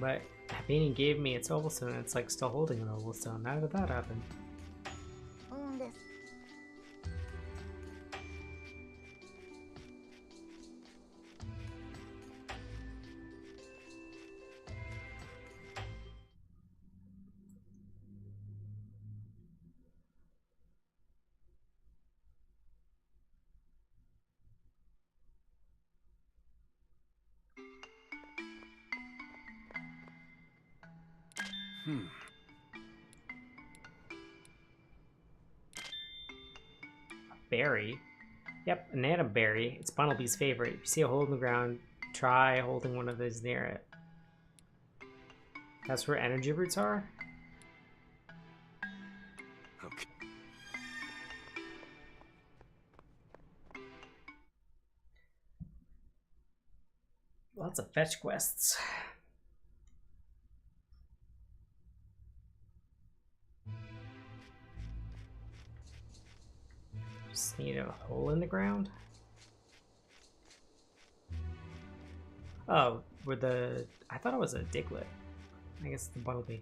But Happini gave me its oval stone and it's like still holding an oval stone. How did that happen? This. Berry? Yep, an Anna berry. It's Bunnelby's favorite. If you see a hole in the ground, try holding one of those near it. That's where energy roots are? Okay. Lots of fetch quests. Just need a hole in the ground. Oh, where the... I thought it was a diglet. I guess the Bumblebee.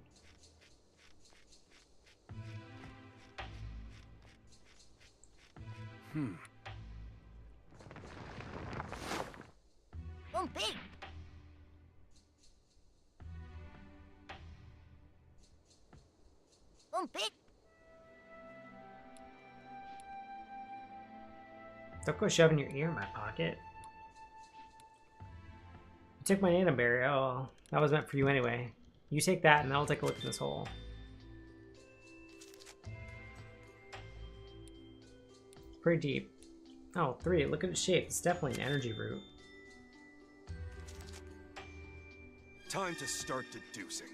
Big. Big. Don't go shoving your ear in my pocket. You took my Nana berry. Oh, that was meant for you anyway. You take that and I'll take a look in this hole. It's pretty deep. Oh, 3. Look at its shape. It's definitely an energy root. Time to start deducing.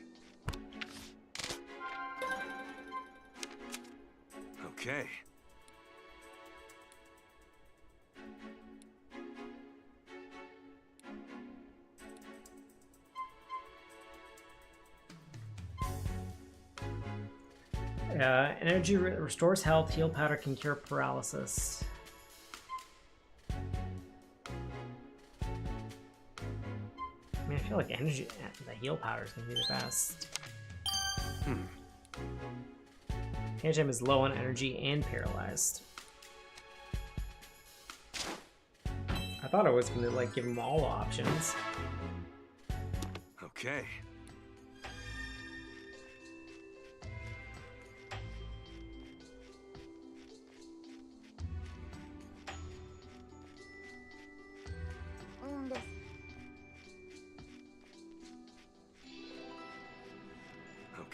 Okay. Energy restores health. Heal powder can cure paralysis. I mean, I feel like energy, the heal powder is gonna be the best. Pikachu is low on energy and paralyzed. I thought I was gonna like give him all options. Okay.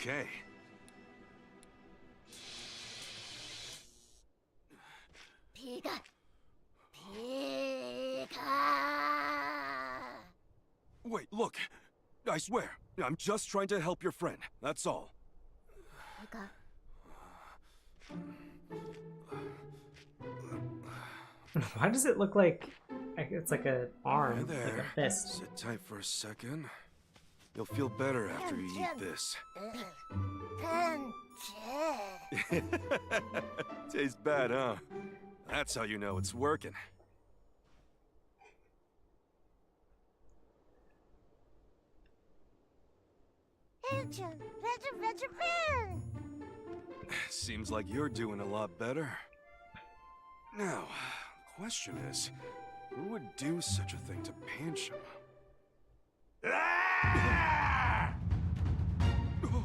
Okay. Wait, look. I swear, I'm just trying to help your friend. That's all. Why does it look like it's like an arm, There. like a fist? Sit tight for a second. You'll feel better after you eat this. Tastes bad, huh? That's how you know it's working. Seems like you're doing a lot better. Now, the question is, who would do such a thing to Pancham? Oh,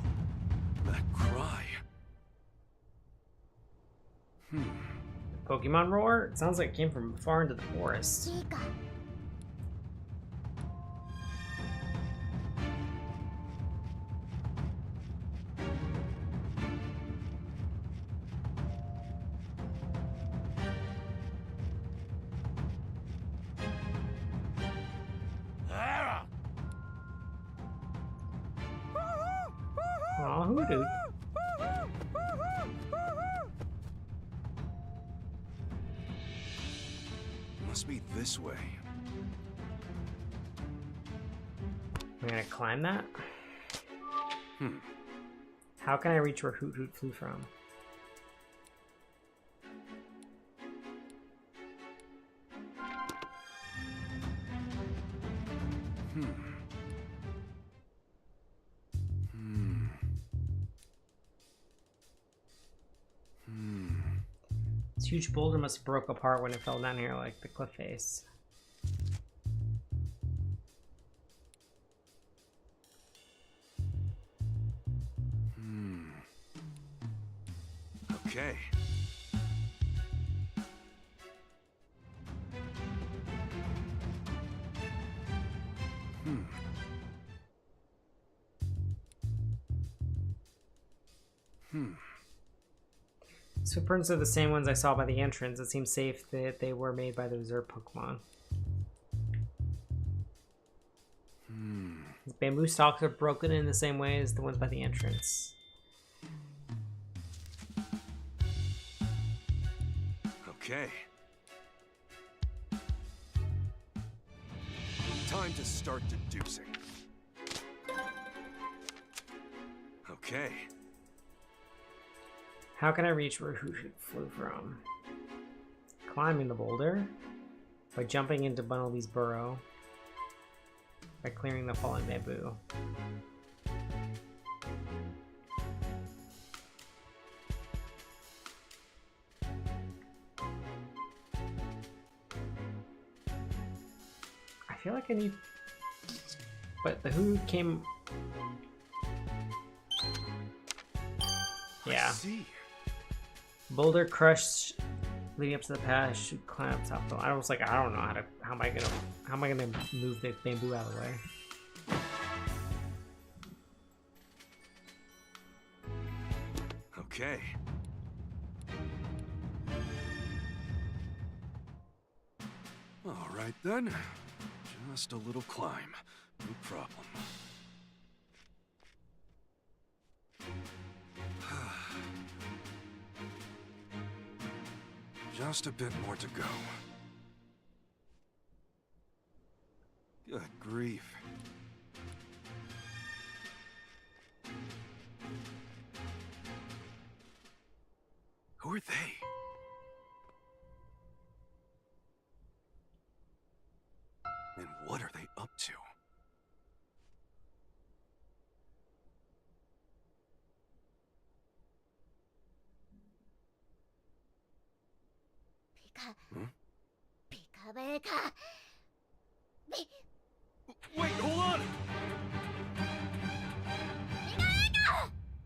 that cry. Pokemon roar? It sounds like it came from far into the forest. Aw, Hoodoo. Must be this way. I'm gonna climb that? How can I reach where Hoot Hoot flew from? This huge boulder must have broke apart when it fell down here like the cliff face. Okay. So footprints are the same ones I saw by the entrance. It seems safe that they were made by the reserve Pokemon. The bamboo stalks are broken in the same way as the ones by the entrance. Okay. Time to start deducing. Okay. How can I reach where Hoot Hoot flew from? Climbing the boulder, by jumping into Bunnelby's burrow, by clearing the fallen bamboo. I feel like I need... But the Hoot Hoot came... Yeah. I see. Boulder crushed leading up to the path should climb up top. I was like, I don't know how am I gonna move the bamboo out of the way? Okay. All right then. Just a little climb. No problem. Just a bit more to go. Good grief. Who are they? And what are they up to? Pika. Pika Pika. Wait, hold on!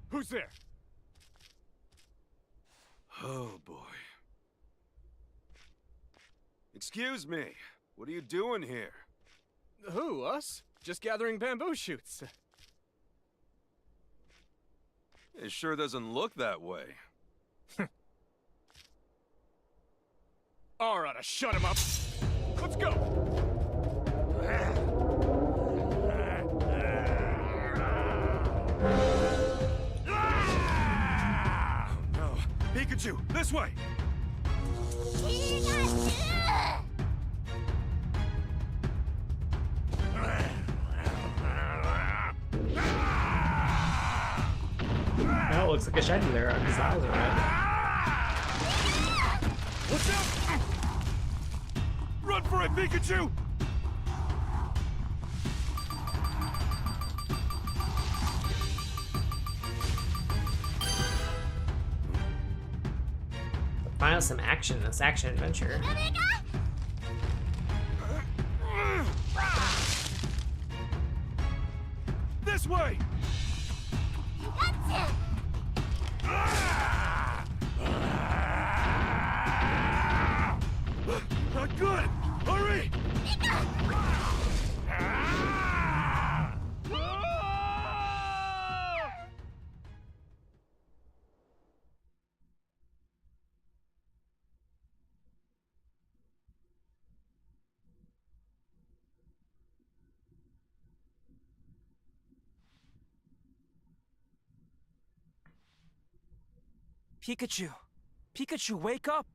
Who's there? Oh, boy. Excuse me. What are you doing here? Who, us? Just gathering bamboo shoots. It sure doesn't look that way. Alright, shut him up. Let's go! No. Pikachu, this way! Now it looks like a shiny there. His eyes are red. Watch out! Run for it, Pikachu! Finally, some action in this action adventure. This way! Not good! Hurry! Pikachu! Pikachu, wake up!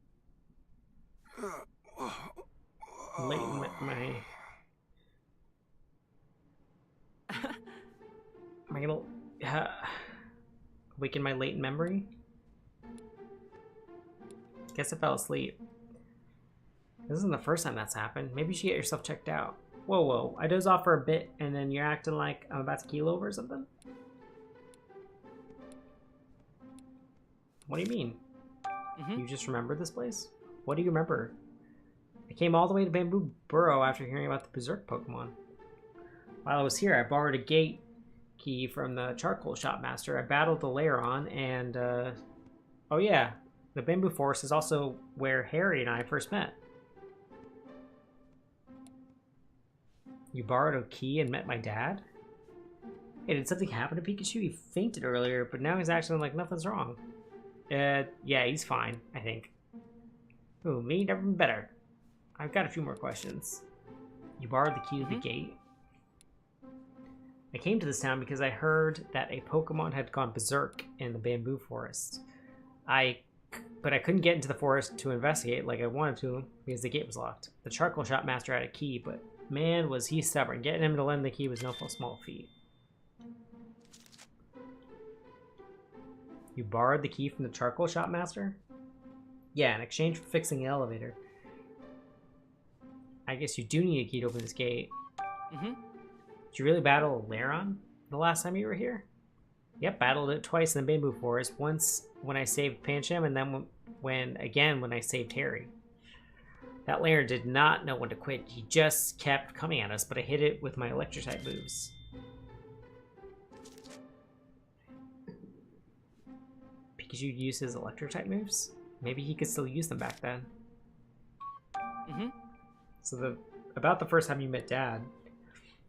Late in my am I gonna awaken my latent memory? Guess I fell asleep. This isn't the first time that's happened. Maybe you should get yourself checked out. Whoa, whoa. I doze off for a bit and then you're acting like I'm about to keel over or something? What do you mean? You just remember this place? What do you remember? I came all the way to Bamboo Burrow after hearing about the Berserk Pokemon. While I was here, I borrowed a gate key from the charcoal shop master. I battled the Lairon and, oh yeah, the Bamboo Forest is also where Harry and I first met. You borrowed a key and met my dad? Hey, did something happen to Pikachu? He fainted earlier, but now he's acting like nothing's wrong. Yeah, he's fine, I think. Ooh, me? Never been better. I've got a few more questions. You borrowed the key to the gate? I came to this town because I heard that a Pokemon had gone berserk in the Bamboo Forest. But I couldn't get into the forest to investigate like I wanted to because the gate was locked. The charcoal shop master had a key, but man, was he stubborn. Getting him to lend the key was no small feat. You borrowed the key from the charcoal shop master? Yeah, in exchange for fixing the elevator. I guess you do need a key to open this gate. Did you really battle Lairon the last time you were here? Yep, battled it twice in the Bamboo Forest. Once when I saved Pancham, and then when I saved Harry. That Lairon did not know when to quit. He just kept coming at us, but I hit it with my electric-type moves. Pikachu used his electric-type moves? Maybe he could still use them back then. So about the first time you met Dad,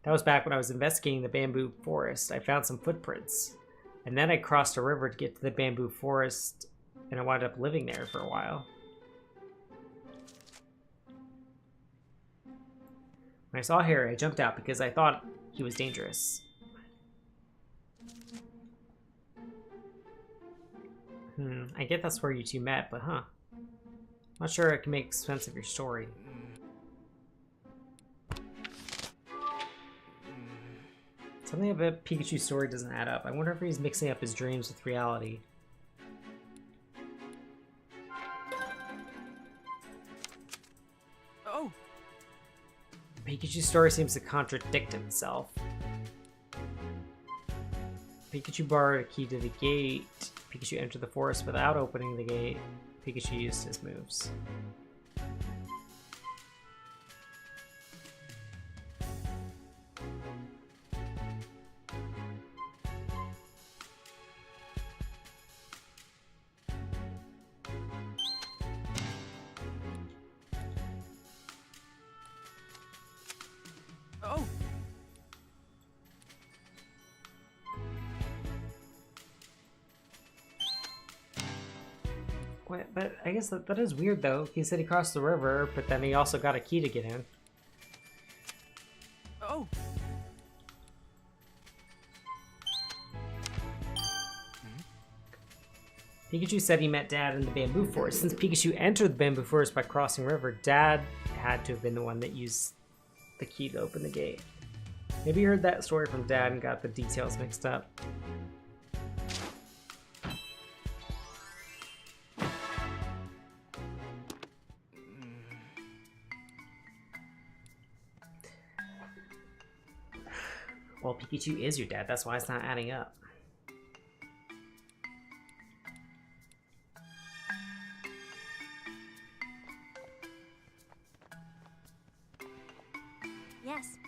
that was back when I was investigating the Bamboo Forest. I found some footprints. And then I crossed a river to get to the Bamboo Forest, and I wound up living there for a while. When I saw Harry, I jumped out because I thought he was dangerous. I guess that's where you two met, but huh. Not sure I can make sense of your story. Something about Pikachu's story doesn't add up. I wonder if he's mixing up his dreams with reality. Oh! Pikachu's story seems to contradict itself. Pikachu borrowed a key to the gate. Pikachu entered the forest without opening the gate. Pikachu used his moves. Oh! Wait, but I guess that is weird though. He said he crossed the river, but then he also got a key to get in. Oh! Pikachu said he met Dad in the bamboo forest. Since Pikachu entered the bamboo forest by crossing river, Dad had to have been the one that used the key to open the gate. Maybe you heard that story from Dad and got the details mixed up. Well, Pikachu is your dad, that's why it's not adding up. Yes.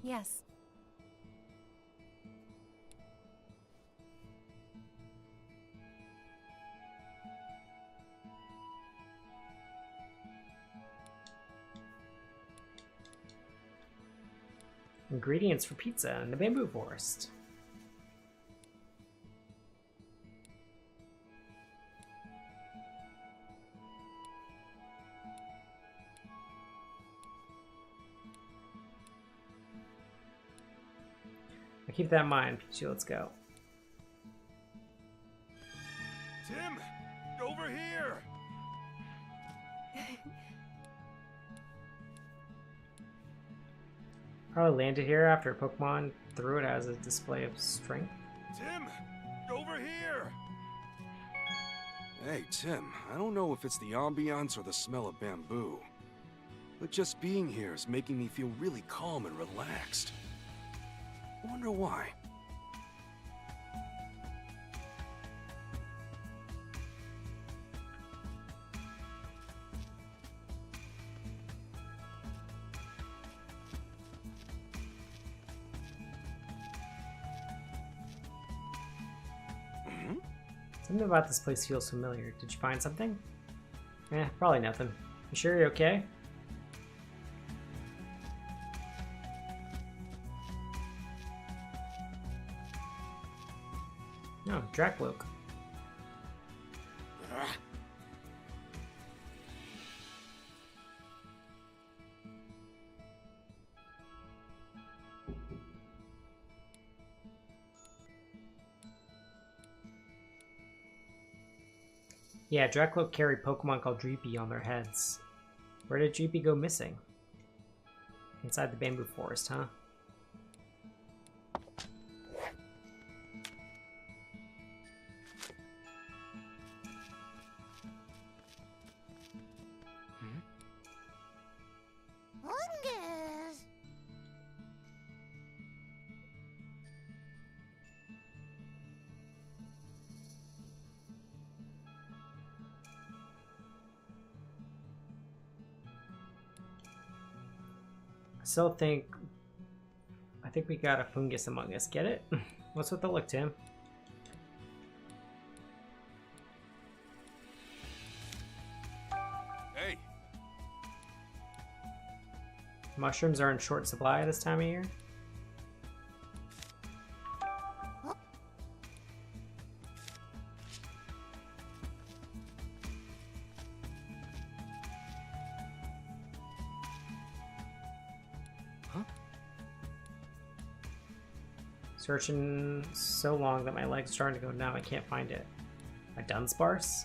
Yes. Ingredients for pizza in the bamboo forest. I'll keep that in mind, Pikachu, let's go. Tim, over here! Probably landed here after Pokemon threw it as a display of strength. Tim, over here! Hey, Tim, I don't know if it's the ambiance or the smell of bamboo, but just being here is making me feel really calm and relaxed. Wonder why. Something about this place feels familiar. Did you find something? Probably nothing. You sure you're okay? No, Dracloak. Yeah, Dracloak carry Pokemon called Dreepy on their heads. Where did Dreepy go missing? Inside the bamboo forest, huh? Fungus. I think we got a fungus among us. Get it? What's with the look, Tim? Hey, Mushrooms are in short supply this time of year. Searching so long that my legs are starting to go numb. I can't find it. My Dunsparce?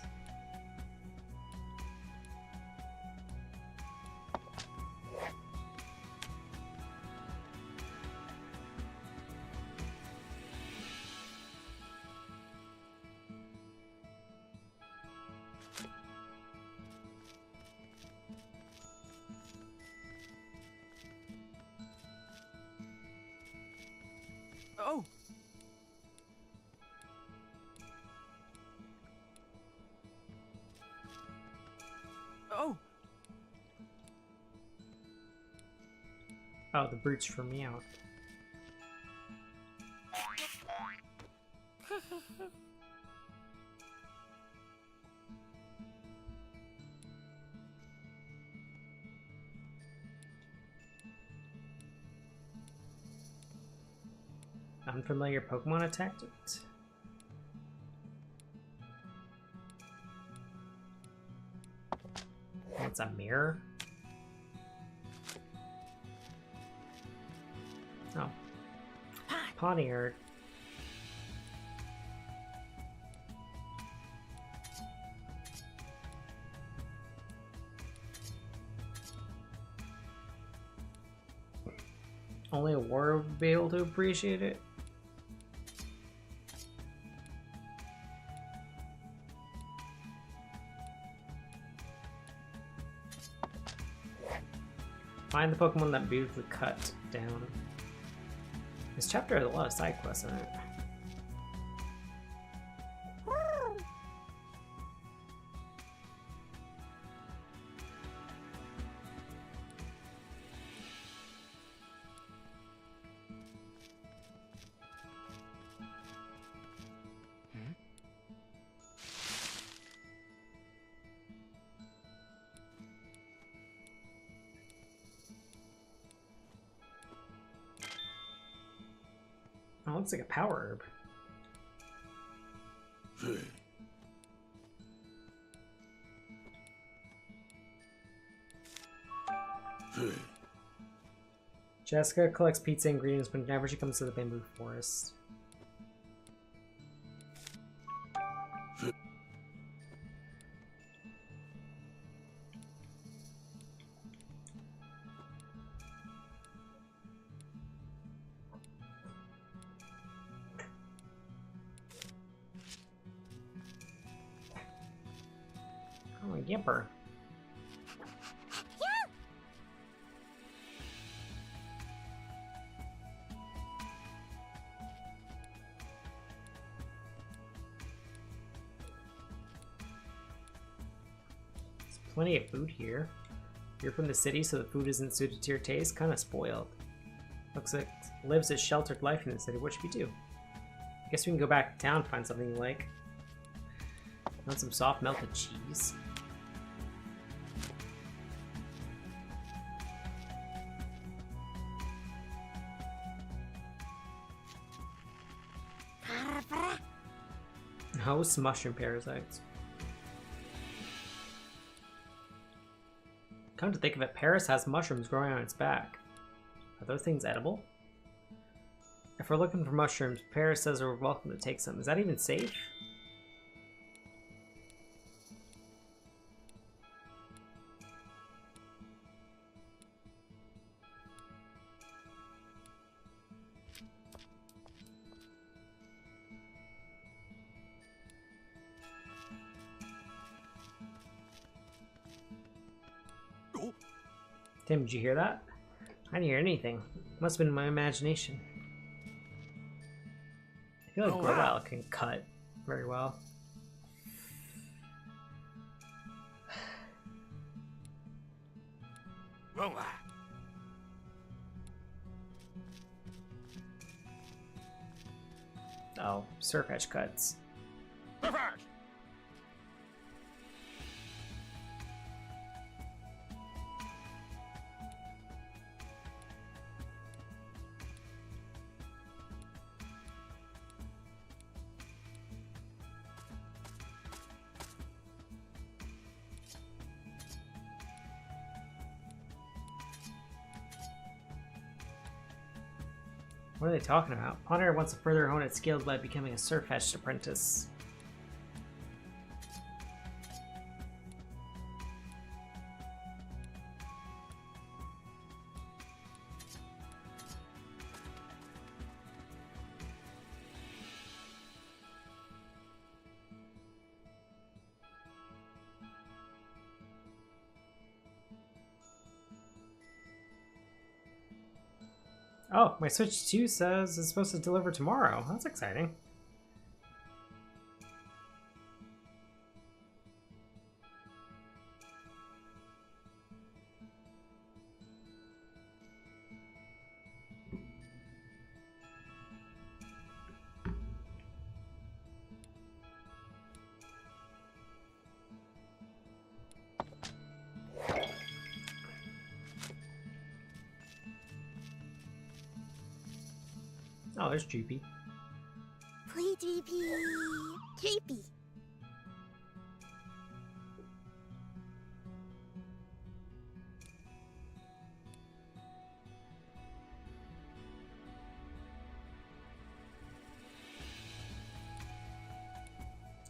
Oh! Oh! Oh, the brute's for me out. Unfamiliar Pokemon attacked it. It's a mirror. Oh. Pawniard. Only a warrior would be able to appreciate it. Find the Pokemon that beautifully cut down. This chapter has a lot of side quests in it. Oh, looks like a power herb. Jessica collects pizza ingredients whenever she comes to the bamboo forest. Oh, a Yipper. Plenty of food here. You're from the city, so the food isn't suited to your taste. Kind of spoiled. Looks like lives a sheltered life in the city. What should we do? I guess we can go back to town and find something you like. Want some soft melted cheese? Host mushroom parasites. Come to think of it, Paris has mushrooms growing on its back. Are those things edible? If we're looking for mushrooms, Paris says we're welcome to take some. Is that even safe? Tim, did you hear that? I didn't hear anything. Must have been my imagination. I feel like Growlithe can cut very well. Oh, Surf Edge cuts. What are they talking about? Ponder wants to further hone its skills by becoming a surfetched apprentice. Oh, my Switch 2 says it's supposed to deliver tomorrow. That's exciting. Oh, there's Droopy. Play Droopy. Droopy.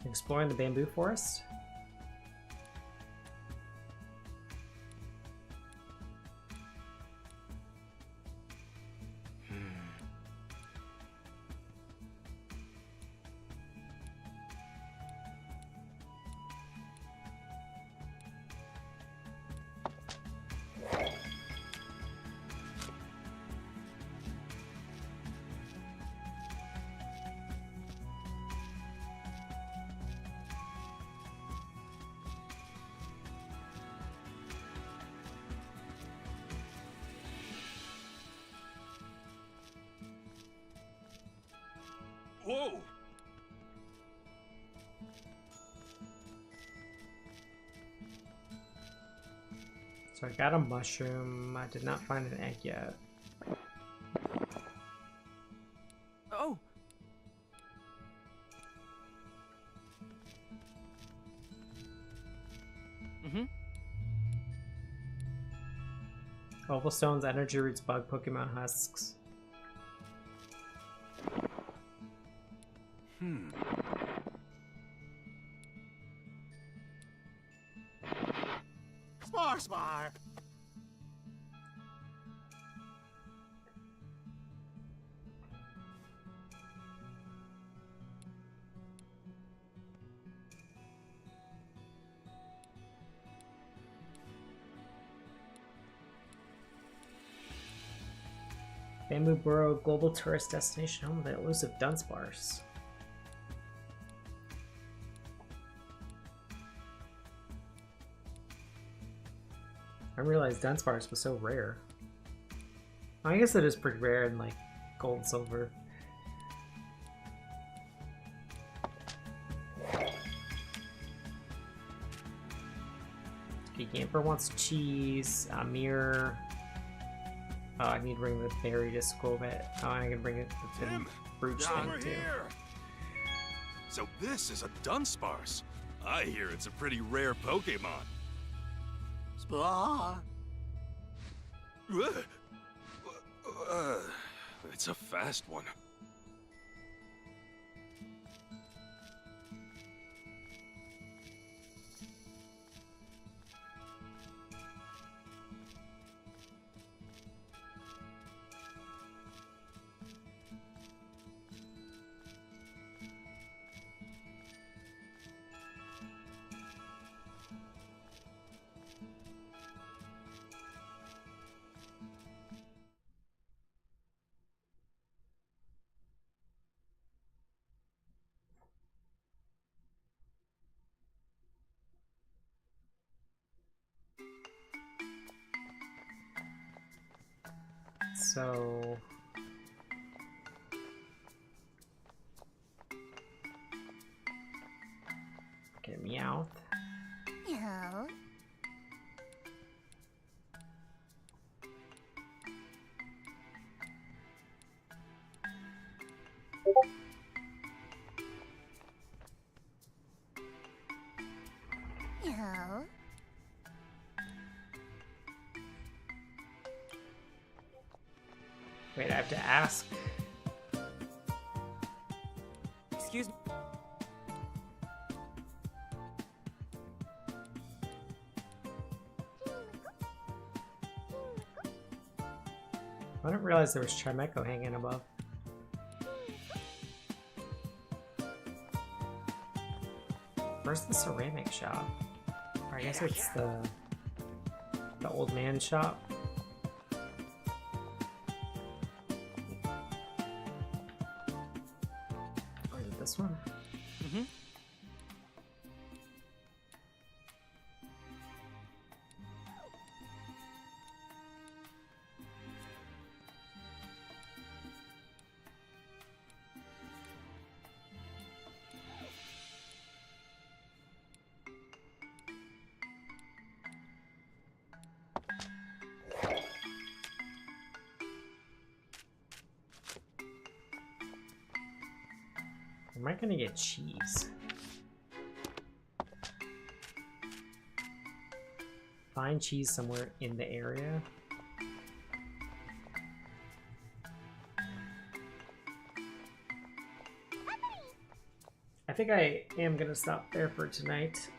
Exploring the bamboo forest. Whoa! So I got a mushroom. I did not find an egg yet. Oh! Mm-hmm. Cobblestones, energy roots, bug, Pokemon husks. Spar! Bamboo Burrow, global tourist destination, home of the elusive Dunsparce. I didn't realize Dunsparce was so rare. I guess it is pretty rare in like gold and silver. Okay, Gamper wants cheese, a mirror. Oh, I need to bring the berry to school bit. Oh, I can bring it the Tim, brooch over thing too. here. So this is a Dunsparce. I hear it's a pretty rare Pokemon. Spar! It's a fast one. So okay, Meowth. No. No. Wait, I have to ask Excuse me. I didn't realize there was Chimeco hanging above. Where's the ceramic shop? Or I guess it's the old man shop. Or is it this one? Mm-hmm. Am I gonna get cheese? Find cheese somewhere in the area. I think I am gonna stop there for tonight,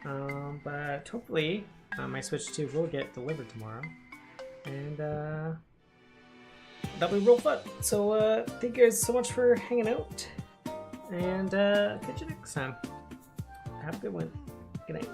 but hopefully my Switch 2 will get delivered tomorrow, and that'll be real fun. So thank you guys so much for hanging out, and catch you next time. Have a good one. Good night.